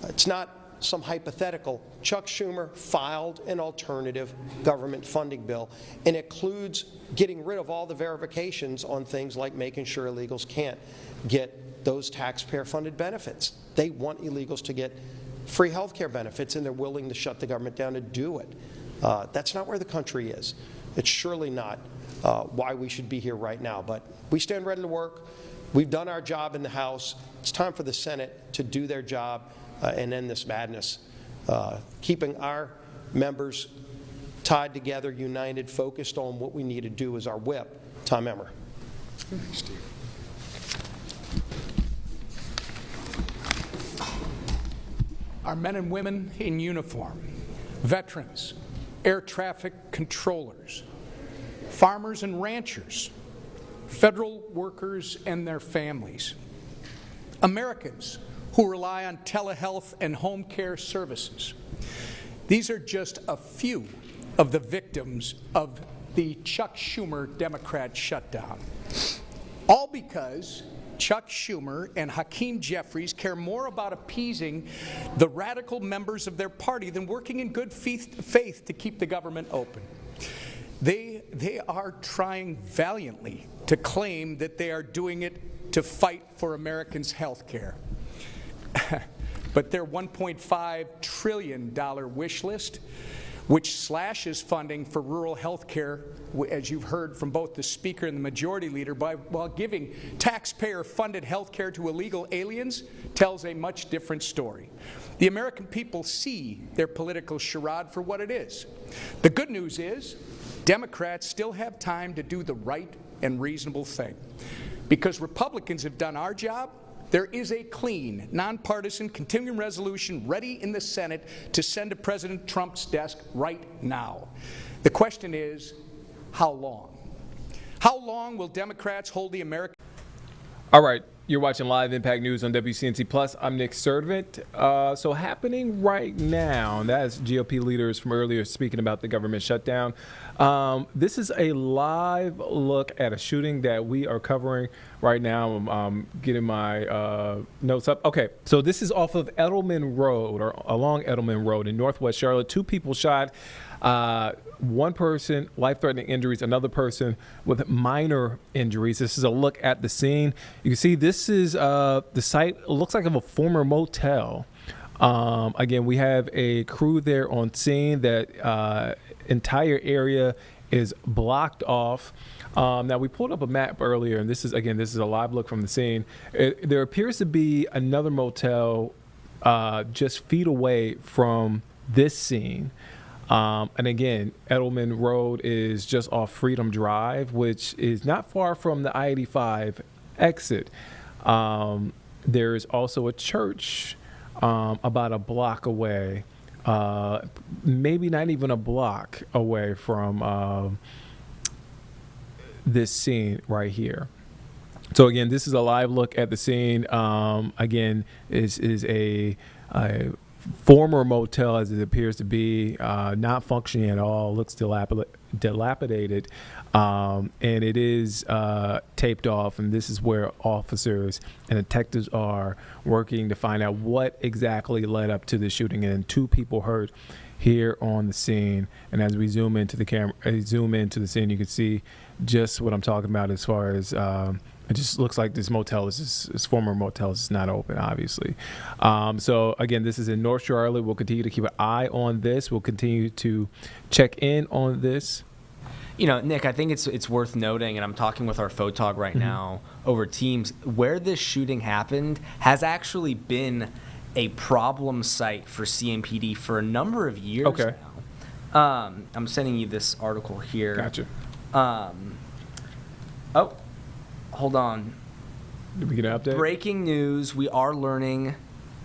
It's not some hypothetical. Chuck Schumer filed an alternative government funding bill, and it includes getting rid of all the verifications on things like making sure illegals can't get those taxpayer-funded benefits. They want illegals to get free health care benefits, and they're willing to shut the government down to do it. That's not where the country is. It's surely not why we should be here right now. But we stand ready to work. We've done our job in the House. It's time for the Senate to do their job and end this madness. Keeping our members tied together, united, focused on what we need to do is our whip. Tom Emmer. Thanks, Steve. Our men and women in uniform, veterans, air traffic controllers, farmers and ranchers, federal workers and their families, Americans who rely on telehealth and home care services. These are just a few of the victims of the Chuck Schumer Democrat shutdown. All because Chuck Schumer and Hakeem Jeffries care more about appeasing the radical members of their party than working in good faith to keep the government open. They are trying valiantly to claim that they are doing it to fight for Americans' health care. But their $1.5 trillion wish list, which slashes funding for rural health care, as you've heard from both the Speaker and the Majority Leader, while giving taxpayer-funded health care to illegal aliens, tells a much different story. The American people see their political charade for what it is. The good news is Democrats still have time to do the right and reasonable thing. Because Republicans have done our job, there is a clean, nonpartisan continuing resolution ready in the Senate to send to President Trump's desk right now. The question is, how long? How long will Democrats hold the American... All right. You're watching Live Impact News on WCNC Plus. I'm Nick Servant. So happening right now, and that's GOP leaders from earlier speaking about the government shutdown. This is a live look at a shooting that we are covering right now. I'm getting my notes up. Okay, so this is off of Edelman Road, or along Edelman Road in Northwest Charlotte. 2 people shot. One person, life-threatening injuries, another person with minor injuries. This is a look at the scene. You can see this is the site. It looks like of a former motel. Again, we have a crew there on scene. That entire area is blocked off. Now, we pulled up a map earlier, and this is a live look from the scene. There appears to be another motel just feet away from this scene. And again, Edelman Road is just off Freedom Drive, which is not far from the I-85 exit. There's also a church about a block away, maybe not even a block away from this scene right here. So again, this is a live look at the scene. Again, is a former motel, as it appears to be, not functioning at all, looks dilapidated, and it is taped off, and this is where officers and detectives are working to find out what exactly led up to the shooting, and 2 people hurt here on the scene. And as we zoom into the scene, you can see just what I'm talking about as far as it just looks like this former motel is not open, obviously. So again, this is in North Charlotte. We'll continue to keep an eye on this. We'll continue to check in on this. You know, Nick, I think it's worth noting, and I'm talking with our photog right now over Teams, where this shooting happened has actually been a problem site for CMPD for a number of years now. I'm sending you this article here. Gotcha. Hold on. Did we get an update? Breaking news. We are learning.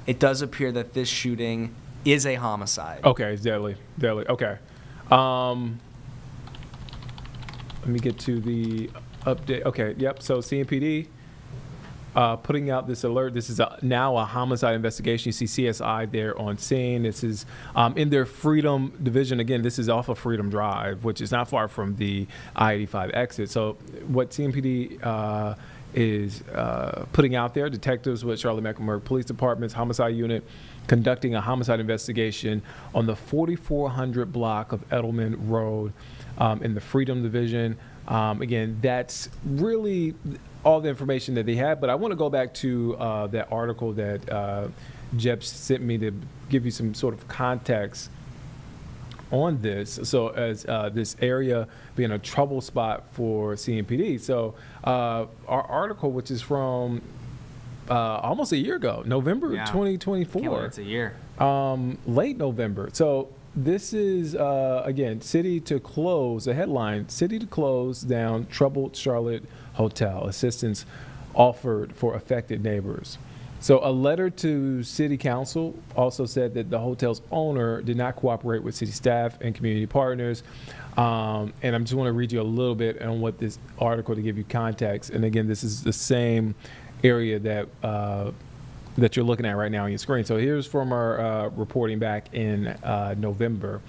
It does appear that this shooting is a homicide. Okay, it's deadly. Okay. Let me get to the update. Okay, yep. So CMPD putting out this alert. This is now a homicide investigation. You see CSI there on scene. This is in their Freedom Division. Again, this is off of Freedom Drive, which is not far from the I-85 exit. So what CMPD is putting out there, detectives with Charlotte-Mecklenburg Police Department's Homicide Unit conducting a homicide investigation on the 4400 block of Edelman Road in the Freedom Division. Again, that's really all the information that they had, but I want to go back to that article that Jeb sent me to give you some sort of context on this. So as this area being a trouble spot for CMPD. So our article, which is from almost a year ago, November 2024. Can't believe it's a year. Late November. So this is, again, city to close, a headline, city to close down troubled Charlotte hotel, assistance offered for affected neighbors. So a letter to city council also said that the hotel's owner did not cooperate with city staff and community partners. And I just want to read you a little bit on what this article to give you context. And again, this is the same area that that you're looking at right now on your screen. So here's from our reporting back in November.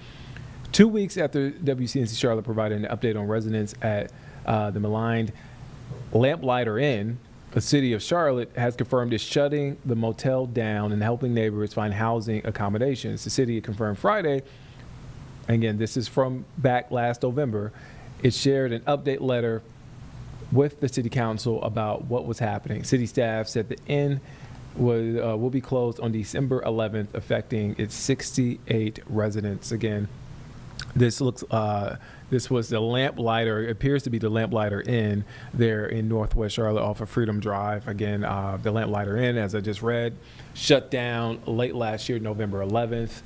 2 weeks after WCNC Charlotte provided an update on residents at the maligned Lamplighter Inn, the city of Charlotte has confirmed it's shutting the motel down and helping neighbors find housing accommodations. The city confirmed Friday, again, this is from back last November, it shared an update letter with the city council about what was happening. City staff said the inn will be closed on December 11th, affecting its 68 residents. Again, this looks this was the Lamplighter, it appears to be the Lamplighter Inn there in Northwest Charlotte off of Freedom Drive. Again, the Lamplighter Inn, as I just read, shut down late last year, November 11th.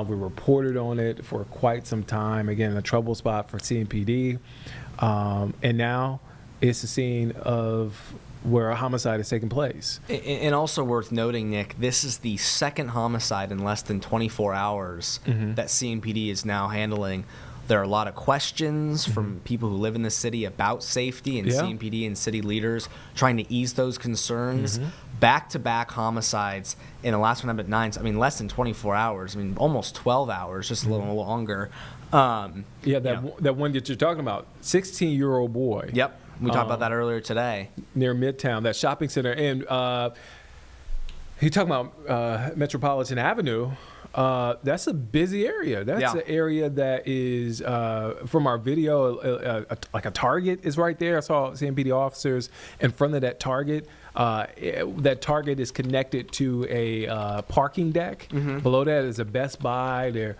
We reported on it for quite some time. Again, a trouble spot for CMPD. And now it's the scene of where a homicide is taking place. And also worth noting, Nick, this is the second homicide in less than 24 hours that CMPD is now handling. There are a lot of questions from people who live in the city about safety, and CMPD and city leaders trying to ease those concerns. Back-to-back homicides in the last one happened at 9. I mean, less than 24 hours. I mean, almost 12 hours, just a little longer. That one that you're talking about, 16-year-old boy. Yep, we talked about that earlier today. Near Midtown, that shopping center. And he talking about Metropolitan Avenue. That's a busy area. That's an area that is, from our video, like a Target is right there. I saw CMPD officers in front of that Target. That Target is connected to a parking deck. Below that is a Best Buy. There,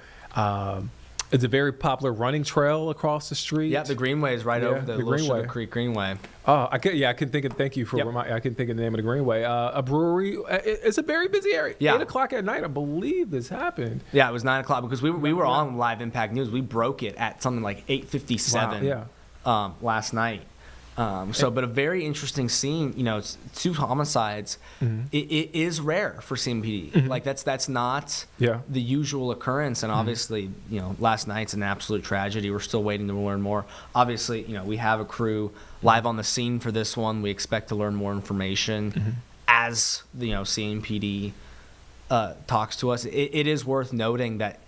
it's a very popular running trail across the street. Yeah, the Greenway is right over the Little Sugar Creek Greenway. Oh, I couldn't think of. Thank you for reminding. I couldn't think of the name of the Greenway. A brewery. It's a very busy area. 8 o'clock at night, I believe this happened. Yeah, it was 9 o'clock because we were on Live Impact News. We broke it at something like 8:57 last night. But a very interesting scene. You know, it's 2 homicides. It is rare for CMPD. Like that's not the usual occurrence. And obviously, you know, last night's an absolute tragedy. We're still waiting to learn more. Obviously, you know, we have a crew live on the scene for this one. We expect to learn more information as CMPD talks to us. It is worth noting that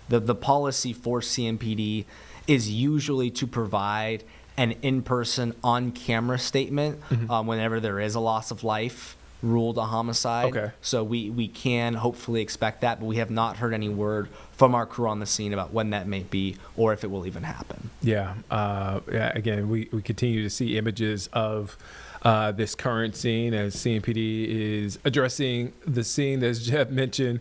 the policy for CMPD is usually to provide an in-person, on-camera statement whenever there is a loss of life ruled a homicide. Okay. So we can hopefully expect that, but we have not heard any word from our crew on the scene about when that may be or if it will even happen. Again, we continue to see images of this current scene as CMPD is addressing the scene, as Jeff mentioned.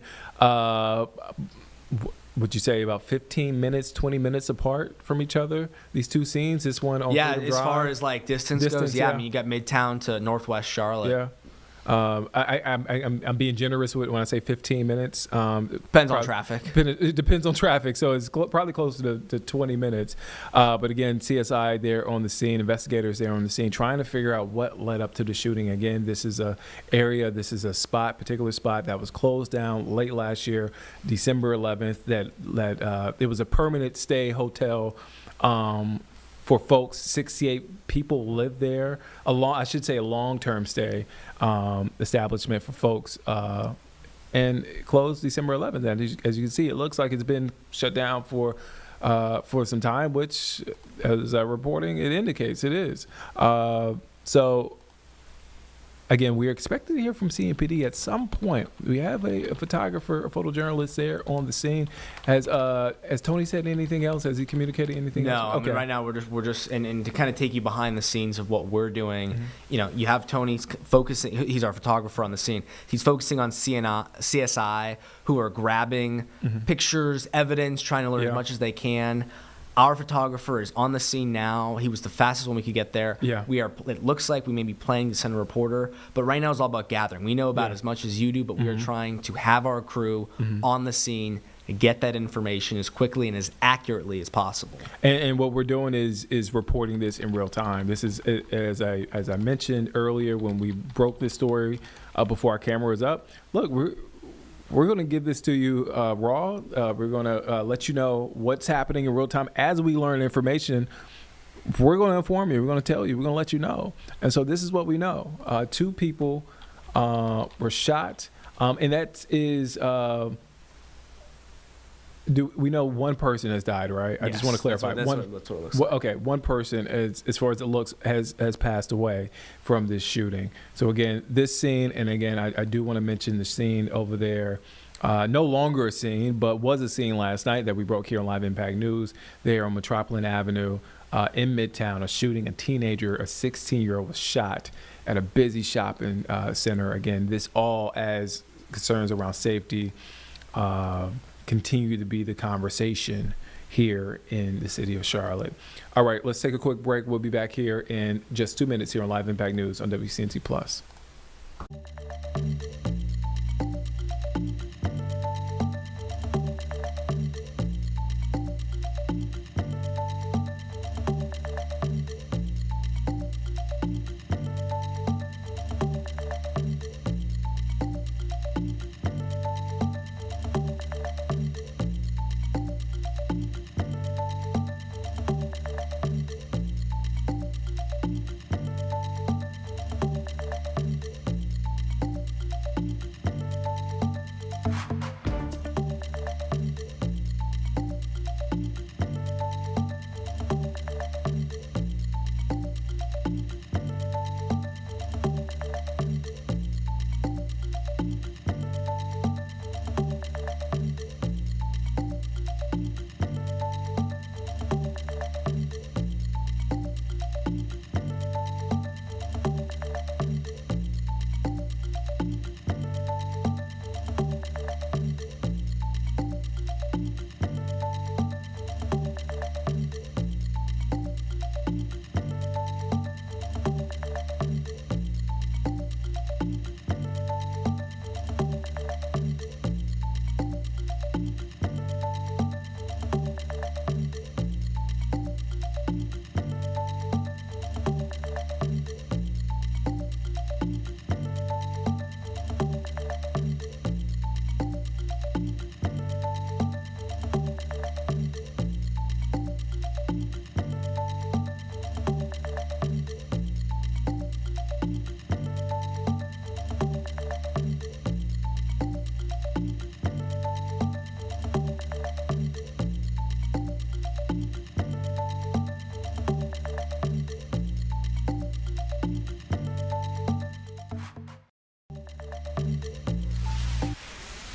Would you say about 15 minutes, 20 minutes apart from each other? These 2 scenes, this one on Freedom as Drive? fars as like distance goes, I mean, you got Midtown to Northwest Charlotte. Yeah. I'm being generous when I say 15 minutes. Depends on traffic. It depends on traffic, so it's probably closer to 20 minutes. But again, CSI there on the scene, investigators there on the scene, trying to figure out what led up to the shooting. Again, this is a particular spot that was closed down late last year, December 11th. That it was a permanent stay hotel. For folks, 68 people live there. A long-term stay establishment for folks, and it closed December 11th. And as you can see, it looks like it's been shut down for some time, which, as our reporting, it indicates it is. So, again, we're expecting to hear from CMPD at some point. We have a photographer, a photojournalist there on the scene. Has Tony said anything else? Has he communicated anything else? No, I mean, right now we're just and to kind of take you behind the scenes of what we're doing. You have Tony focusing. He's our photographer on the scene. He's focusing on CSI, who are grabbing pictures, evidence, trying to learn as much as they can. Our photographer is on the scene now. He was the fastest one we could get there. It looks like we may be planning to send a reporter, but right now it's all about gathering. We know about as much as you do, but we are trying to have our crew on the scene and get that information as quickly and as accurately as possible. And what we're doing is reporting this in real time. This is, as I mentioned earlier when we broke this story before our camera was up. Look, we're going to give this to you raw. We're going to let you know what's happening in real time. As we learn information, we're going to inform you. We're going to tell you. We're going to let you know. And so this is what we know. 2 people were shot. And that is... we know one person has died, right? I just want to clarify. That's what it looks like. Okay, one person, as far as it looks, has passed away from this shooting. So again, this scene, and again, I do want to mention the scene over there. No longer a scene, but was a scene last night that we broke here on Live Impact News. There on Metropolitan Avenue in Midtown, a shooting. A teenager, a 16-year-old, was shot at a busy shopping center. Again, this all as concerns around safety continue to be the conversation here in the city of Charlotte. All right, let's take a quick break. We'll be back here in just 2 minutes here on Live Impact News on WCNC Plus.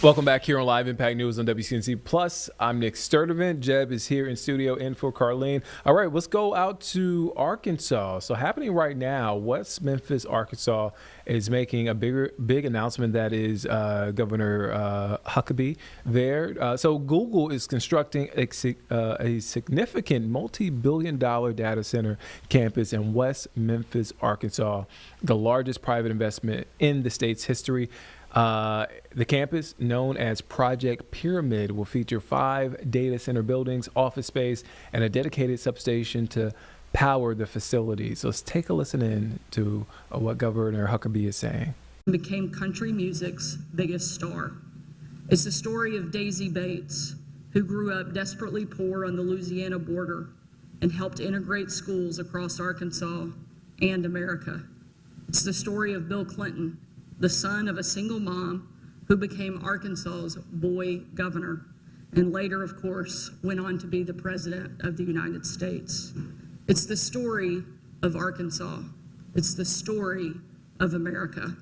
Welcome back here on Live Impact News on WCNC Plus. I'm Nick Sturdivant. Jeb is here in studio in for Carlene. All right, let's go out to Arkansas. So happening right now, West Memphis, Arkansas is making a big announcement. That is Governor Huckabee there. So Google is constructing a significant multi-billion-dollar data center campus in West Memphis, Arkansas, the largest private investment in the state's history. The campus, known as Project Pyramid, will feature 5 data center buildings, office space, and a dedicated substation to power the facilities. So let's take a listen in to what Governor Huckabee is saying. Became country music's biggest star. It's the story of Daisy Bates, who grew up desperately poor on the Louisiana border and helped integrate schools across Arkansas and America. It's the story of Bill Clinton, the son of a single mom who became Arkansas's boy governor, and later, of course, went on to be the president of the United States. It's the story of Arkansas. It's the story of America.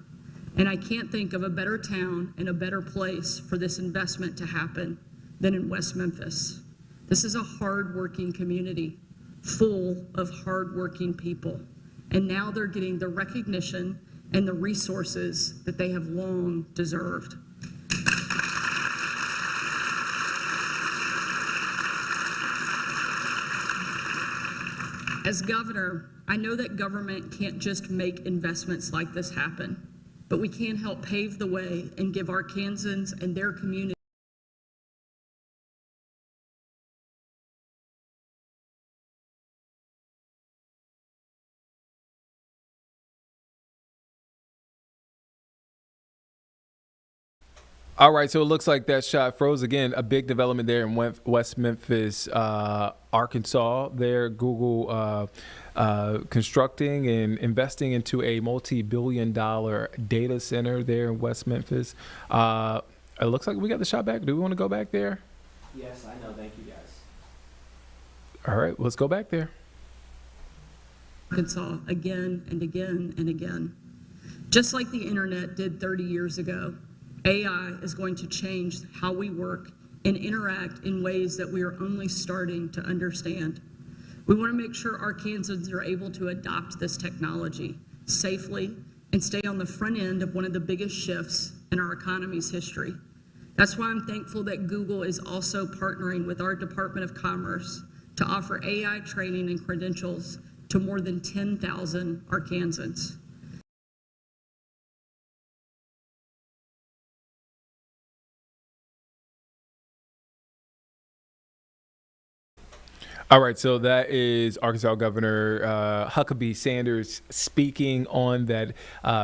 And I can't think of a better town and a better place for this investment to happen than in West Memphis. This is a hardworking community full of hardworking people. And now they're getting the recognition and the resources that they have long deserved. As governor, I know that government can't just make investments like this happen, but we can help pave the way and give Arkansans and their community All right, so it looks like that shot froze again. A big development there in West Memphis, Arkansas. There, Google constructing and investing into a multi-billion-dollar data center there in West Memphis. It looks like we got the shot back. Do we want to go back there? Yes, I know. Thank you, guys. All right, let's go back there. Arkansas again and again and again. Just like the internet did 30 years ago, AI is going to change how we work and interact in ways that we are only starting to understand. We want to make sure Arkansans are able to adopt this technology safely and stay on the front end of one of the biggest shifts in our economy's history. That's why I'm thankful that Google is also partnering with our Department of Commerce to offer AI training and credentials to more than 10,000 Arkansans. All right, so that is Arkansas Governor Huckabee Sanders speaking on that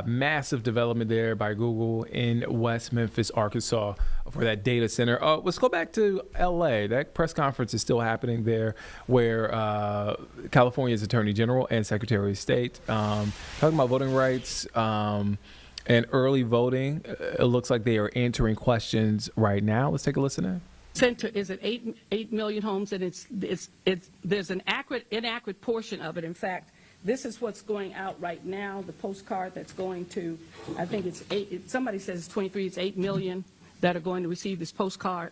massive development there by Google in West Memphis, Arkansas for that data center. Let's go back to L.A. That press conference is still happening there where California's Attorney General and Secretary of State talking about voting rights and early voting. It looks like they are answering questions right now. Let's take a listen in. Center is at 8 million homes, and there's an inaccurate portion of it. In fact, this is what's going out right now. The postcard that's going to, I think it's 8. Somebody says it's 23. It's 8 million that are going to receive this postcard.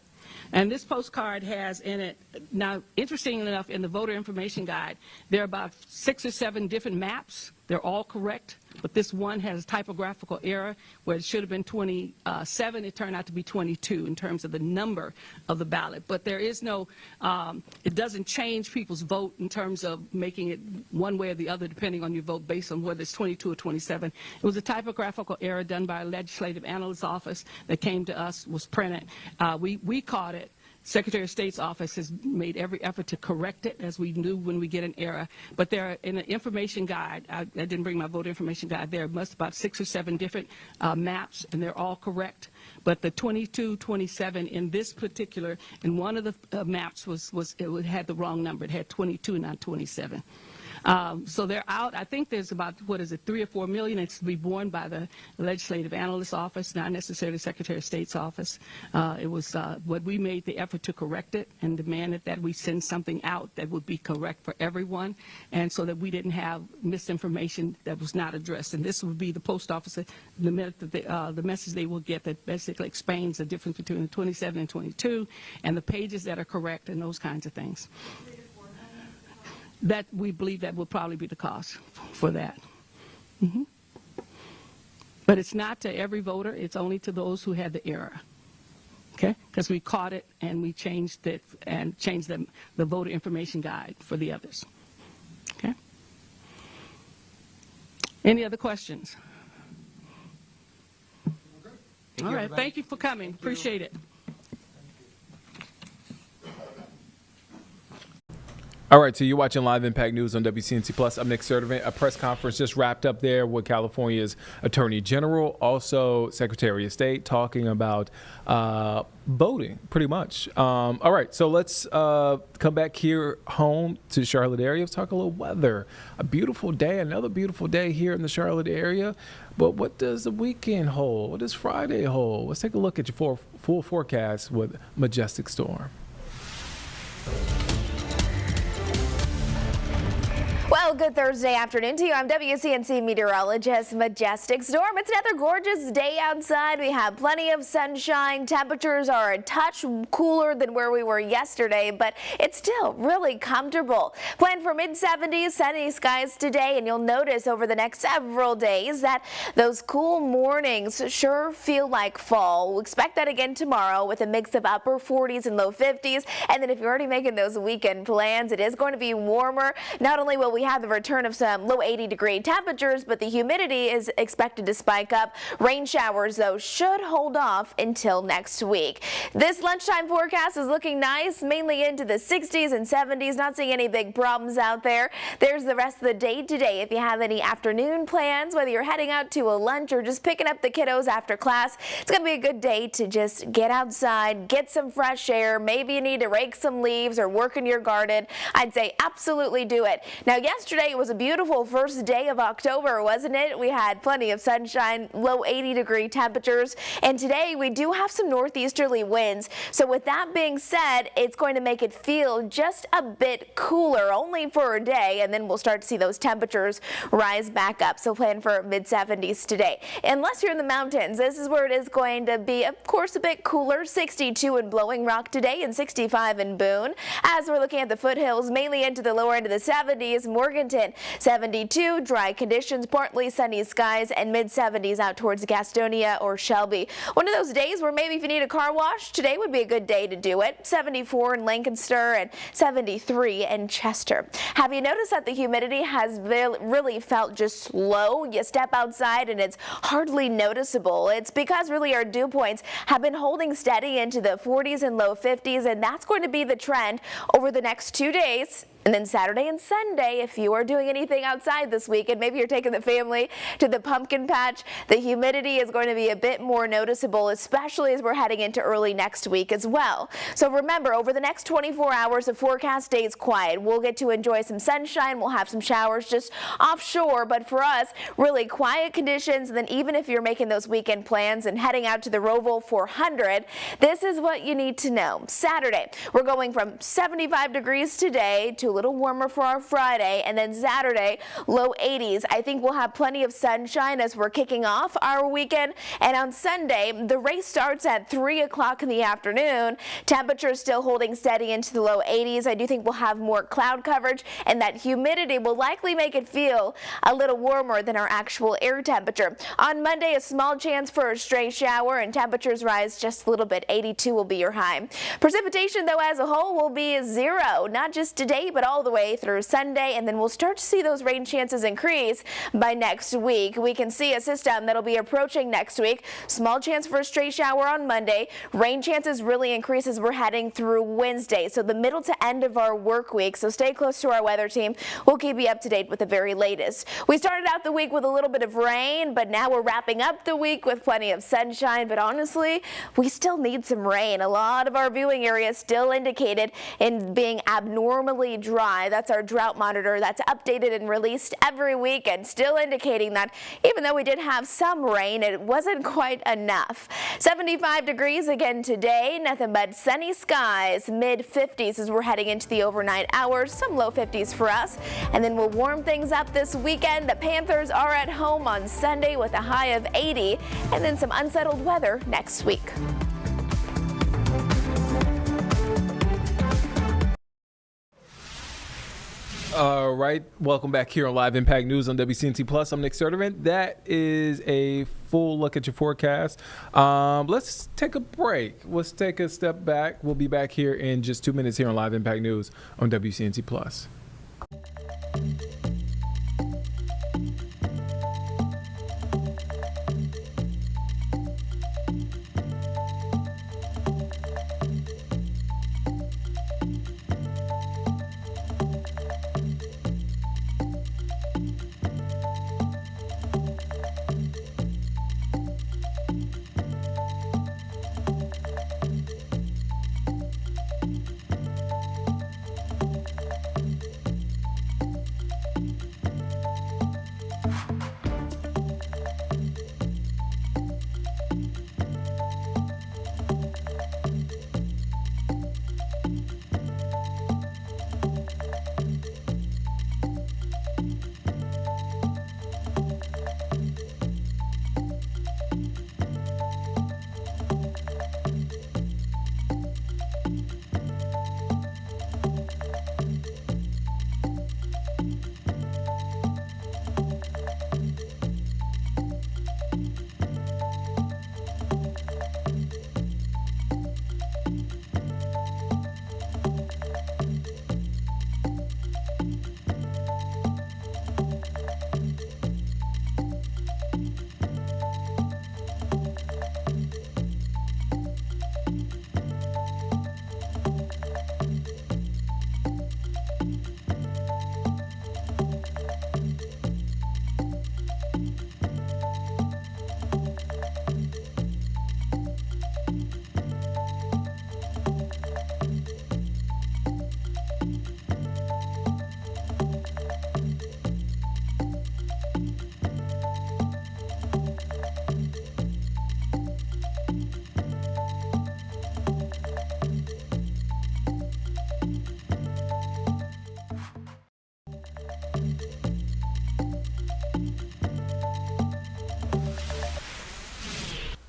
And this postcard has in it, now interestingly enough, in the voter information guide, there are about 6 or 7 different maps. They're all correct, but this one has a typographical error where it should have been 27. It turned out to be 22 in terms of the number of the ballot. But there is no, it doesn't change people's vote in terms of making it one way or the other depending on your vote based on whether it's 22 or 27. It was a typographical error done by a legislative analyst's office that came to us, was printed. We caught it. Secretary of State's office has made every effort to correct it, as we do when we get an error. But there are, in the information guide, I didn't bring my voter information guide, there are about 6 or 7 different maps, and they're all correct. But the 22, 27 in this particular, in one of the maps it had the wrong number. It had 22, not 27. So they're out. I think there's about, 3 or 4 million. It's to be borne by the Legislative Analyst's Office, not necessarily the Secretary of State's office. It was what we made the effort to correct it and demanded that we send something out that would be correct for everyone, and so that we didn't have misinformation that was not addressed. And this would be the post office, the minute that the message they will get that basically explains the difference between the 27 and 22 and the pages that are correct and those kinds of things. That we believe that will probably be the cost for that. Mm-hmm. But it's not to every voter, it's only to those who had the error. Okay? Because we caught it and we changed it and changed the voter information guide for the others. Okay? Any other questions? All right, thank you for coming. Appreciate it. All right, so you're watching Live Impact News on WCNC Plus. I'm Nick Sertivant. A press conference just wrapped up there with California's Attorney General, also Secretary of State, talking about voting, pretty much. All right, so let's come back here home to Charlotte area. Let's talk a little weather. A beautiful day, another beautiful day here in the Charlotte area. But what does the weekend hold? What does Friday hold? Let's take a look at your full forecast with Majestic Storm. Well, good Thursday afternoon to you. I'm WCNC meteorologist Majestic Storm. It's another gorgeous day outside. We have plenty of sunshine. Temperatures are a touch cooler than where we were yesterday, but it's still really comfortable. Plan for mid-70s, sunny skies today, and you'll notice over the next several days that those cool mornings sure feel like fall. We'll expect that again tomorrow with a mix of upper 40s and low 50s. And then if you're already making those weekend plans, it is going to be warmer. Not only will we have the return of some low 80-degree temperatures, but the humidity is expected to spike up. Rain showers, though, should hold off until next week. This lunchtime forecast is looking nice, mainly into the 60s and 70s. Not seeing any big problems out there. There's the rest of the day today. If you have any afternoon plans, whether you're heading out to a lunch or just picking up the kiddos after class, it's going to be a good day to just get outside, get some fresh air. Maybe you need to rake some leaves or work in your garden. I'd say absolutely do it. Now, yesterday was a beautiful first day of October, wasn't it? We had plenty of sunshine, low 80-degree temperatures, and today we do have some northeasterly winds. So with that being said, it's going to make it feel just a bit cooler, only for a day, and then we'll start to see those temperatures rise back up. So plan for mid-70s today. Unless you're in the mountains, this is where it is going to be, of course, a bit cooler. 62 in Blowing Rock today and 65 in Boone. As we're looking at the foothills, mainly into the lower end of the 70s, Morganton 72, dry conditions, partly sunny skies, and mid-70s out towards Gastonia or Shelby. One of those days where maybe if you need a car wash, today would be a good day to do it. 74 in Lancaster and 73 in Chester. Have you noticed that the humidity has really felt just low? You step outside and it's hardly noticeable. It's because really our dew points have been holding steady into the 40s and low 50s, and that's going to be the trend over the next 2 days. And then Saturday and Sunday, if you are doing anything outside this weekend, maybe you're taking the family to the pumpkin patch, the humidity is going to be a bit more noticeable, especially as we're heading into early next week as well. So remember, over the next 24 hours, the forecast stays quiet. We'll get to enjoy some sunshine. We'll have some showers just offshore, but for us, really quiet conditions. And then even if you're making those weekend plans and heading out to the Roval 400, this is what you need to know. Saturday, we're going from 75 degrees today to a little warmer for our Friday, and then Saturday, low 80s. I think we'll have plenty of sunshine as we're kicking off our weekend. And on Sunday, the race starts at 3 o'clock in the afternoon. Temperatures still holding steady into the low 80s. I do think we'll have more cloud coverage, and that humidity will likely make it feel a little warmer than our actual air temperature. On Monday, a small chance for a stray shower, and temperatures rise just a little bit. 82 will be your high. Precipitation, though, as a whole will be 0, not just today, but all the way through Sunday, and then we'll start to see those rain chances increase by next week. We can see a system that'll be approaching next week. Small chance for a stray shower on Monday. Rain chances really increase as we're heading through Wednesday, so the middle to end of our work week. So stay close to our weather team. We'll keep you up to date with the very latest. We started out the week with a little bit of rain, but now we're wrapping up the week with plenty of sunshine. But honestly, we still need some rain. A lot of our viewing areas still indicated in being abnormally dry dry. That's our drought monitor that's updated and released every week, and still indicating that even though we did have some rain, it wasn't quite enough. 75 degrees again today, nothing but sunny skies, mid-50s as we're heading into the overnight hours, some low 50s for us, and then we'll warm things up this weekend. The Panthers are at home on Sunday with a high of 80, and then some unsettled weather next week. All right, welcome back here on Live Impact News on WCNC Plus. I'm Nick Sertivant. That is a full look at your forecast. Let's take a break. Let's take a step back. We'll be back here in just 2 minutes here on Live Impact News on WCNC Plus.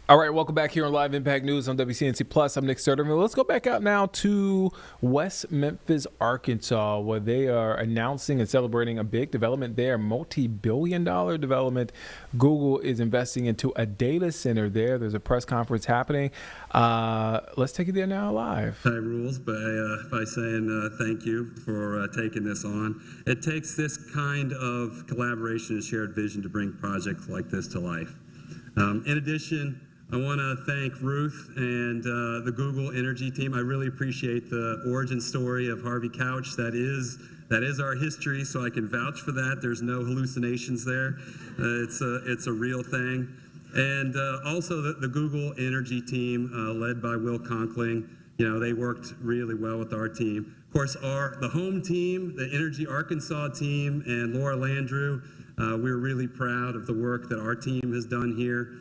All right, welcome back here on Live Impact News on WCNC Plus. I'm Nick Sertivant. Let's go back out now to West Memphis, Arkansas, where they are announcing and celebrating a big development there, multi-billion-dollar development. Google is investing into a data center there. There's a press conference happening. Let's take it there now live. I rules by saying thank you for taking this on. It takes this kind of collaboration and shared vision to bring projects like this to life. In addition, I want to thank Ruth and the Google Energy team. I really appreciate the origin story of Harvey Couch. That is our history, so I can vouch for that. There's no hallucinations there. It's a real thing. And also the Google Energy team, led by Will Conkling. You know, they worked really well with our team. Of course, the home team, the Energy Arkansas team, and Laura Landrew. We're really proud of the work that our team has done here.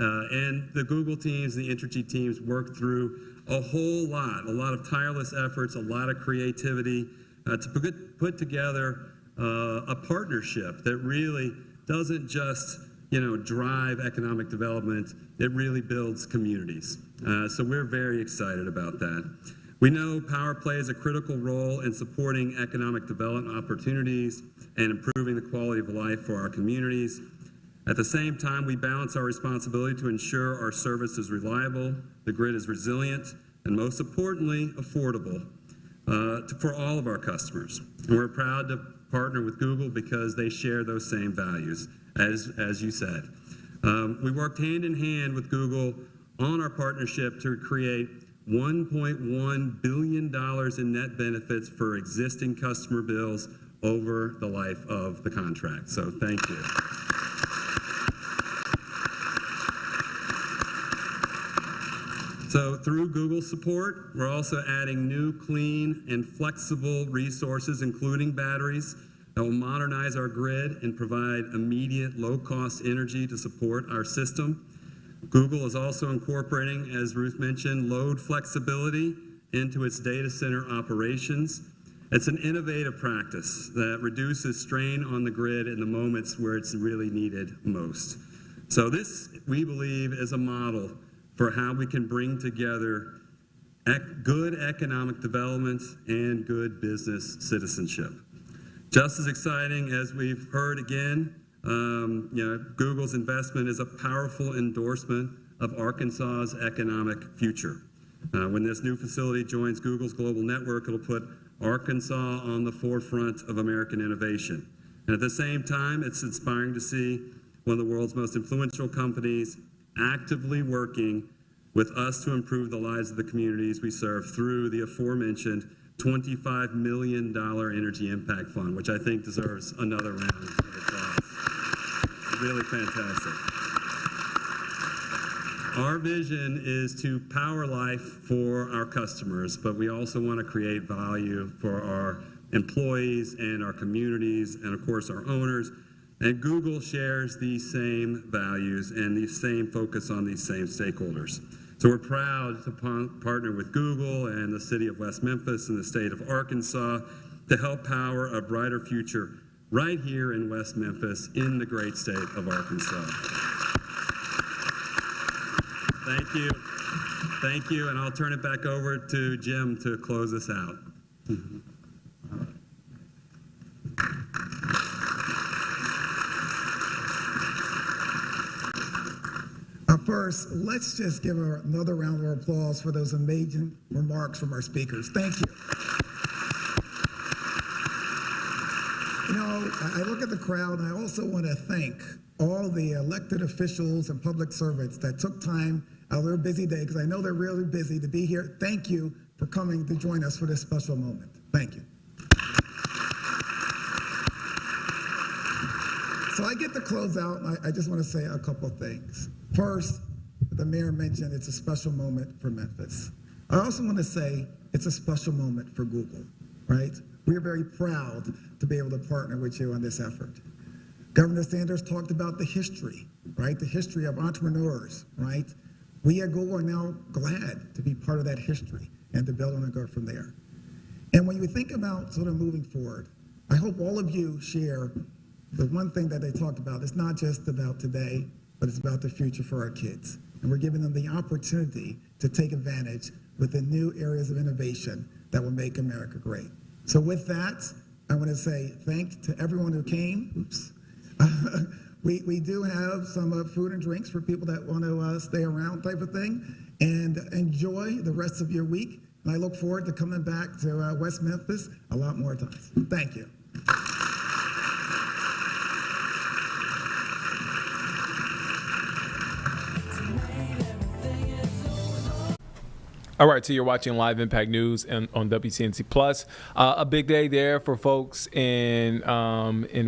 And the Google teams, the Entergy teams worked through a lot of tireless efforts, a lot of creativity to put together a partnership that really doesn't just, drive economic development. It really builds communities. So we're very excited about that. We know power plays a critical role in supporting economic development opportunities and improving the quality of life for our communities. At the same time, we balance our responsibility to ensure our service is reliable, the grid is resilient, and most importantly, affordable for all of our customers. And we're proud to partner with Google because they share those same values, as you said. We worked hand in hand with Google on our partnership to create $1.1 billion in net benefits for existing customer bills over the life of the contract. So thank you. So through Google support, we're also adding new, clean, and flexible resources, including batteries, that will modernize our grid and provide immediate, low-cost energy to support our system. Google is also incorporating, as Ruth mentioned, load flexibility into its data center operations. It's an innovative practice that reduces strain on the grid in the moments where it's really needed most. So this, we believe, is a model for how we can bring together good economic development and good business citizenship. Just as exciting as we've heard again, Google's investment is a powerful endorsement of Arkansas's economic future. When this new facility joins Google's global network, it'll put Arkansas on the forefront of American innovation. And at the same time, it's inspiring to see one of the world's most influential companies actively working with us to improve the lives of the communities we serve through the aforementioned $25 million Energy Impact Fund, which I think deserves another round of applause. Really fantastic. Our vision is to power life for our customers, but we also want to create value for our employees and our communities and, of course, our owners. And Google shares these same values and the same focus on these same stakeholders. So we're proud to partner with Google and the city of West Memphis and the state of Arkansas to help power a brighter future right here in West Memphis in the great state of Arkansas. Thank you. Thank you, and I'll turn it back over to Jim to close us out. First, let's just give another round of applause for those amazing remarks from our speakers. Thank you. You know, I look at the crowd, and I also want to thank all the elected officials and public servants that took time out of their busy day, because I know they're really busy, to be here. Thank you for coming to join us for this special moment. Thank you. So I get to close out, and I just want to say a couple things. First, the mayor mentioned it's a special moment for Memphis. I also want to say it's a special moment for Google, right? We're very proud to be able to partner with you on this effort. Governor Sanders talked about the history, right? The history of entrepreneurs, right? We at Google are now glad to be part of that history and to build on and go from there. And when you think about sort of moving forward, I hope all of you share the one thing that they talked about. It's not just about today, but it's about the future for our kids. And we're giving them the opportunity to take advantage with the new areas of innovation that will make America great. So with that, I want to say thanks to everyone who came. Oops. We do have some food and drinks for people that want to stay around type of thing. And enjoy the rest of your week. And I look forward to coming back to West Memphis a lot more times. Thank you. All right, so you're watching Live Impact News on WCNC Plus. A big day there for folks in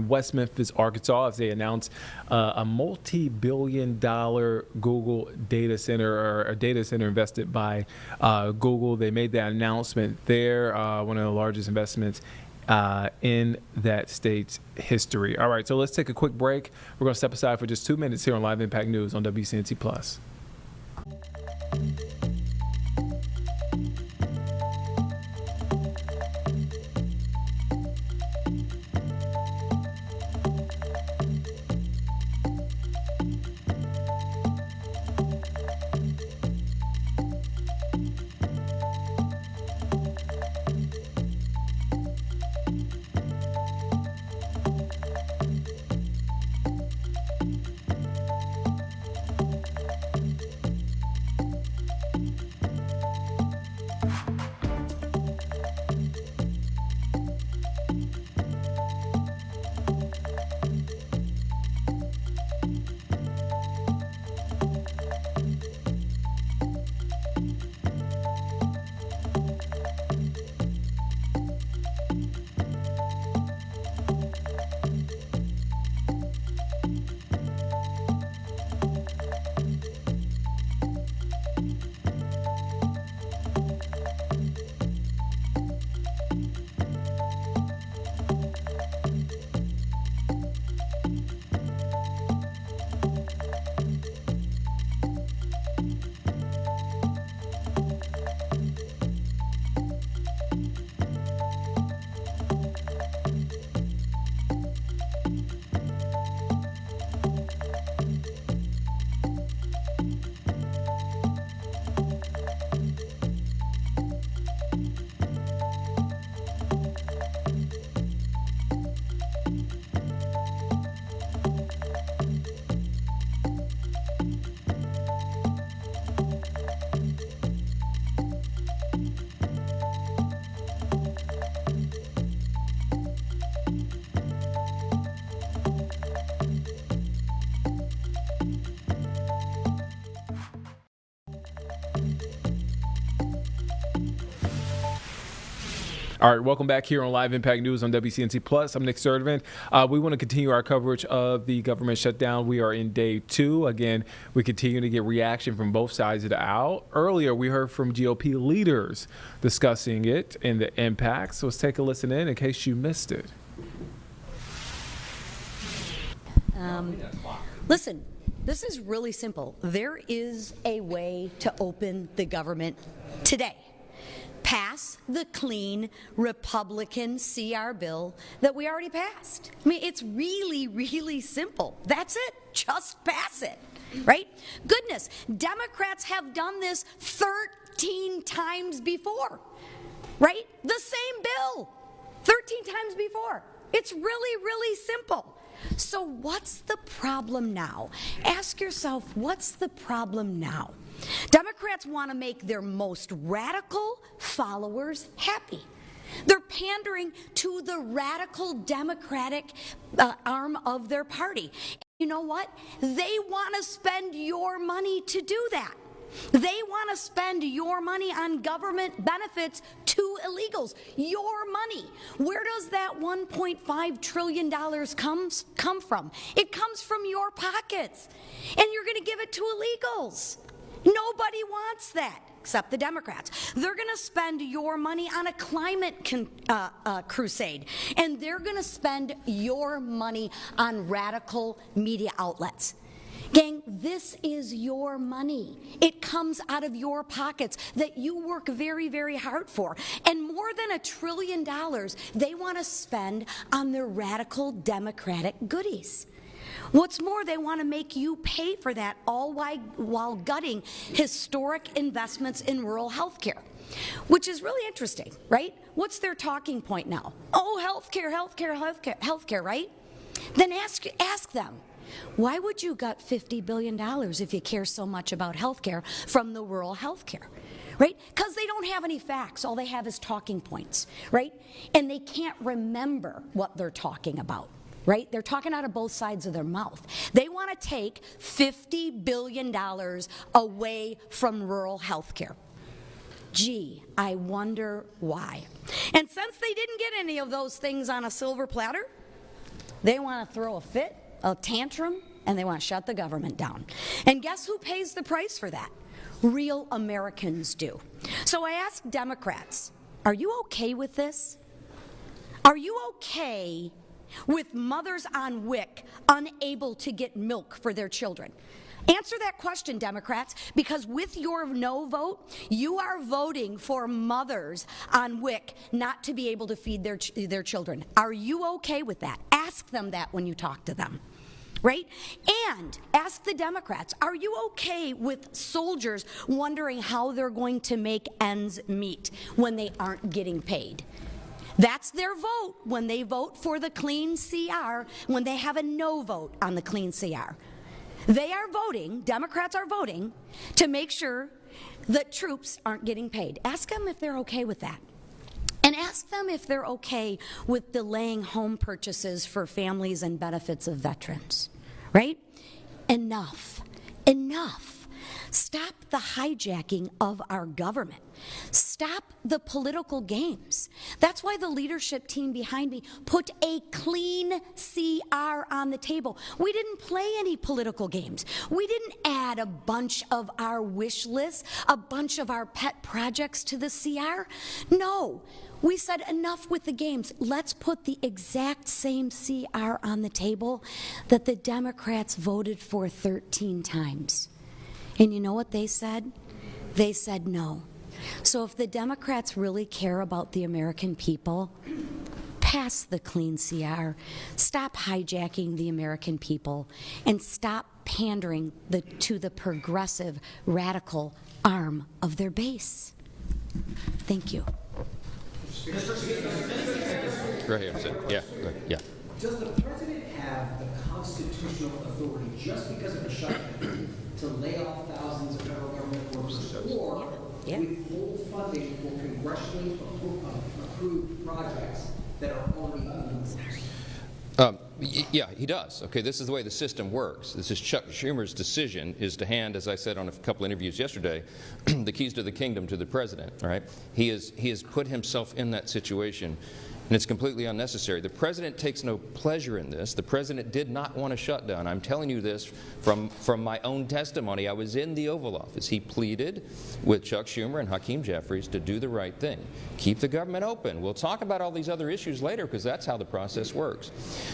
West Memphis, Arkansas, as they announced a multi-billion-dollar Google data center, or a data center invested by Google. They made that announcement there, one of the largest investments in that state's history. All right, so let's take a quick break. We're going to step aside for just 2 minutes here on Live Impact News on WCNC Plus. All right, welcome back here on Live Impact News on WCNC Plus. I'm Nick Sturdivant. We want to continue our coverage of the government shutdown. We are in day 2. Again, we continue to get reaction from both sides of the aisle. Earlier, we heard from GOP leaders discussing it and the impacts. So let's take a listen in case you missed it. Listen, this is really simple. There is a way to open the government today. Pass the clean Republican CR bill that we already passed. I mean, it's really, really simple. That's it. Just pass it, right? Goodness, Democrats have done this 13 times before, right? The same bill, 13 times before. It's really, really simple. So what's the problem now? Ask yourself, what's the problem now? Democrats want to make their most radical followers happy. They're pandering to the radical Democratic arm of their party. You know what? They want to spend your money to do that. They want to spend your money on government benefits to illegals. Your money. Where does that $1.5 trillion come from? It comes from your pockets. And you're going to give it to illegals. Nobody wants that, except the Democrats. They're going to spend your money on a climate crusade, and they're going to spend your money on radical media outlets. Gang, this is your money. It comes out of your pockets that you work very, very hard for. And more than $1 trillion they want to spend on their radical Democratic goodies. What's more, they want to make you pay for that all while gutting historic investments in rural health care, which is really interesting, right? What's their talking point now? Oh, healthcare, right? Then ask them, why would you gut $50 billion if you care so much about healthcare from the rural healthcare? Right? Because they don't have any facts. All they have is talking points, right? And they can't remember what they're talking about. Right? They're talking out of both sides of their mouth. They want to take $50 billion away from rural health care. Gee, I wonder why. And since they didn't get any of those things on a silver platter, they want to throw a fit, a tantrum, and they want to shut the government down. And guess who pays the price for that? Real Americans do. So I ask Democrats, are you okay with this? Are you okay with mothers on WIC unable to get milk for their children? Answer that question, Democrats, because with your no vote, you are voting for mothers on WIC not to be able to feed their children. Are you okay with that? Ask them that when you talk to them, right? And ask the Democrats, are you okay with soldiers wondering how they're going to make ends meet when they aren't getting paid? That's their vote when they vote for the clean CR, when they have a no vote on the clean CR. They are voting, Democrats are voting, to make sure that troops aren't getting paid. Ask them if they're okay with that. And ask them if they're okay with delaying home purchases for families and benefits of veterans, right? Enough. Stop the hijacking of our government. Stop the political games. That's why the leadership team behind me put a clean CR on the table. We didn't play any political games. We didn't add a bunch of our wish lists, a bunch of our pet projects to the CR. No. We said enough with the games. Let's put the exact same CR on the table that the Democrats voted for 13 times. And you know what they said? They said no. So if the Democrats really care about the American people, pass the clean CR, stop hijacking the American people, and stop pandering to the progressive, radical arm of their base. Thank you. Right here. Yeah. Yeah. Does the president have the constitutional authority, just because of a shutdown, to lay off thousands of federal government workers, or withhold funding for congressionally approved projects that are already unused? Yeah, he does. Okay, this is the way the system works. This is Chuck Schumer's decision is to hand, as I said on a couple interviews yesterday, the keys to the kingdom to the president. Right? He has put himself in that situation, and it's completely unnecessary. The president takes no pleasure in this. The president did not want a shutdown. I'm telling you this from my own testimony. I was in the Oval Office. He pleaded with Chuck Schumer and Hakeem Jeffries to do the right thing. Keep the government open. We'll talk about all these other issues later because that's how the process works.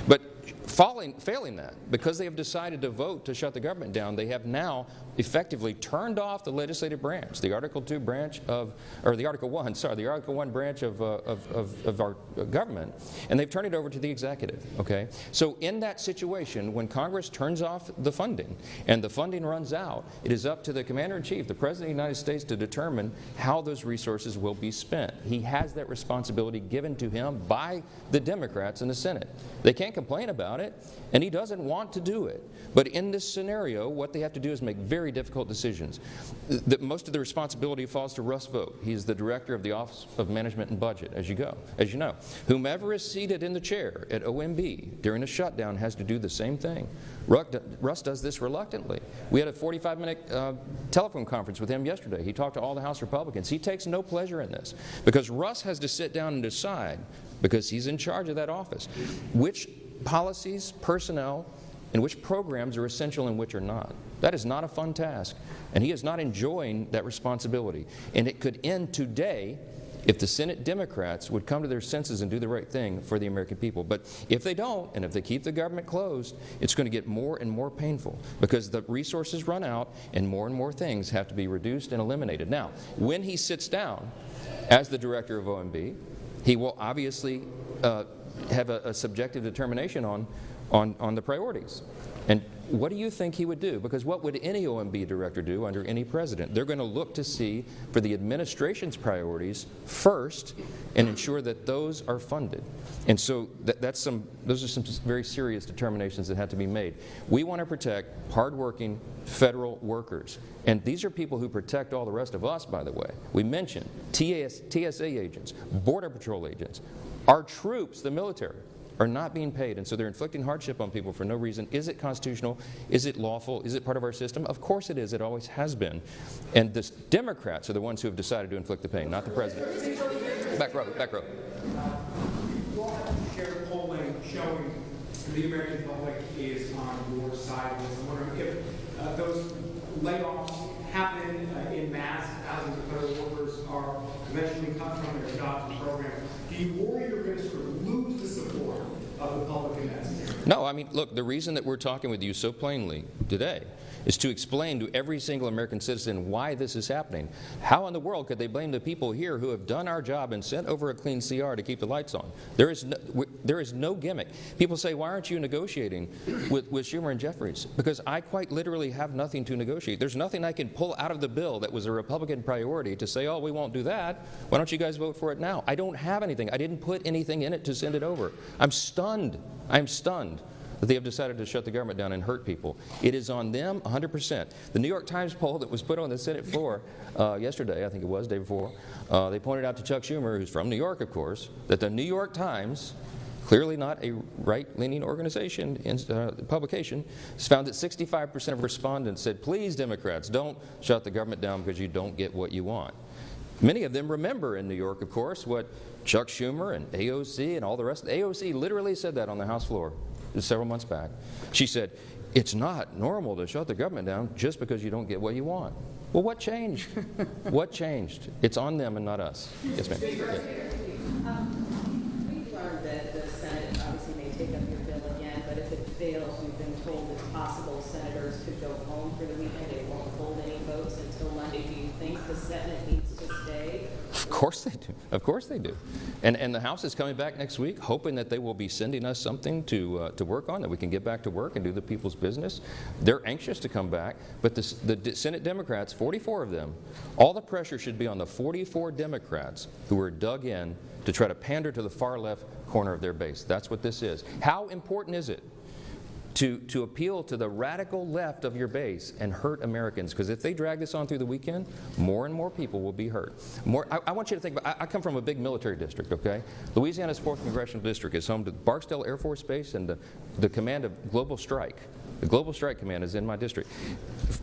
But failing that, because they have decided to vote to shut the government down, they have now effectively turned off the legislative branch, the Article 2 branch of, or the Article 1, sorry, the Article 1 branch of our government, and they've turned it over to the executive, okay? So in that situation, when Congress turns off the funding and the funding runs out, it is up to the Commander-in-Chief, the President of the United States, to determine how those resources will be spent. He has that responsibility given to him by the Democrats in the Senate. They can't complain about it, and he doesn't want to do it. But in this scenario, what they have to do is make very difficult decisions. Most of the responsibility falls to Russ Vought. He's the director of the Office of Management and Budget, as you know. Whomever is seated in the chair at OMB during a shutdown has to do the same thing. Russ does this reluctantly. We had a 45-minute telephone conference with him yesterday. He talked to all the House Republicans. He takes no pleasure in this because Russ has to sit down and decide, because he's in charge of that office, which policies, personnel, and which programs are essential and which are not. That is not a fun task, and he is not enjoying that responsibility. And it could end today if the Senate Democrats would come to their senses and do the right thing for the American people. But if they don't, and if they keep the government closed, it's going to get more and more painful because the resources run out and more things have to be reduced and eliminated. Now, when he sits down as the director of OMB, he will obviously have a subjective determination on the priorities. And what do you think he would do? Because what would any OMB director do under any president? They're going to look to see for the administration's priorities first and ensure that those are funded. And so those are some very serious determinations that have to be made. We want to protect hardworking federal workers. And these are people who protect all the rest of us, by the way. We mentioned TSA agents, Border Patrol agents, our troops, the military, are not being paid, and so they're inflicting hardship on people for no reason. Is it constitutional? Is it lawful? Is it part of our system? Of course it is. It always has been. And the Democrats are the ones who have decided to inflict the pain, not the president. Back row, back row. You all have shared polling showing the American public is on your side. I'm wondering if those layoffs happen in mass, thousands of federal workers are eventually cut from their jobs and programs. Do you worry you're going to sort of lose the support of the public in that scenario? No, I mean, look, the reason that we're talking with you so plainly today is to explain to every single American citizen why this is happening. How in the world could they blame the people here who have done our job and sent over a clean CR to keep the lights on? There is no gimmick. People say, why aren't you negotiating with Schumer and Jeffries? Because I quite literally have nothing to negotiate. There's nothing I can pull out of the bill that was a Republican priority to say, oh, we won't do that. Why don't you guys vote for it now? I don't have anything. I didn't put anything in it to send it over. I'm stunned. I'm stunned that they have decided to shut the government down and hurt people. It is on them 100%. The New York Times poll that was put on the Senate floor yesterday, I think it was, day before, they pointed out to Chuck Schumer, who's from New York, of course, that the New York Times clearly not a right-leaning organization, publication, has found that 65% of respondents said, please, Democrats, don't shut the government down because you don't get what you want. Many of them remember in New York, of course, what Chuck Schumer and AOC and all the rest. AOC literally said that on the House floor several months back. She said, it's not normal to shut the government down just because you don't get what you want. Well, what changed? What changed? It's on them and not us. Yes, ma'am. We've learned that the Senate obviously may take up your bill again, but if it fails, we've been told it's possible senators could go home for the weekend. They won't hold any votes until Monday. Do you think the Senate needs to stay? Of course they do. Of course they do. And the House is coming back next week, hoping that they will be sending us something to work on, that we can get back to work and do the people's business. They're anxious to come back, but the Senate Democrats, 44 of them, all the pressure should be on the 44 Democrats who are dug in to try to pander to the far left corner of their base. That's what this is. How important is it to appeal to the radical left of your base and hurt Americans? Because if they drag this on through the weekend, more and more people will be hurt. I want you to think about, I come from a big military district, okay? Louisiana's 4th Congressional District is home to Barksdale Air Force Base and the command of Global Strike. The Global Strike Command is in my district.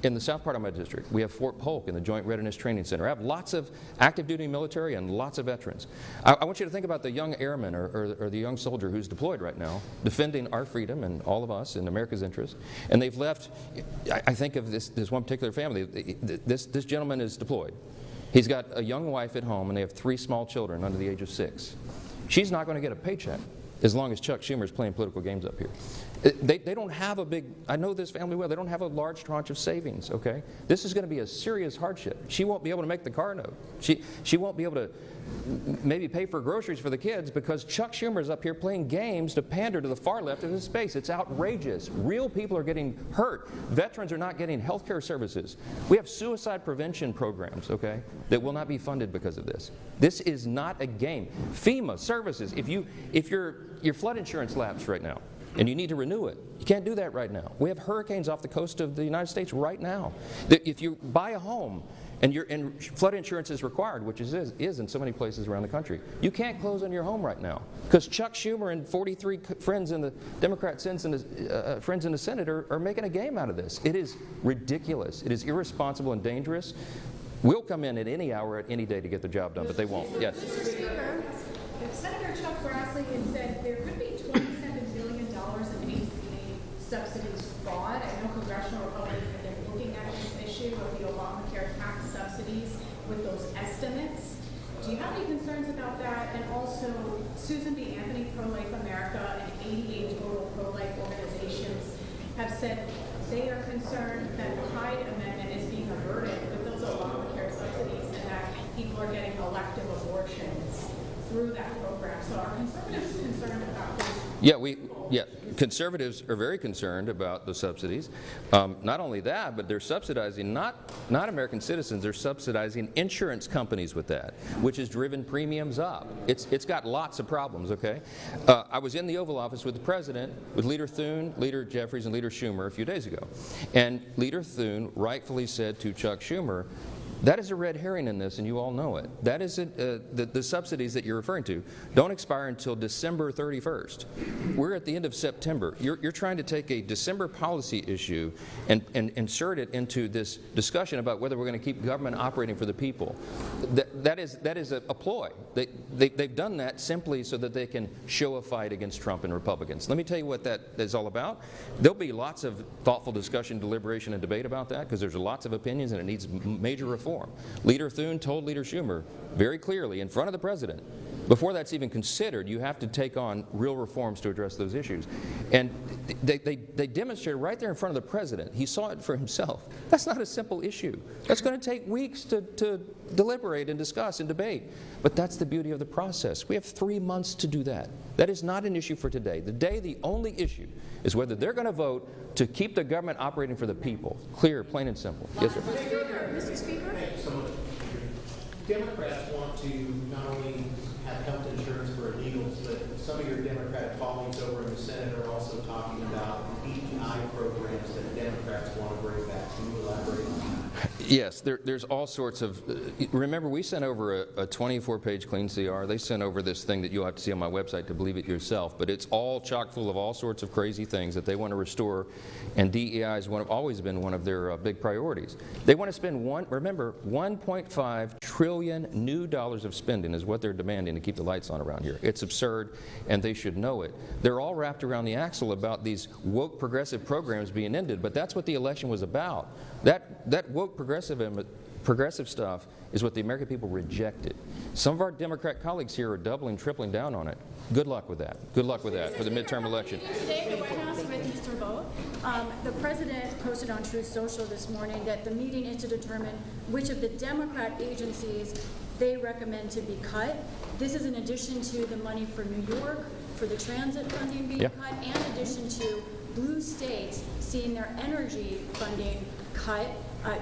In the south part of my district, we have Fort Polk and the Joint Readiness Training Center. I have lots of active duty military and lots of veterans. I want you to think about the young airman or the young soldier who's deployed right now, defending our freedom and all of us in America's interest. And they've left, I think of this one particular family. This gentleman is deployed. He's got a young wife at home and they have 3 small children under the age of 6. She's not going to get a paycheck as long as Chuck Schumer is playing political games up here. They don't have a big, I know this family well, they don't have a large tranche of savings, okay? This is going to be a serious hardship. She won't be able to make the car note. She won't be able to maybe pay for groceries for the kids because Chuck Schumer is up here playing games to pander to the far left of his space. It's outrageous. Real people are getting hurt. Veterans are not getting health care services. We have suicide prevention programs, okay, that will not be funded because of this. This is not a game. FEMA services, if your flood insurance lapsed right now, and you need to renew it. You can't do that right now. We have hurricanes off the coast of the United States right now. If you buy a home and flood insurance is required, which is in so many places around the country, you can't close on your home right now because Chuck Schumer and 43 friends in the Democrat friends in the Senate are making a game out of this. It is ridiculous. It is irresponsible and dangerous. We'll come in at any hour, at any day to get the job done, but they won't. Yes. Mr. Speaker, Senator Chuck Grassley has said there could be $27 billion in ACA subsidies fraud. I know congressional Republicans have been looking at this issue of the Obamacare tax subsidies with those estimates. Do you have any concerns about that? And also, Susan B. Anthony, Pro-Life America, and 88 total pro-life organizations have said they are concerned that the Hyde Amendment is being averted with those Obamacare subsidies and that people are getting elective abortions through that program. So are conservatives concerned about this? Yeah, conservatives are very concerned about the subsidies. Not only that, but they're subsidizing not American citizens, they're subsidizing insurance companies with that, which has driven premiums up. It's got lots of problems, okay? I was in the Oval Office with the President, with Leader Thune, Leader Jeffries, and Leader Schumer a few days ago. And Leader Thune rightfully said to Chuck Schumer, that is a red herring in this, and you all know it. That is the subsidies that you're referring to don't expire until December 31st. We're at the end of September. You're trying to take a December policy issue and insert it into this discussion about whether we're going to keep government operating for the people. That is a ploy. They've done that simply so that they can show a fight against Trump and Republicans. Let me tell you what that is all about. There'll be lots of thoughtful discussion, deliberation, and debate about that because there's lots of opinions and it needs major reform. Leader Thune told Leader Schumer very clearly in front of the President, before that's even considered, you have to take on real reforms to address those issues. And they demonstrated right there in front of the President. He saw it for himself. That's not a simple issue. That's going to take weeks to deliberate and discuss and debate. But that's the beauty of the process. We have 3 months to do that. That is not an issue for today. The only issue is whether they're going to vote to keep the government operating for the people. Clear, plain and simple. Yes, sir. Mr. Speaker? Thank you so much. Democrats want to not only have health insurance for illegals, but some of your Democratic colleagues over in the Senate are also talking about DEI programs that Democrats want to bring back. Can you elaborate on that? Yes, there's all sorts of, remember we sent over a 24-page clean CR. They sent over this thing that you'll have to see on my website to believe it yourself, but it's all chock full of all sorts of crazy things that they want to restore, and DEI has always been one of their big priorities. They want to spend remember, $1.5 trillion new dollars of spending is what they're demanding to keep the lights on around here. It's absurd, and they should know it. They're all wrapped around the axle about these woke progressive programs being ended, but that's what the election was about. That woke progressive stuff is what the American people rejected. Some of our Democrat colleagues here are doubling, tripling down on it. Good luck with that. Good luck with that for the midterm election. Today, the White House with Mr. Vogt, the president posted on Truth Social this morning that the meeting is to determine which of the Democrat agencies they recommend to be cut. This is in addition to the money for New York, for the transit funding being cut, and in addition to blue states seeing their energy funding cut.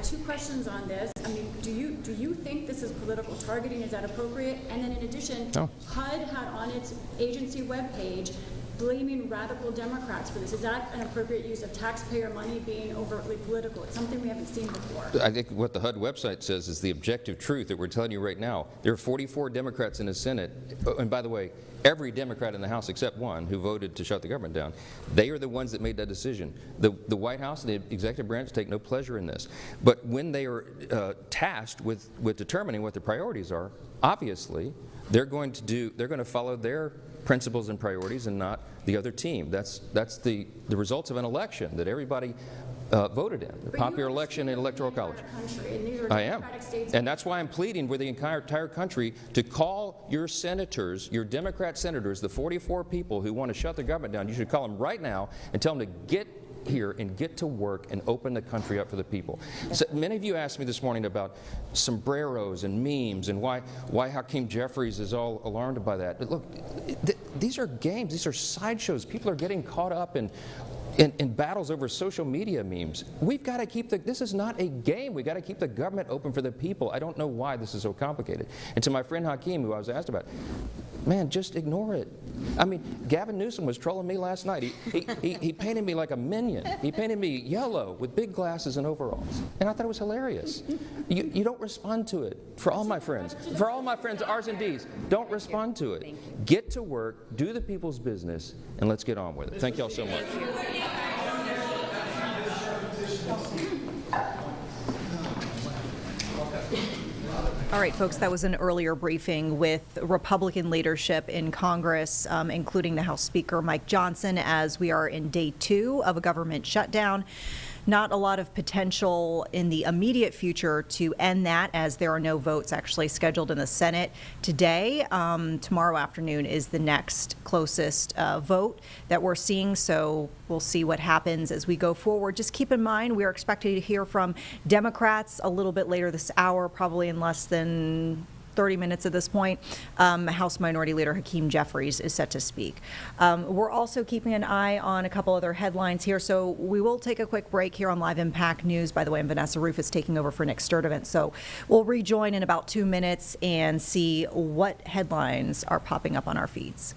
Two questions on this. I mean, do you think this is political targeting? Is that appropriate? And then in addition, HUD had on its agency webpage blaming radical Democrats for this. Is that an appropriate use of taxpayer money being overtly political? It's something we haven't seen before. I think what the HUD website says is the objective truth that we're telling you right now. There are 44 Democrats in the Senate, and by the way, every Democrat in the House except one who voted to shut the government down. They are the ones that made that decision. The White House and the executive branch take no pleasure in this. But when they are tasked with determining what the priorities are, obviously they're going to follow their principles and priorities and not the other team. That's the results of an election that everybody voted in, the popular election in Electoral College. I am. And that's why I'm pleading with the entire country to call your senators, your Democrat senators, the 44 people who want to shut the government down. You should call them right now and tell them to get here and get to work and open the country up for the people. So many of you asked me this morning about sombreros and memes and why Hakeem Jeffries is all alarmed by that. But look, these are games. These are sideshows. People are getting caught up in battles over social media memes. We've got to keep this is not a game. We've got to keep the government open for the people. I don't know why this is so complicated. And to my friend Hakeem, who I was asked about, man, just ignore it. I mean, Gavin Newsom was trolling me last night. He painted me like a minion. He painted me yellow with big glasses and overalls. And I thought it was hilarious. You don't respond to it. For all my friends, R's and D's, don't respond to it. Get to work, do the people's business, and let's get on with it. Thank y'all so much. All right, folks, that was an earlier briefing with Republican leadership in Congress, including the House Speaker Mike Johnson, as we are in day 2 of a government shutdown. Not a lot of potential in the immediate future to end that, as there are no votes actually scheduled in the Senate today. Tomorrow afternoon is the next closest vote that we're seeing, so we'll see what happens as we go forward. Just keep in mind, we are expecting to hear from Democrats a little bit later this hour, probably in less than 30 minutes at this point. House Minority Leader Hakeem Jeffries is set to speak. We're also keeping an eye on a couple other headlines here, so we will take a quick break here on Live Impact News. By the way, and Vanessa Roof is taking over for Nick Sturdivant, so we'll rejoin in about 2 minutes and see what headlines are popping up on our feeds.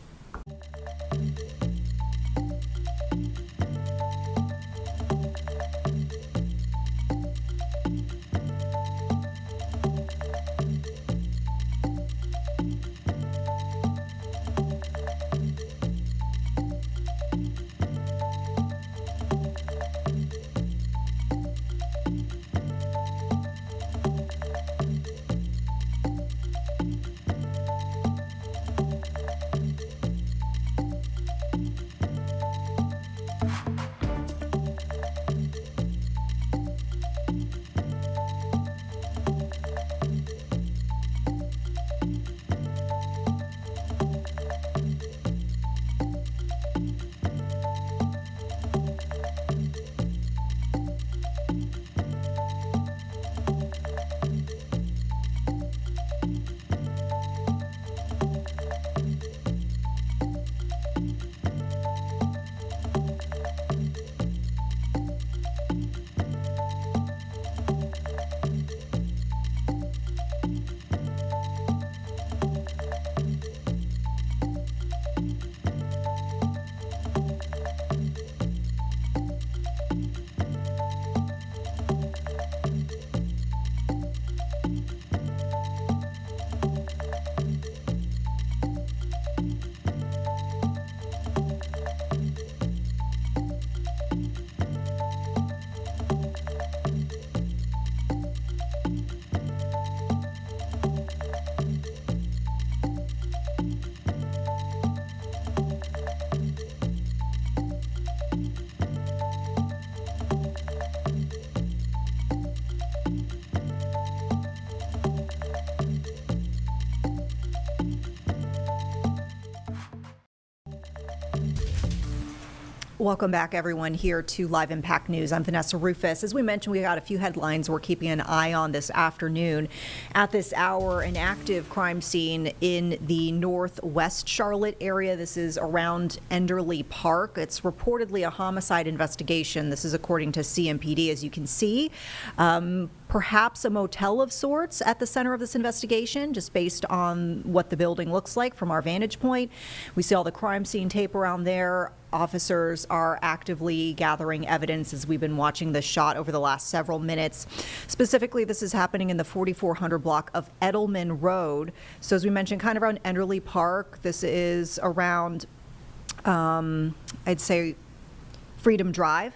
Welcome back, everyone, here to Live Impact News. I'm Vanessa Rufus. As we mentioned, we got a few headlines we're keeping an eye on this afternoon. At this hour, an active crime scene in the northwest Charlotte area. This is around Enderley Park. It's reportedly a homicide investigation. This is according to CMPD, as you can see. Perhaps a motel of sorts at the center of this investigation, just based on what the building looks like from our vantage point. We see all the crime scene tape around there. Officers are actively gathering evidence as we've been watching this shot over the last several minutes. Specifically, this is happening in the 4400 block of Edelman Road. So as we mentioned, kind of around Enderley Park. This is around, I'd say, Freedom Drive,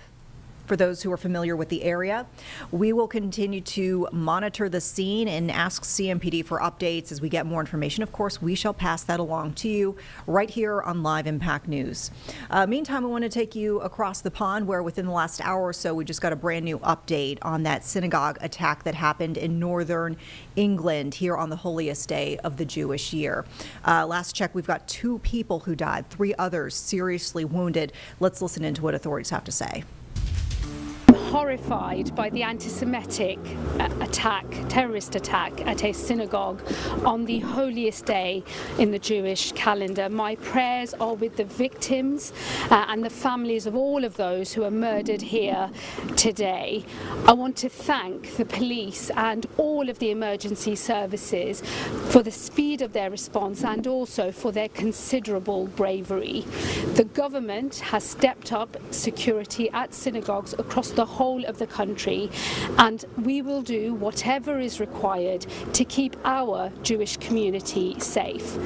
for those who are familiar with the area. We will continue to monitor the scene and ask CMPD for updates as we get more information. Of course, we shall pass that along to you right here on Live Impact News. Meantime, we want to take you across the pond, where within the last hour or so, we just got a brand new update on that synagogue attack that happened in northern England here on the holiest day of the Jewish year. Last check, we've got 2 people who died, 3 others seriously wounded. Let's listen into what authorities have to say. Horrified by the anti-Semitic terrorist attack at a synagogue on the holiest day in the Jewish calendar. My prayers are with the victims and the families of all of those who are murdered here today. I want to thank the police and all of the emergency services for the speed of their response and also for their considerable bravery. The government has stepped up security at synagogues across the whole of the country, and we will do whatever is required to keep our Jewish community safe.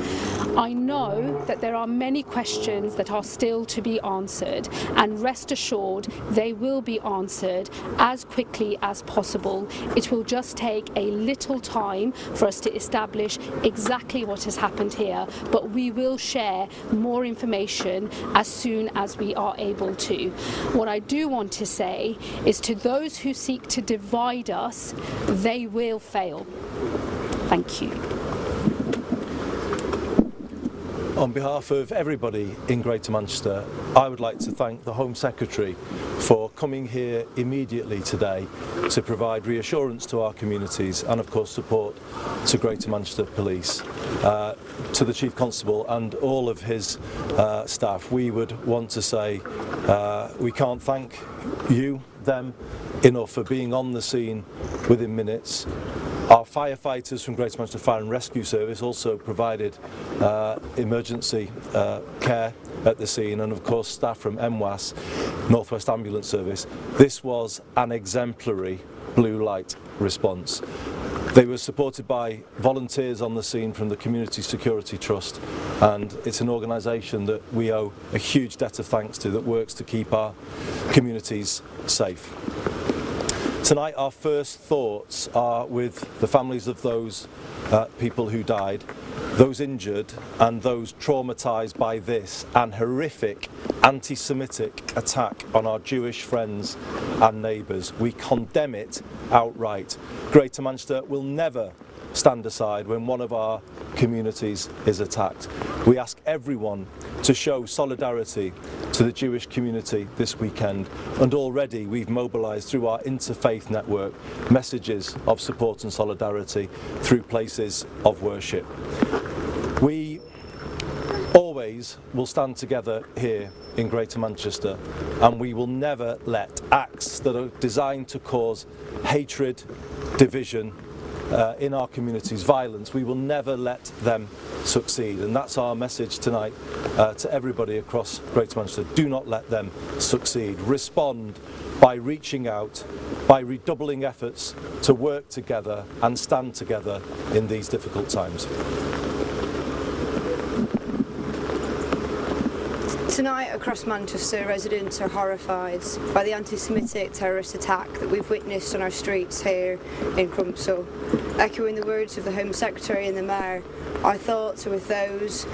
I know that there are many questions that are still to be answered, and rest assured they will be answered as quickly as possible. It will just take a little time for us to establish exactly what has happened here, but we will share more information as soon as we are able to. What I do want to say is, to those who seek to divide us, they will fail. Thank you. On behalf of everybody in Greater Manchester, I would like to thank the Home Secretary for coming here immediately today to provide reassurance to our communities and, of course, support to Greater Manchester Police. To the Chief Constable and all of his staff, we would want to say we can't thank them enough for being on the scene within minutes. Our firefighters from Greater Manchester Fire and Rescue Service also provided emergency care at the scene, and of course staff from MWAS, Northwest Ambulance Service. This was an exemplary blue light response. They were supported by volunteers on the scene from the Community Security Trust, and it's an organisation that we owe a huge debt of thanks to, that works to keep our communities safe. Tonight our first thoughts are with the families of those people who died, those injured and those traumatised by this and horrific anti-Semitic attack on our Jewish friends and neighbours. We condemn it outright. Greater Manchester will never stand aside when one of our communities is attacked. We ask everyone to show solidarity to the Jewish community this weekend, and already we've mobilised through our interfaith network messages of support and solidarity through places of worship. We always will stand together here in Greater Manchester, and we will never let acts that are designed to cause hatred, division, in our communities, violence, we will never let them succeed. And that's our message tonight to everybody across Greater Manchester. Do not let them succeed. Respond by reaching out, by redoubling efforts to work together and stand together in these difficult times. Tonight across Manchester, residents are horrified by the anti-Semitic terrorist attack that we've witnessed on our streets here in Crumpsall. Echoing the words of the Home Secretary and the Mayor, our thoughts are with those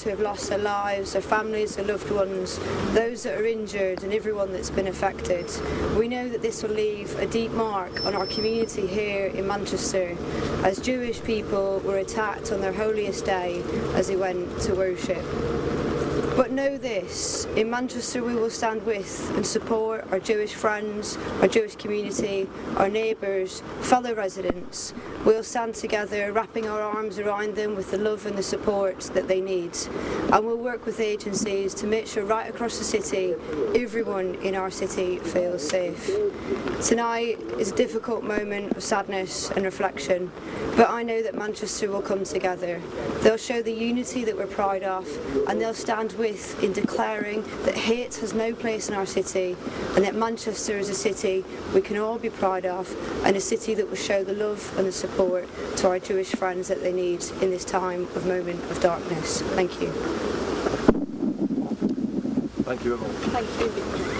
who have lost their lives, their families, their loved ones, those that are injured and everyone that's been affected. We know that this will leave a deep mark on our community here in Manchester, as Jewish people were attacked on their holiest day as they went to worship. But know this, in Manchester we will stand with and support our Jewish friends, our Jewish community, our neighbours, fellow residents. We'll stand together, wrapping our arms around them with the love and the support that they need. And we'll work with agencies to make sure right across the city, everyone in our city feels safe. Tonight is a difficult moment of sadness and reflection, but I know that Manchester will come together. They'll show the unity that we're proud of, and they'll stand with in declaring that hate has no place in our city, and that Manchester is a city we can all be proud of, and a city that will show the love and the support to our Jewish friends that they need in this time of moment of darkness. Thank you. Thank you, everyone. Thank you.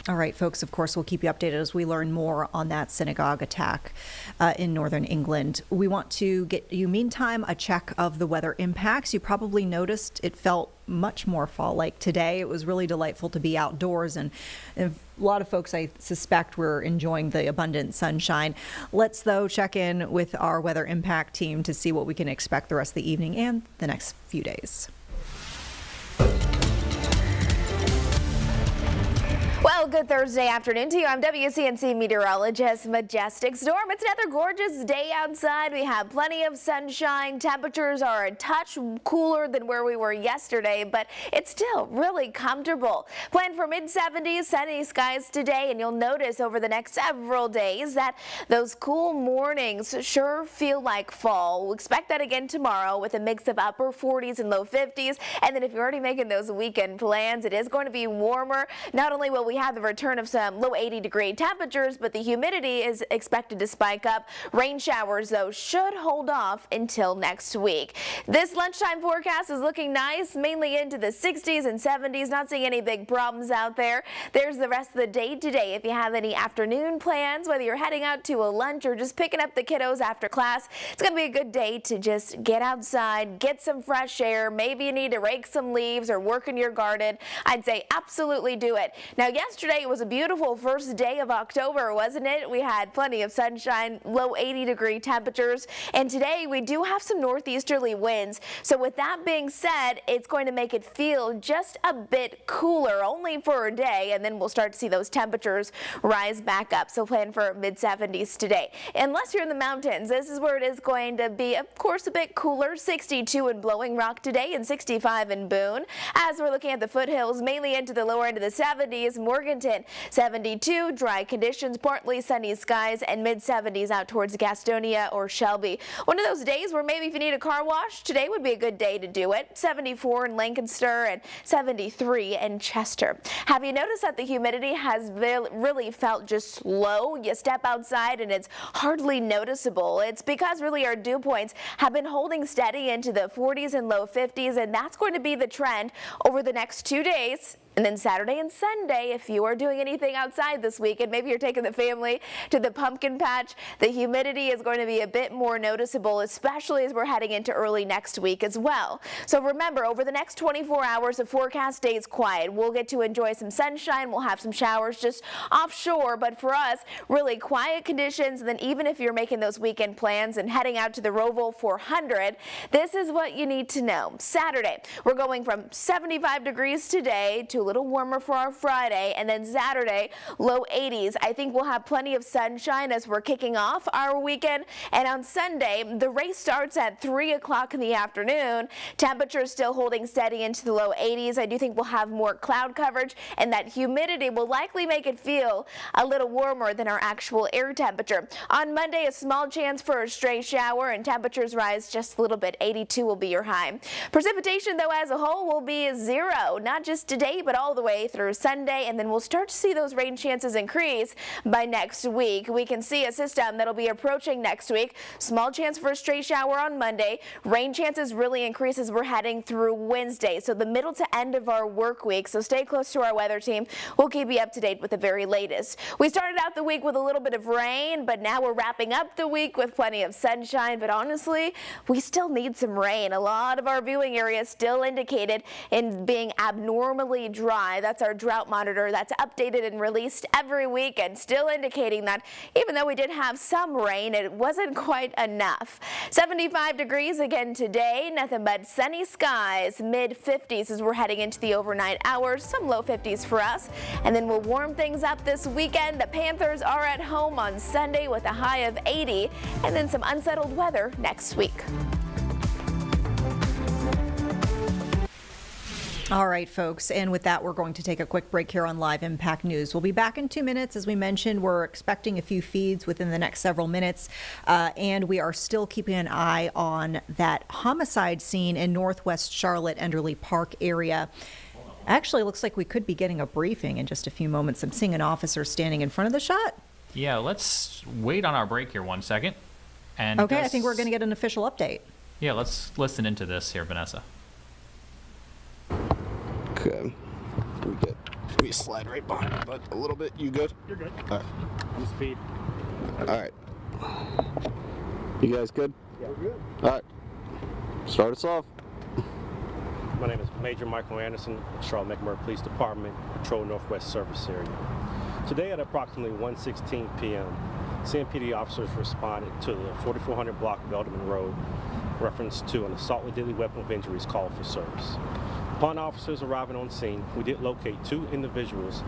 All right, folks, of course, we'll keep you updated as we learn more on that synagogue attack in northern England. We want to get you, meantime, a check of the weather impacts. You probably noticed it felt much more fall-like today. It was really delightful to be outdoors, and a lot of folks, I suspect, were enjoying the abundant sunshine. Let's, though, check in with our weather impact team to see what we can expect the rest of the evening and the next few days. Well, good Thursday afternoon to you. I'm WCNC meteorologist Majestic Storm. It's another gorgeous day outside. We have plenty of sunshine. Temperatures are a touch cooler than where we were yesterday, but it's still really comfortable. Plan for mid-70s, sunny skies today, and you'll notice over the next several days that those cool mornings sure feel like fall. We'll expect that again tomorrow with a mix of upper 40s and low 50s. And then if you're already making those weekend plans, it is going to be warmer. Not only will we have the return of some low 80-degree temperatures, but the humidity is expected to spike up. Rain showers, though, should hold off until next week. This lunchtime forecast is looking nice, mainly into the 60s and 70s. Not seeing any big problems out there. There's the rest of the day today. If you have any afternoon plans, whether you're heading out to a lunch or just picking up the kiddos after class, it's going to be a good day to just get outside, get some fresh air. Maybe you need to rake some leaves or work in your garden. I'd say absolutely do it. Now, yesterday was a beautiful first day of October, wasn't it? We had plenty of sunshine, low 80-degree temperatures, and today we do have some northeasterly winds. So with that being said, it's going to make it feel just a bit cooler, only for a day, and then we'll start to see those temperatures rise back up. So plan for mid-70s today. Unless you're in the mountains, this is where it is going to be, of course, a bit cooler. 62 in Blowing Rock today and 65 in Boone. As we're looking at the foothills, mainly into the lower end of the 70s, Morganton 72, dry conditions, partly sunny skies, and mid-70s out towards Gastonia or Shelby. One of those days where maybe if you need a car wash, today would be a good day to do it. 74 in Lancaster and 73 in Chester. Have you noticed that the humidity has really felt just low? You step outside and it's hardly noticeable. It's because really our dew points have been holding steady into the 40s and low 50s, and that's going to be the trend over the next 2 days. And then Saturday and Sunday, if you are doing anything outside this weekend, maybe you're taking the family to the pumpkin patch, the humidity is going to be a bit more noticeable, especially as we're heading into early next week as well. So remember, over the next 24 hours, the forecast stays quiet. We'll get to enjoy some sunshine. We'll have some showers just offshore, but for us, really quiet conditions. And then even if you're making those weekend plans and heading out to the Roval 400, this is what you need to know. Saturday, we're going from 75 degrees today to a little warmer for our Friday, and then Saturday, low 80s. I think we'll have plenty of sunshine as we're kicking off our weekend. And on Sunday, the race starts at 3 o'clock in the afternoon. Temperatures still holding steady into the low 80s. I do think we'll have more cloud coverage, and that humidity will likely make it feel a little warmer than our actual air temperature. On Monday, a small chance for a stray shower, and temperatures rise just a little bit. 82 will be your high. Precipitation, though, as a whole will be 0, not just today, but all the way through Sunday, and then we'll start to see those rain chances increase by next week. We can see a system that'll be approaching next week. Small chance for a stray shower on Monday. Rain chances really increase as we're heading through Wednesday, so the middle to end of our work week. So stay close to our weather team. We'll keep you up to date with the very latest. We started out the week with a little bit of rain, but now we're wrapping up the week with plenty of sunshine. But honestly, we still need some rain. A lot of our viewing areas still indicated in being abnormally dry dry. That's our drought monitor that's updated and released every week, and still indicating that even though we did have some rain, it wasn't quite enough. 75 degrees again today, nothing but sunny skies, mid-50s as we're heading into the overnight hours, some low 50s for us. And then we'll warm things up this weekend. The Panthers are at home on Sunday with a high of 80, and then some unsettled weather next week. All right, folks, and with that, we're going to take a quick break here on Live Impact News. We'll be back in 2 minutes. As we mentioned, we're expecting a few feeds within the next several minutes, and we are still keeping an eye on that homicide scene in Northwest Charlotte, Enderley Park area. Actually, looks like we could be getting a briefing in just a few moments. I'm seeing an officer standing in front of the shot. Yeah, let's wait on our break here 1 second. And okay, I think we're going to get an official update. Yeah, let's listen into this here, Vanessa. Okay. We slide right behind you, bud. A little bit. You good? You're good. All right. New speed. All right. You guys good? Yeah, we're good. All right. Start us off. My name is Major Michael Anderson, Charlotte McMurray Police Department, Patrol Northwest Service Area. Today at approximately 1:16 p.m., CMPD officers responded to the 4400 block of Elderman Road, reference to an assault with deadly weapon of injuries call for service. Upon officers arriving on scene, we did locate 2 individuals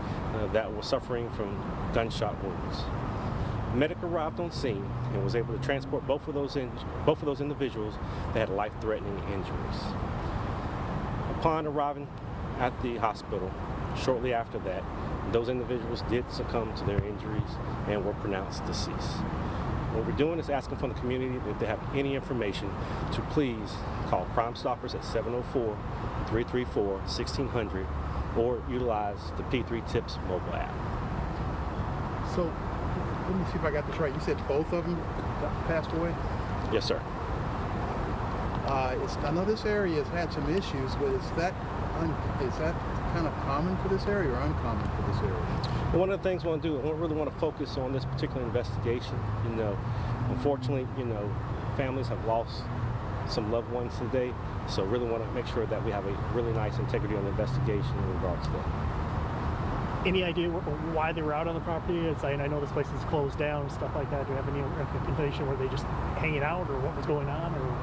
that were suffering from gunshot wounds. The medic arrived on scene and was able to transport both of those individuals that had life-threatening injuries. Upon arriving at the hospital, shortly after that, those individuals did succumb to their injuries and were pronounced deceased. What we're doing is asking from the community if they have any information to please call Crime Stoppers at 704-334-1600 or utilize the P3 Tips mobile app. So, let me see if I got this right. You said both of them passed away? Yes, sir. I know this area has had some issues, but is that kind of common for this area or uncommon for this area? Well, one of the things we want to do, we really want to focus on this particular investigation. Unfortunately, families have lost some loved ones today, so really want to make sure that we have a really nice integrity on the investigation in regards to that. Any idea why they were out on the property? I know this place is closed down and stuff like that. Do you have any information? Were they just hanging out, or what was going on? Or?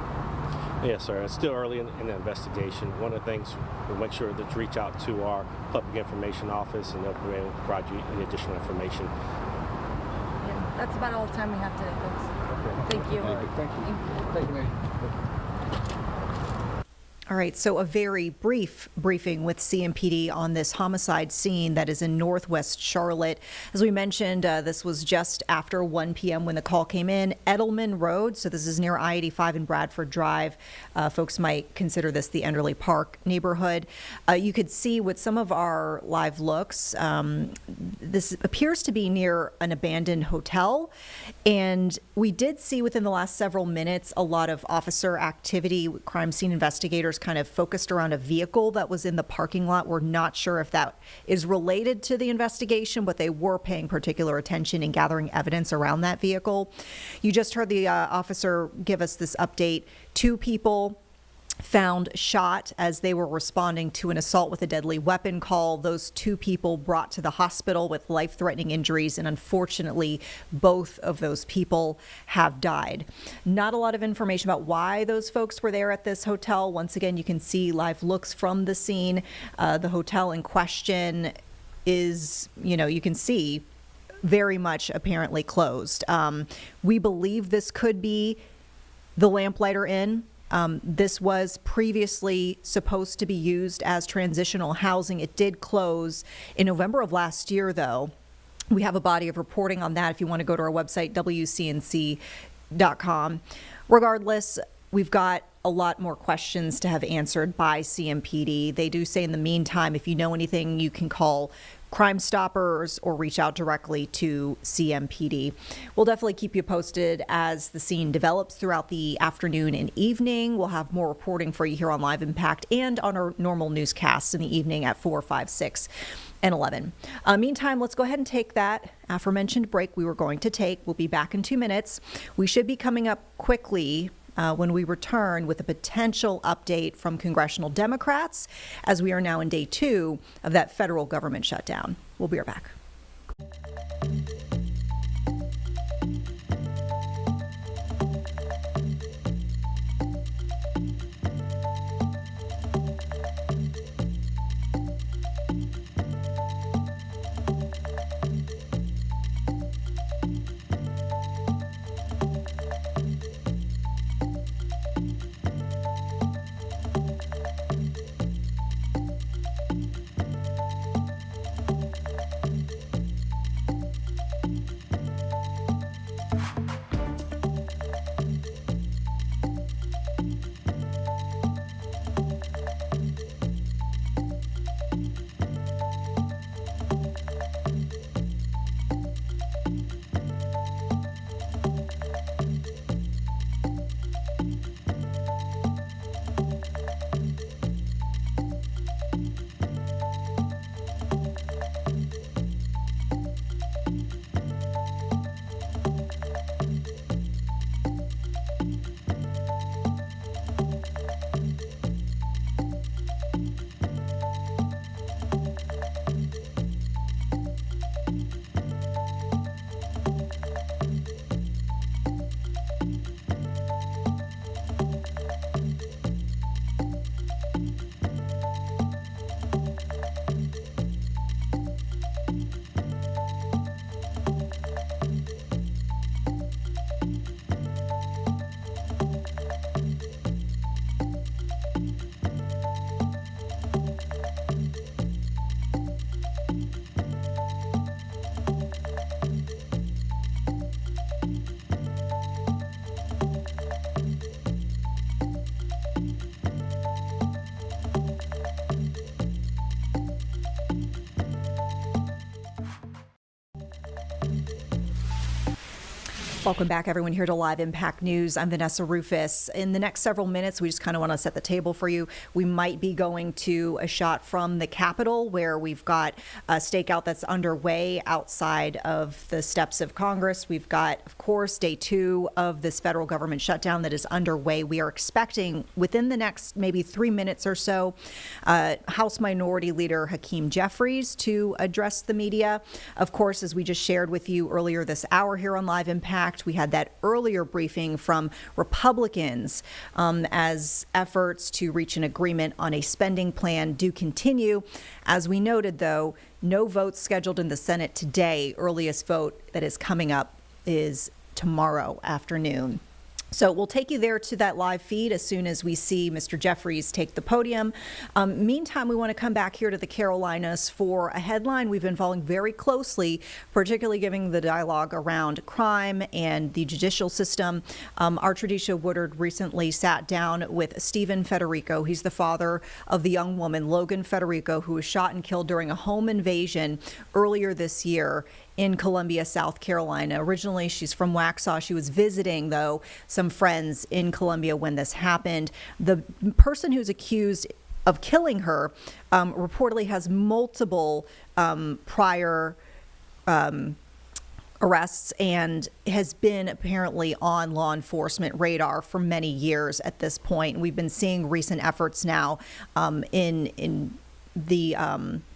Yes, sir. It's still early in the investigation. One of the things, we'll make sure that you reach out to our public information office, and they'll be able to provide you any additional information. Yeah, that's about all the time we have today, folks. Thank you. Thank you. Thank you, Major. All right, so a very brief briefing with CMPD on this homicide scene that is in Northwest Charlotte. As we mentioned, this was just after 1 p.m. when the call came in. Edelman Road, so this is near I-85 and Bradford Drive. Folks might consider this the Enderley Park neighborhood. You could see with some of our live looks, this appears to be near an abandoned hotel. And we did see within the last several minutes a lot of officer activity, crime scene investigators kind of focused around a vehicle that was in the parking lot. We're not sure if that is related to the investigation, but they were paying particular attention and gathering evidence around that vehicle. You just heard the officer give us this update. 2 people found shot as they were responding to an assault with a deadly weapon call. Those 2 people brought to the hospital with life-threatening injuries, and unfortunately, both of those people have died. Not a lot of information about why those folks were there at this hotel. Once again, you can see live looks from the scene. The hotel in question is, you can see very much apparently closed. We believe this could be the Lamplighter Inn. This was previously supposed to be used as transitional housing. It did close in November of last year, though. We have a body of reporting on that if you want to go to our website, WCNC.com. Regardless, we've got a lot more questions to have answered by CMPD. They do say in the meantime, if you know anything, you can call Crime Stoppers or reach out directly to CMPD. We'll definitely keep you posted as the scene develops throughout the afternoon and evening. We'll have more reporting for you here on Live Impact and on our normal newscasts in the evening at 4, 5, 6, and 11. Meantime, let's go ahead and take that aforementioned break we were going to take. We'll be back in 2 minutes. We should be coming up quickly when we return with a potential update from congressional Democrats as we are now in day 2 of that federal government shutdown. We'll be right back. Welcome back, everyone, here to Live Impact News. I'm Vanessa Rufus. In the next several minutes, we just kind of want to set the table for you. We might be going to a shot from the Capitol, where we've got a stakeout that's underway outside of the steps of Congress. We've got, of course, day 2 of this federal government shutdown that is underway. We are expecting within the next maybe 3 minutes or so, House Minority Leader Hakeem Jeffries to address the media. Of course, as we just shared with you earlier this hour here on Live Impact, we had that earlier briefing from Republicans as efforts to reach an agreement on a spending plan do continue. As we noted, though, no votes scheduled in the Senate today. Earliest vote that is coming up is tomorrow afternoon. So we'll take you there to that live feed as soon as we see Mr. Jeffries take the podium. Meantime, we want to come back here to the Carolinas for a headline we've been following very closely, particularly given the dialogue around crime and the judicial system. Our Tradisha Woodard recently sat down with Stephen Federico. He's the father of the young woman, Logan Federico, who was shot and killed during a home invasion earlier this year in Columbia, South Carolina. Originally, she's from Waxhaw. She was visiting, though, some friends in Columbia when this happened. The person who's accused of killing her reportedly has multiple prior arrests and has been apparently on law enforcement radar for many years at this point. We've been seeing recent efforts now in the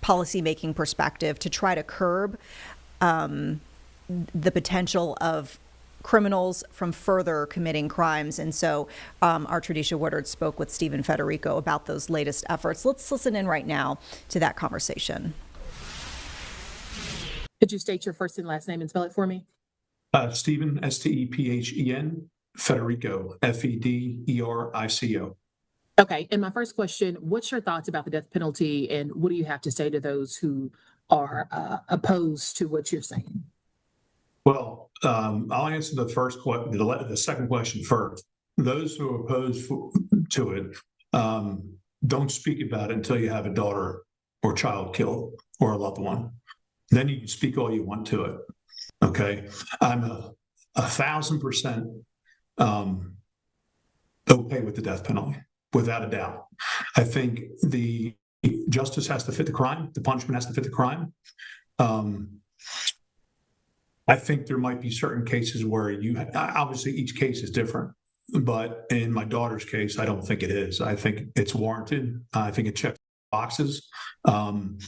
policymaking perspective to try to curb the potential of criminals from further committing crimes. And so our Tradisha Woodard spoke with Stephen Federico about those latest efforts. Let's listen in right now to that conversation. Could you state your first and last name and spell it for me? Stephen, S-T-E-P-H-E-N, Federico, F-E-D-E-R-I-C-O. Okay, and my first question, what's your thoughts about the death penalty, and what do you have to say to those who are opposed to what you're saying? Well, I'll answer the second question first. Those who are opposed to it, don't speak about it until you have a daughter or child killed or a loved one. Then you can speak all you want to it. Okay, I'm 1,000% okay with the death penalty, without a doubt. I think the justice has to fit the crime. The punishment has to fit the crime. I think there might be certain cases where obviously each case is different. But in my daughter's case, I don't think it is. I think it's warranted. I think it checks boxes. And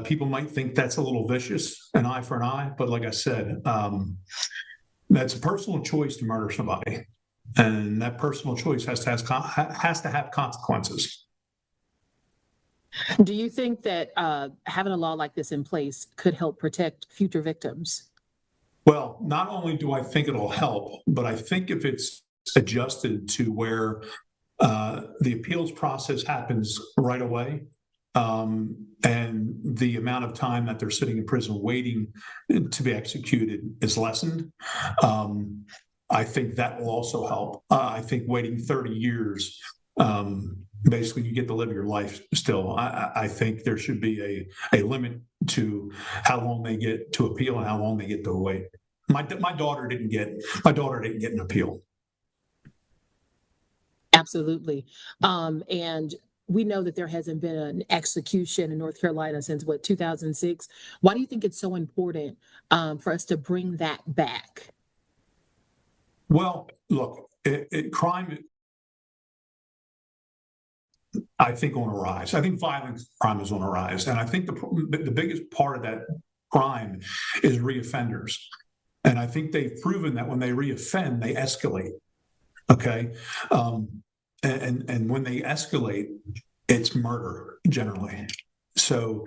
people might think that's a little vicious, an eye for an eye. But like I said, that's a personal choice to murder somebody. And that personal choice has to have consequences. Do you think that having a law like this in place could help protect future victims? Well, not only do I think it'll help, but I think if it's adjusted to where the appeals process happens right away, and the amount of time that they're sitting in prison waiting to be executed is lessened, I think that will also help. I think waiting 30 years, basically you get to live your life still. I think there should be a limit to how long they get to appeal and how long they get to wait. My daughter didn't get an appeal. Absolutely. And we know that there hasn't been an execution in North Carolina since 2006. Why do you think it's so important for us to bring that back? Well, look, crime, I think, on a rise. I think violent crime is on a rise. And I think the biggest part of that crime is reoffenders. And I think they've proven that when they reoffend, they escalate. Okay. And when they escalate, it's murder generally. So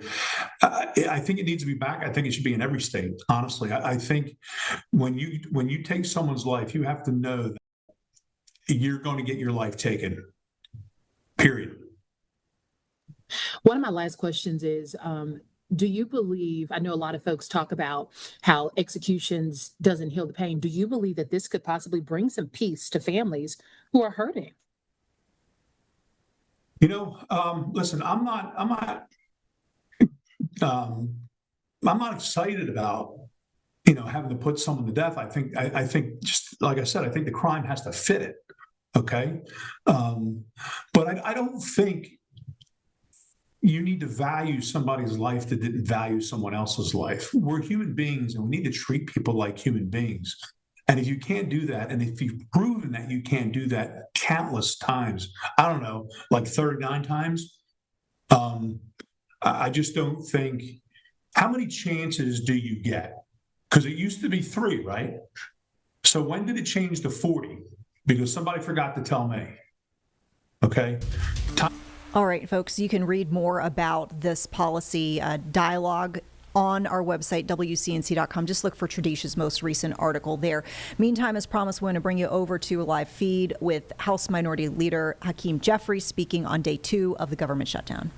I think it needs to be back. I think it should be in every state. Honestly, I think when you take someone's life, you have to know that you're going to get your life taken. Period. One of my last questions is, do you believe, I know a lot of folks talk about how executions doesn't heal the pain. Do you believe that this could possibly bring some peace to families who are hurting? Listen, I'm not excited about, having to put someone to death. I think just like I said, I think the crime has to fit it. Okay. But I don't think you need to value somebody's life that didn't value someone else's life. We're human beings and we need to treat people like human beings. And if you can't do that, and if you've proven that you can't do that countless times, I don't know, like 39 times, I just don't think, how many chances do you get? Because it used to be 3, right? So when did it change to 40? Because somebody forgot to tell me. Okay. All right, folks, you can read more about this policy dialogue on our website, WCNC.com. Just look for Tradish's most recent article there. Meantime, as promised, we're going to bring you over to a live feed with House Minority Leader Hakeem Jeffries speaking on day 2 of the government shutdown.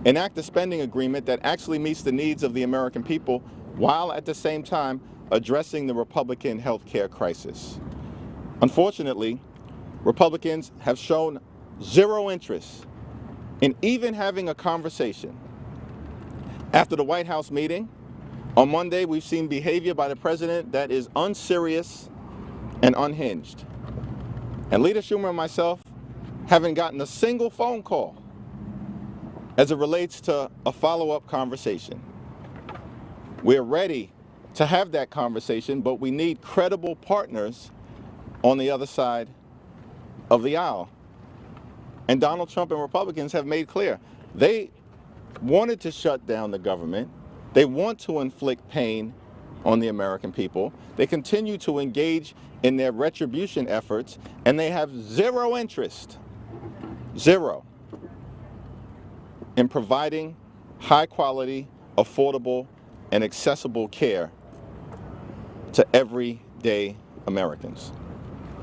Enact a spending agreement that actually meets the needs of the American people while at the same time addressing the Republican health care crisis. Unfortunately, Republicans have shown zero interest in even having a conversation. After the White House meeting, on Monday, we've seen behavior by the president that is unserious and unhinged. And Leader Schumer and myself haven't gotten a single phone call as it relates to a follow-up conversation. We're ready to have that conversation, but we need credible partners on the other side of the aisle. And Donald Trump and Republicans have made clear they wanted to shut down the government. They want to inflict pain on the American people. They continue to engage in their retribution efforts, and they have zero interest, zero, in providing high quality, affordable, and accessible care to everyday Americans.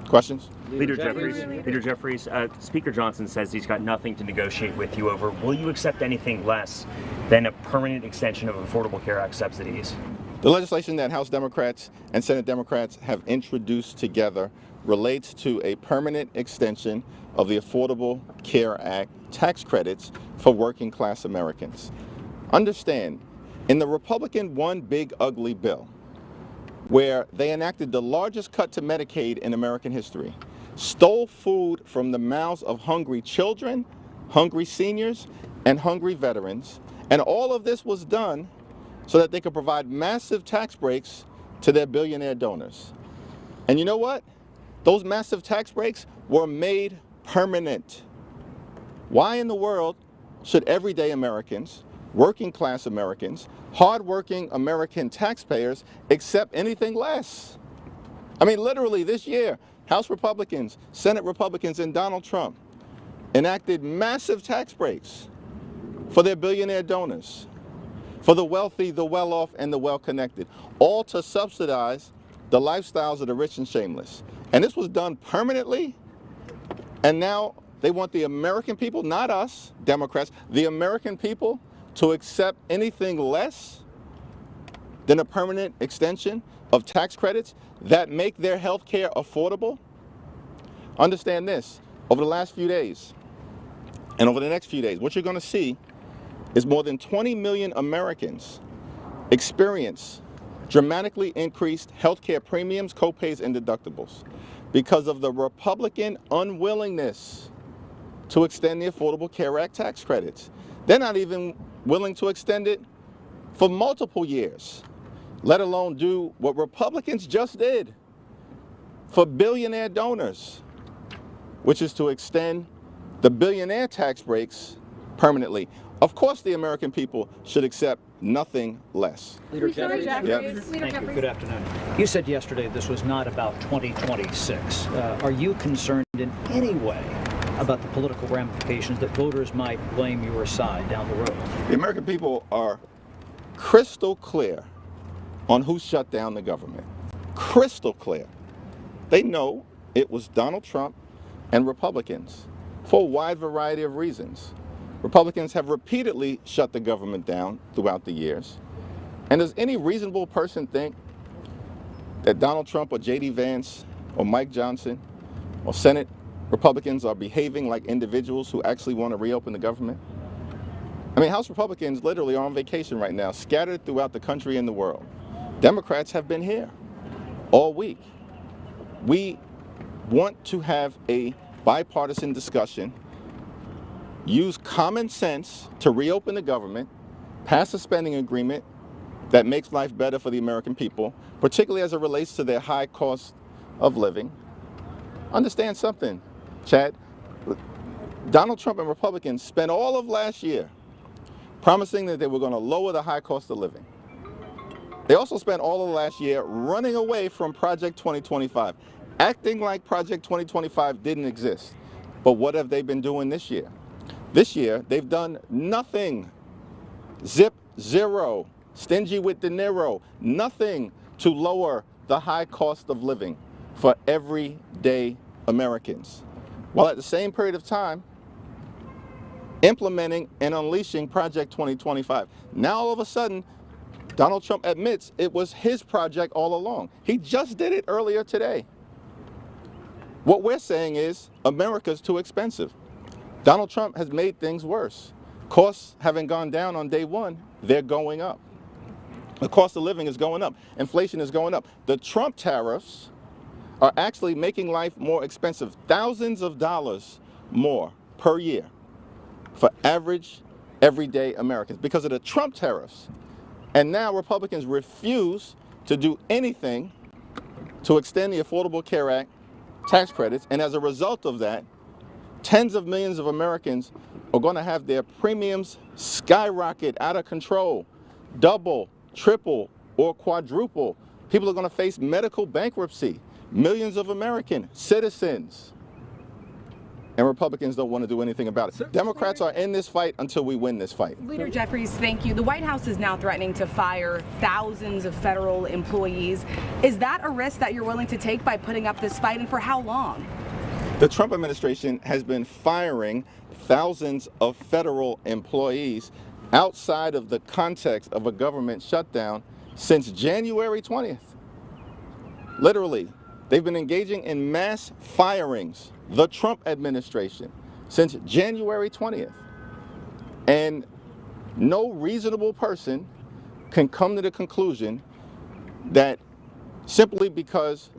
Questions? Leader Jeffries, Speaker Johnson says he's got nothing to negotiate with you over. Will you accept anything less than a permanent extension of Affordable Care Act subsidies? The legislation that House Democrats and Senate Democrats have introduced together relates to a permanent extension of the Affordable Care Act tax credits for working class Americans. Understand, in the Republican One Big Ugly Bill, where they enacted the largest cut to Medicaid in American history, stole food from the mouths of hungry children, hungry seniors, and hungry veterans. And all of this was done so that they could provide massive tax breaks to their billionaire donors. And you know what? those massive tax breaks were made permanent. Why in the world should everyday Americans, working class Americans, hardworking American taxpayers accept anything less? I mean, literally this year, House Republicans, Senate Republicans, and Donald Trump enacted massive tax breaks for their billionaire donors, for the wealthy, the well-off, and the well-connected, all to subsidize the lifestyles of the rich and shameless. And this was done permanently, and now they want the American people, not us, Democrats, the American people to accept anything less than a permanent extension of tax credits that make their health care affordable. Understand this, over the last few days and over the next few days, what you're going to see is more than 20 million Americans experience dramatically increased health care premiums, copays, and deductibles because of the Republican unwillingness to extend the Affordable Care Act tax credits. They're not even willing to extend it for multiple years, let alone do what Republicans just did for billionaire donors, which is to extend the billionaire tax breaks permanently. Of course, the American people should accept nothing less. Leader Jeffries. Thank you. Good afternoon. You said yesterday this was not about 2026. Are you concerned in any way about the political ramifications that voters might blame your side down the road? The American people are crystal clear on who shut down the government. Crystal clear. They know it was Donald Trump and Republicans for a wide variety of reasons. Republicans have repeatedly shut the government down throughout the years. And does any reasonable person think that Donald Trump or J.D. Vance or Mike Johnson or Senate Republicans are behaving like individuals who actually want to reopen the government? I mean, House Republicans literally are on vacation right now, scattered throughout the country and the world. Democrats have been here all week. We want to have a bipartisan discussion, use common sense to reopen the government, pass a spending agreement that makes life better for the American people, particularly as it relates to their high cost of living. Understand something, Chad. Donald Trump and Republicans spent all of last year promising that they were going to lower the high cost of living. They also spent all of last year running away from Project 2025, acting like Project 2025 didn't exist. But what have they been doing this year? This year, they've done nothing. Zip, zero, stingy with De Niro, nothing to lower the high cost of living for everyday Americans, while at the same period of time implementing and unleashing Project 2025. Now all of a sudden, Donald Trump admits it was his project all along. He just did it earlier today. What we're saying is America's too expensive. Donald Trump has made things worse. Costs haven't gone down on day one, they're going up. The cost of living is going up. Inflation is going up. The Trump tariffs are actually making life more expensive, thousands of dollars more per year for average, everyday Americans because of the Trump tariffs. And now Republicans refuse to do anything to extend the Affordable Care Act tax credits. And as a result of that, tens of millions of Americans are going to have their premiums skyrocket out of control, double, triple, or quadruple. People are going to face medical bankruptcy. Millions of American citizens. And Republicans don't want to do anything about it. Democrats are in this fight until we win this fight. Leader Jeffries, thank you. The White House is now threatening to fire thousands of federal employees. Is that a risk that you're willing to take by putting up this fight, and for how long? The Trump administration has been firing thousands of federal employees outside of the context of a government shutdown since January 20th. Literally, they've been engaging in mass firings, the Trump administration, since January 20th. And no reasonable person can come to the conclusion that simply because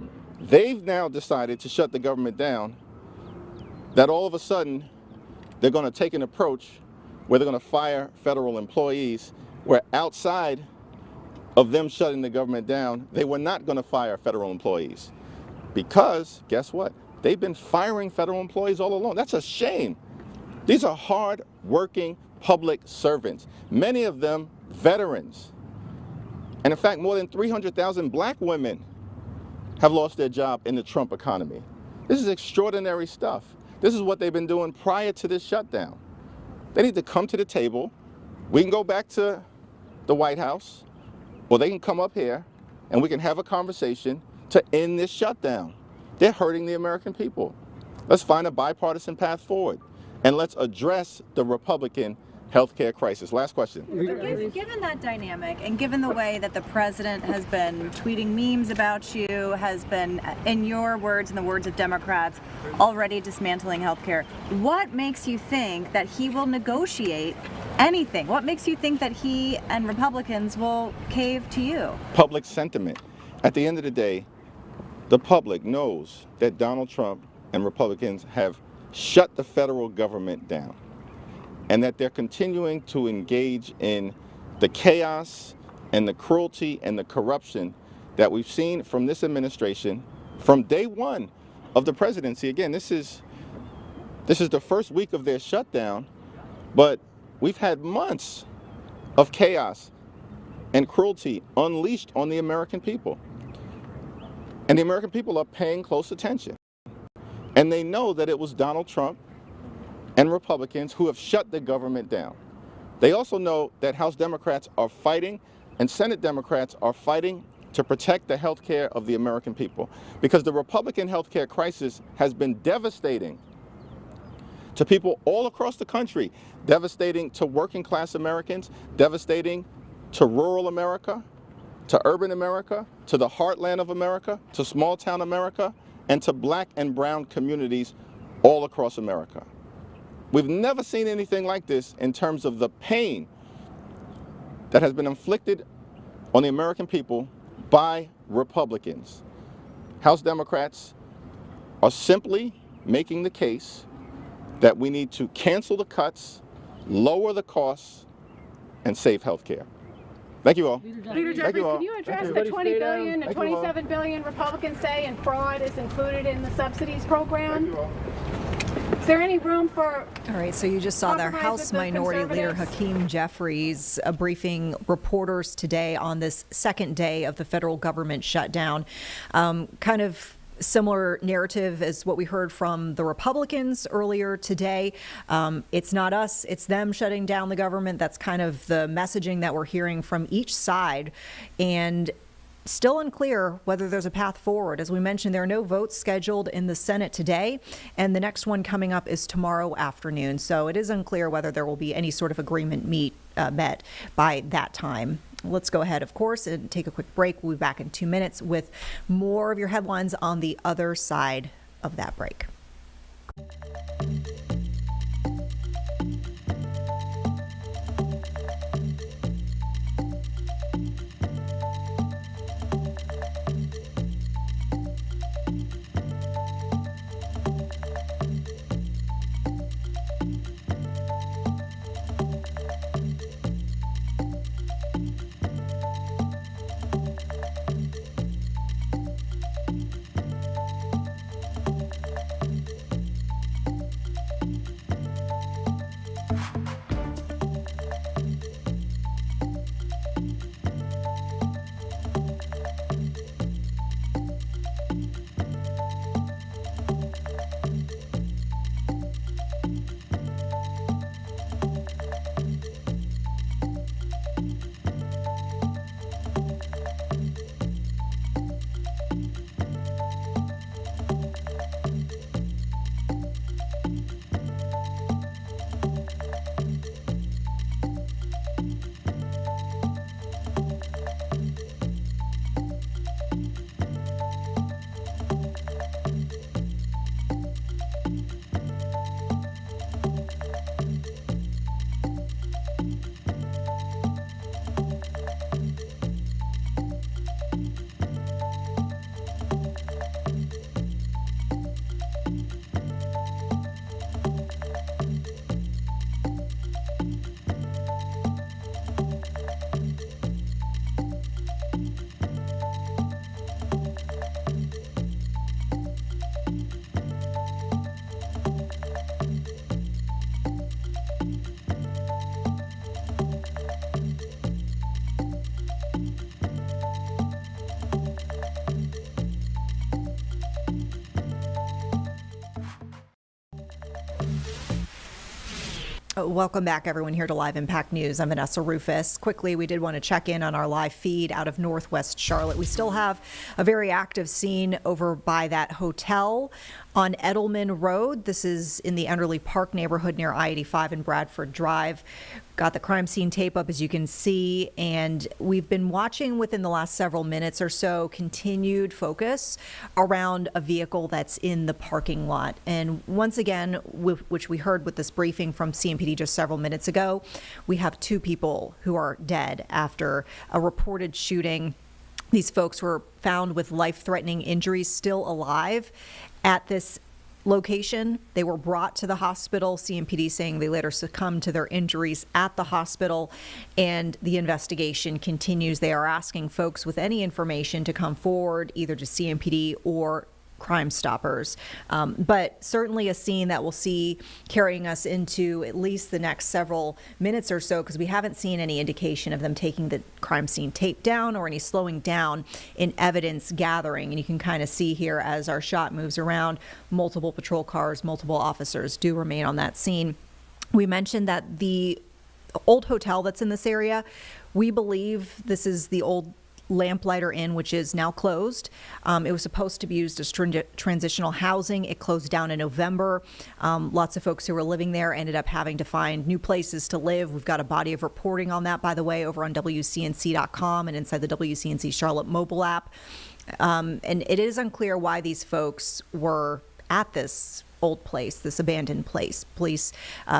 they've now decided to shut the government down, that all of a sudden they're going to take an approach where they're going to fire federal employees, where outside of them shutting the government down, they were not going to fire federal employees. because guess what? They've been firing federal employees all along. That's a shame. These are hard-working public servants, many of them veterans. And in fact, more than 300,000 black women have lost their job in the Trump economy. This is extraordinary stuff. This is what they've been doing prior to this shutdown. They need to come to the table. We can go back to the White House, or they can come up here and we can have a conversation to end this shutdown. They're hurting the American people. Let's find a bipartisan path forward, and let's address the Republican healthcare crisis. Last question. Given that dynamic, and given the way that the president has been tweeting memes about you, has been, in your words and the words of Democrats, already dismantling healthcare, what makes you think that he will negotiate anything? What makes you think that he and Republicans will cave to you? Public sentiment. At the end of the day, the public knows that Donald Trump and Republicans have shut the federal government down, and that they're continuing to engage in the chaos and the cruelty and the corruption that we've seen from this administration from day one of the presidency. Again, this is the first week of their shutdown, but we've had months of chaos and cruelty unleashed on the American people. And the American people are paying close attention. And they know that it was Donald Trump and Republicans who have shut the government down. They also know that House Democrats are fighting and Senate Democrats are fighting to protect the health care of the American people, because the Republican health care crisis has been devastating to people all across the country, devastating to working class Americans, devastating to rural America, to urban America, to the heartland of America, to small town America, and to black and brown communities all across America. We've never seen anything like this in terms of the pain that has been inflicted on the American people by Republicans. House Democrats are simply making the case that we need to cancel the cuts, lower the costs, and save health care. Thank you all. Leader Jeffries, can you address the $20 billion and $27 billion Republicans say in fraud is included in the subsidies program? Is there any room for... All right, so you just saw their House Minority Leader Hakeem Jeffries briefing reporters today on this second day of the federal government shutdown. Kind of similar narrative as what we heard from the Republicans earlier today. It's not us, it's them shutting down the government. That's kind of the messaging that we're hearing from each side. And still unclear whether there's a path forward. As we mentioned, there are no votes scheduled in the Senate today, and the next one coming up is tomorrow afternoon. So it is unclear whether there will be any sort of agreement met by that time. Let's go ahead, of course, and take a quick break. We'll be back in 2 minutes with more of your headlines on the other side of that break. Welcome back, everyone, here to Live Impact News. I'm Vanessa Rufus. Quickly, we did want to check in on our live feed out of Northwest Charlotte. We still have a very active scene over by that hotel on Edelman Road. This is in the Enderley Park neighborhood near I-85 and Bradford Drive. Got the crime scene tape up, as you can see, and we've been watching within the last several minutes or so continued focus around a vehicle that's in the parking lot. And once again, which we heard with this briefing from CMPD just several minutes ago, we have 2 people who are dead after a reported shooting. These folks were found with life-threatening injuries, still alive at this location. They were brought to the hospital. CMPD saying they later succumbed to their injuries at the hospital, and the investigation continues. They are asking folks with any information to come forward, either to CMPD or Crime Stoppers. But certainly a scene that we'll see carrying us into at least the next several minutes or so, because we haven't seen any indication of them taking the crime scene tape down or any slowing down in evidence gathering. And you can kind of see here as our shot moves around, multiple patrol cars, multiple officers do remain on that scene. We mentioned that the old hotel that's in this area, we believe this is the old Lamplighter Inn, which is now closed. It was supposed to be used as transitional housing. It closed down in November. Lots of folks who were living there ended up having to find new places to live. We've got a body of reporting on that, by the way, over on WCNC.com and inside the WCNC Charlotte mobile app. And it is unclear why these folks were at this old place, this abandoned place. Police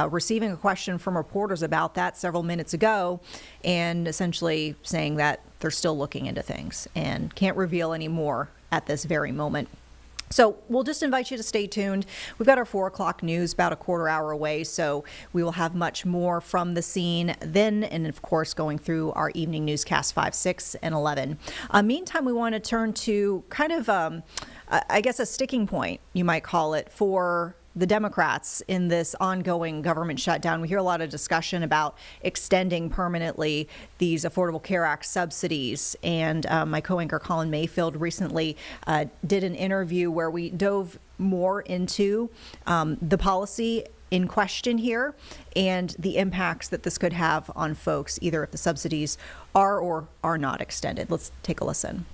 receiving a question from reporters about that several minutes ago, and essentially saying that they're still looking into things and can't reveal any more at this very moment. So we'll just invite you to stay tuned. We've got our 4 o'clock news about a quarter hour away, so we will have much more from the scene then, and of course going through our evening newscast 5, 6, and 11. Meantime, we want to turn to kind of, I guess, a sticking point, you might call it, for the Democrats in this ongoing government shutdown. We hear a lot of discussion about extending permanently these Affordable Care Act subsidies. And my co-anchor Colin Mayfield recently did an interview where we dove more into the policy in question here and the impacts that this could have on folks, either if the subsidies are or are not extended. Let's take a listen.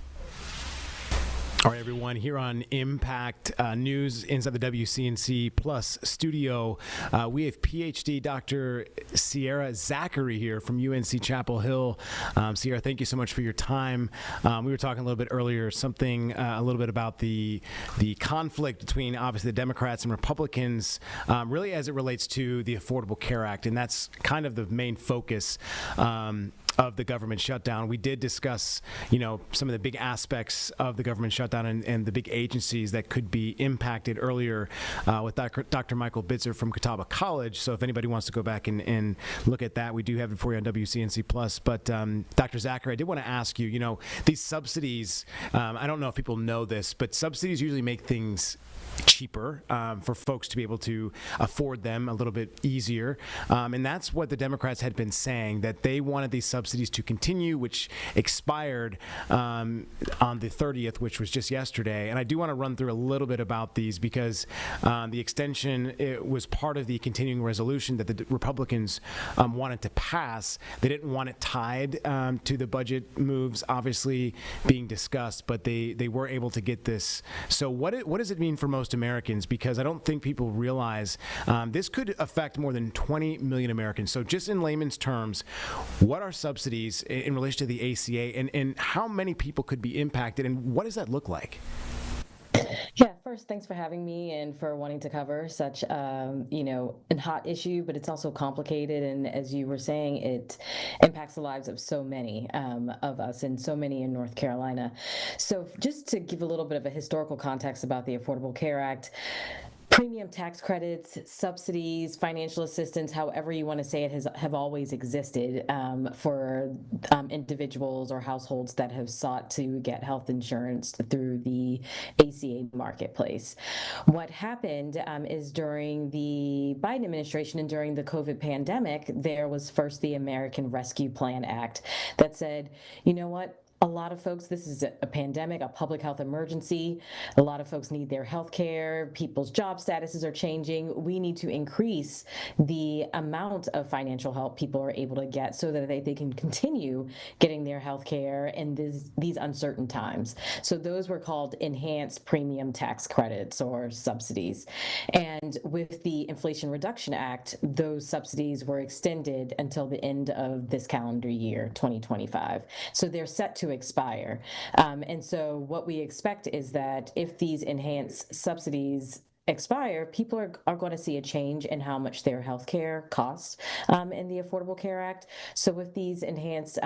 All right, everyone, here on Impact News inside the WCNC Plus studio, we have PhD Dr. Sierra Zachary here from UNC Chapel Hill. Sierra, thank you so much for your time. We were talking a little bit earlier, a little bit about the conflict between, obviously, the Democrats and Republicans, really as it relates to the Affordable Care Act, and that's kind of the main focus of the government shutdown. We did discuss, some of the big aspects of the government shutdown and the big agencies that could be impacted earlier with Dr. Michael Bitzer from Catawba College. So if anybody wants to go back and look at that, we do have it for you on WCNC Plus. But Dr. Zachary, I did want to ask you, these subsidies, I don't know if people know this, but subsidies usually make things cheaper for folks to be able to afford them a little bit easier. And that's what the Democrats had been saying, that they wanted these subsidies to continue, which expired on the 30th, which was just yesterday. And I do want to run through a little bit about these because the extension, it was part of the continuing resolution that the Republicans wanted to pass. They didn't want it tied to the budget moves, obviously being discussed, but they were able to get this. So what does it mean for most Americans? Because I don't think people realize this could affect more than 20 million Americans. So just in layman's terms, what are subsidies in relation to the ACA, and how many people could be impacted, and what does that look like? Yeah, first, thanks for having me and for wanting to cover such, a hot issue, but it's also complicated. And as you were saying, it impacts the lives of so many of us and so many in North Carolina. So just to give a little bit of a historical context about the Affordable Care Act, premium tax credits, subsidies, financial assistance, however you want to say it, have always existed for individuals or households that have sought to get health insurance through the ACA marketplace. What happened is during the Biden administration and during the COVID pandemic, there was first the American Rescue Plan Act that said, you know what? a lot of folks, this is a pandemic, a public health emergency. A lot of folks need their health care. People's job statuses are changing. We need to increase the amount of financial help people are able to get so that they can continue getting their health care in these uncertain times. So those were called enhanced premium tax credits or subsidies. And with the Inflation Reduction Act, those subsidies were extended until the end of this calendar year, 2025. So they're set to expire. And so what we expect is that if these enhanced subsidies expire, people are going to see a change in how much their health care costs in the Affordable Care Act. So with these enhanced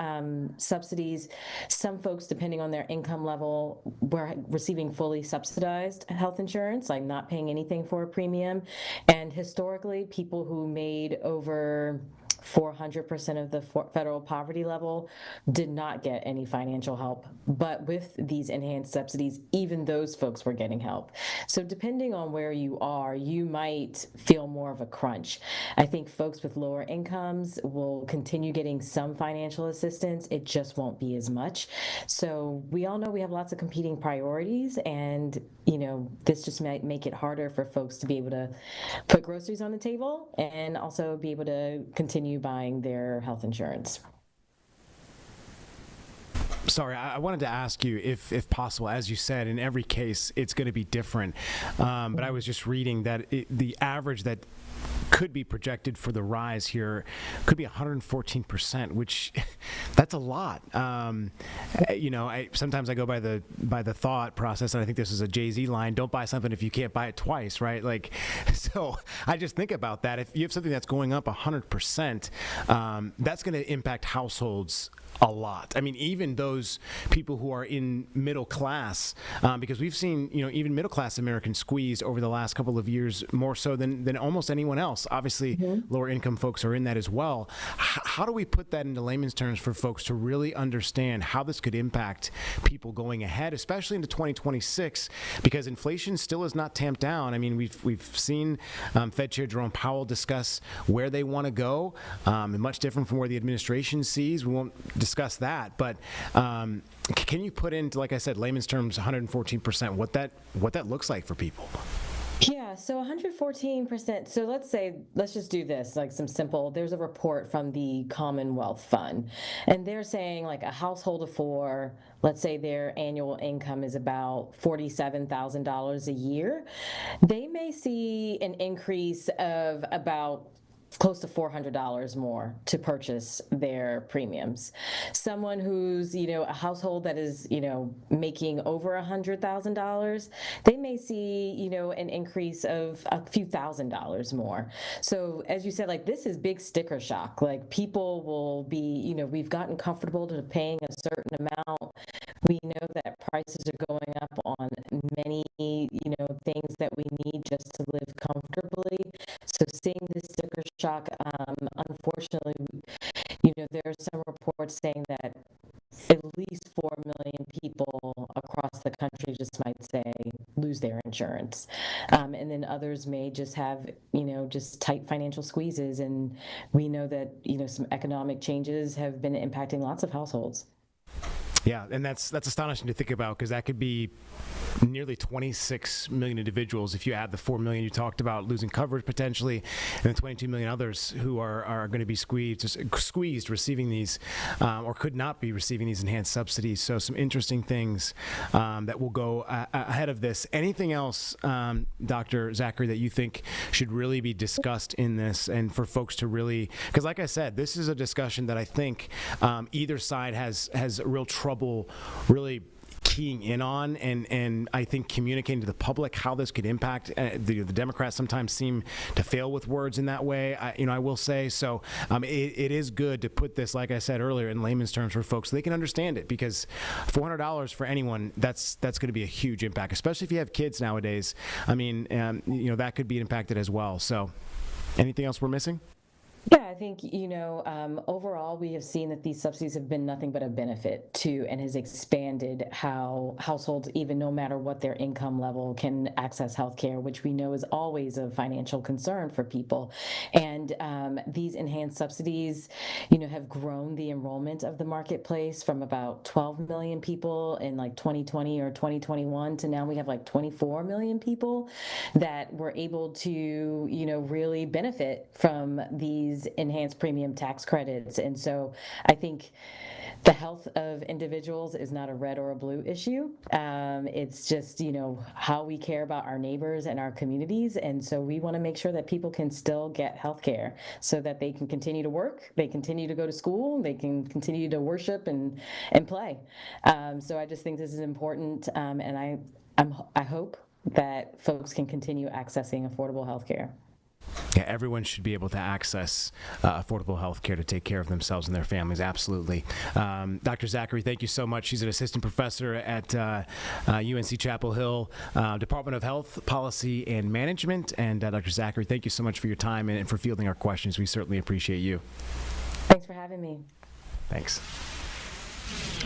subsidies, some folks, depending on their income level, were receiving fully subsidized health insurance, like not paying anything for a premium. And historically, people who made over 400% of the federal poverty level did not get any financial help. But with these enhanced subsidies, even those folks were getting help. So depending on where you are, you might feel more of a crunch. I think folks with lower incomes will continue getting some financial assistance. It just won't be as much. So we all know we have lots of competing priorities, and this just might make it harder for folks to be able to put groceries on the table and also be able to continue buying their health insurance. Sorry, I wanted to ask you if possible, as you said, in every case, it's going to be different. But I was just reading that the average that could be projected for the rise here could be 114%, which that's a lot. Sometimes I go by the thought process, and I think this is a Jay-Z line: "Don't buy something if you can't buy it twice." Right? So I just think about that. If you have something that's going up 100%, that's going to impact households a lot. I mean, even those people who are in middle class, because we've seen, even middle class Americans squeezed over the last couple of years more so than almost anyone else. Obviously, lower income folks are in that as well. How do we put that into layman's terms for folks to really understand how this could impact people going ahead, especially into 2026, because inflation still is not tamped down. I mean, we've seen Fed Chair Jerome Powell discuss where they want to go, much different from where the administration sees. We won't discuss that, but can you put into, like I said, layman's terms, 114%, what that looks like for people? Yeah, so 114%. So let's just do this, like some simple, there's a report from the Commonwealth Fund, and they're saying like a household of four, let's say their annual income is about $47,000 a year. They may see an increase of about close to $400 more to purchase their premiums. Someone who's, a household that is, making over $100,000, they may see, an increase of a few $1,000s more. So as you said, this is big sticker shock. People will be, we've gotten comfortable to paying a certain amount. We know that prices are going up on many, things that we need just to live comfortably. So seeing this sticker shock, unfortunately, there are some reports saying that at least 4 million people across the country just might say lose their insurance. And then others may just have, just tight financial squeezes. And we know that, some economic changes have been impacting lots of households. Yeah, and that's astonishing to think about, because that could be nearly 26 million individuals if you add the 4 million you talked about losing coverage potentially, and the 22 million others who are going to be squeezed receiving these or could not be receiving these enhanced subsidies. So some interesting things that will go ahead of this. Anything else, Dr. Zachary, that you think should really be discussed in this, and for folks to really, because like I said, this is a discussion that I think either side has real trouble really keying in on, and I think communicating to the public how this could impact. The Democrats sometimes seem to fail with words in that way, I will say. So it is good to put this, like I said earlier, in layman's terms for folks so they can understand it, because $400 for anyone, that's going to be a huge impact, especially if you have kids nowadays. I mean, that could be impacted as well. So anything else we're missing? Yeah, I think, overall, we have seen that these subsidies have been nothing but a benefit to and has expanded how households, even no matter what their income level, can access healthcare, which we know is always a financial concern for people. And these enhanced subsidies, have grown the enrollment of the marketplace from about 12 million people in like 2020 or 2021 to now we have like 24 million people that were able to, really benefit from these enhanced premium tax credits. And so I think the health of individuals is not a red or a blue issue. It's just, how we care about our neighbors and our communities. And so we want to make sure that people can still get health care so that they can continue to work, they continue to go to school, they can continue to worship and play. So I just think this is important. And I hope that folks can continue accessing affordable health care. Yeah, everyone should be able to access affordable health care to take care of themselves and their families. Absolutely. Dr. Zachary, thank you so much. She's an assistant professor at UNC Chapel Hill, Department of Health Policy and Management. And Dr. Zachary, thank you so much for your time and for fielding our questions. We certainly appreciate you. Thanks for having me. Thanks.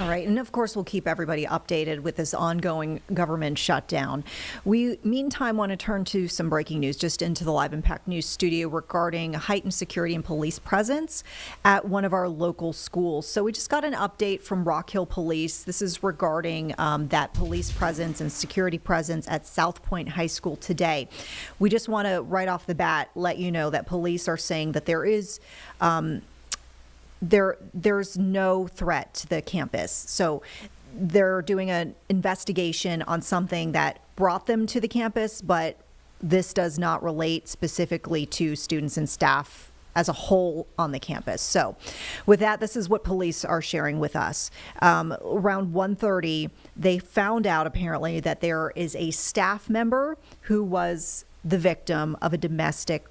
All right, and of course we'll keep everybody updated with this ongoing government shutdown. We, meantime, want to turn to some breaking news just into the Live Impact News studio regarding heightened security and police presence at one of our local schools. So we just got an update from Rock Hill Police. This is regarding that police presence and security presence at South Point High School today. We just want to, right off the bat, let you know that police are saying that there is there's no threat to the campus. So they're doing an investigation on something that brought them to the campus, but this does not relate specifically to students and staff as a whole on the campus. So with that, this is what police are sharing with us. Around 1:30, they found out apparently that there is a staff member who was the victim of a domestic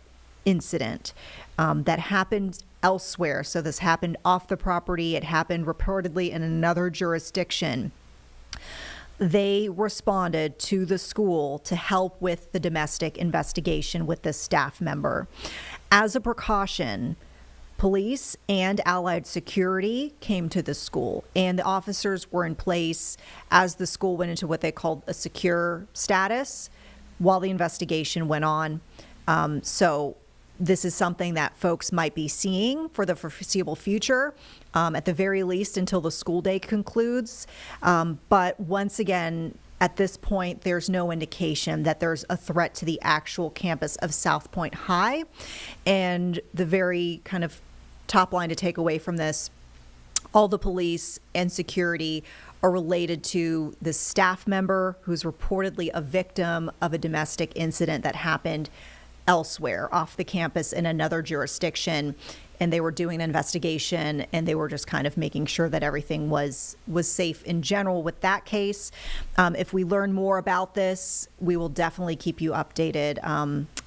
incident that happened elsewhere. So this happened off the property. It happened reportedly in another jurisdiction. They responded to the school to help with the domestic investigation with this staff member. As a precaution, police and allied security came to the school, and the officers were in place as the school went into what they called a secure status while the investigation went on. So this is something that folks might be seeing for the foreseeable future, at the very least until the school day concludes. But once again, at this point, there's no indication that there's a threat to the actual campus of South Point High. And the very kind of top line to take away from this, all the police and security are related to the staff member who's reportedly a victim of a domestic incident that happened elsewhere off the campus in another jurisdiction, and they were doing an investigation and they were just kind of making sure that everything was safe in general with that case. If we learn more about this, we will definitely keep you updated.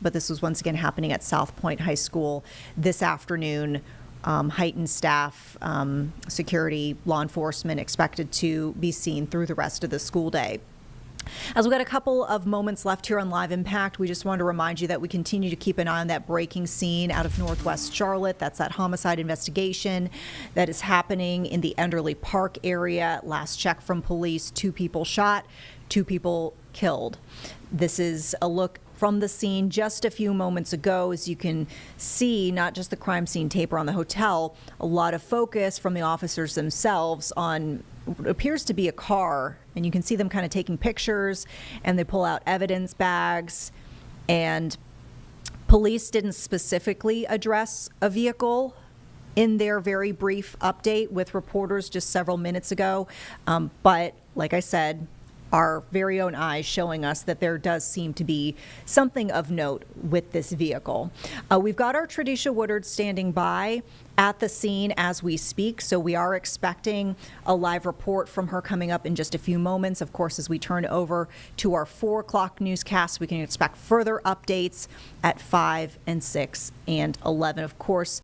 But this was once again happening at South Point High School this afternoon. Heightened staff, security, law enforcement expected to be seen through the rest of the school day. As we've got a couple of moments left here on Live Impact, we just wanted to remind you that we continue to keep an eye on that breaking scene out of Northwest Charlotte. That's that homicide investigation that is happening in the Enderley Park area. Last check from police, 2 people shot, 2 people killed. This is a look from the scene just a few moments ago. As you can see, not just the crime scene taper on the hotel, a lot of focus from the officers themselves on what appears to be a car, and you can see them kind of taking pictures, and they pull out evidence bags. And police didn't specifically address a vehicle in their very brief update with reporters just several minutes ago, but like I said, our very own eyes showing us that there does seem to be something of note with this vehicle. We've got our Tradisha Woodard standing by at the scene as we speak, so we are expecting a live report from her coming up in just a few moments. Of course, as we turn over to our 4 o'clock newscast, we can expect further updates at 5 and 6 and 11. Of course,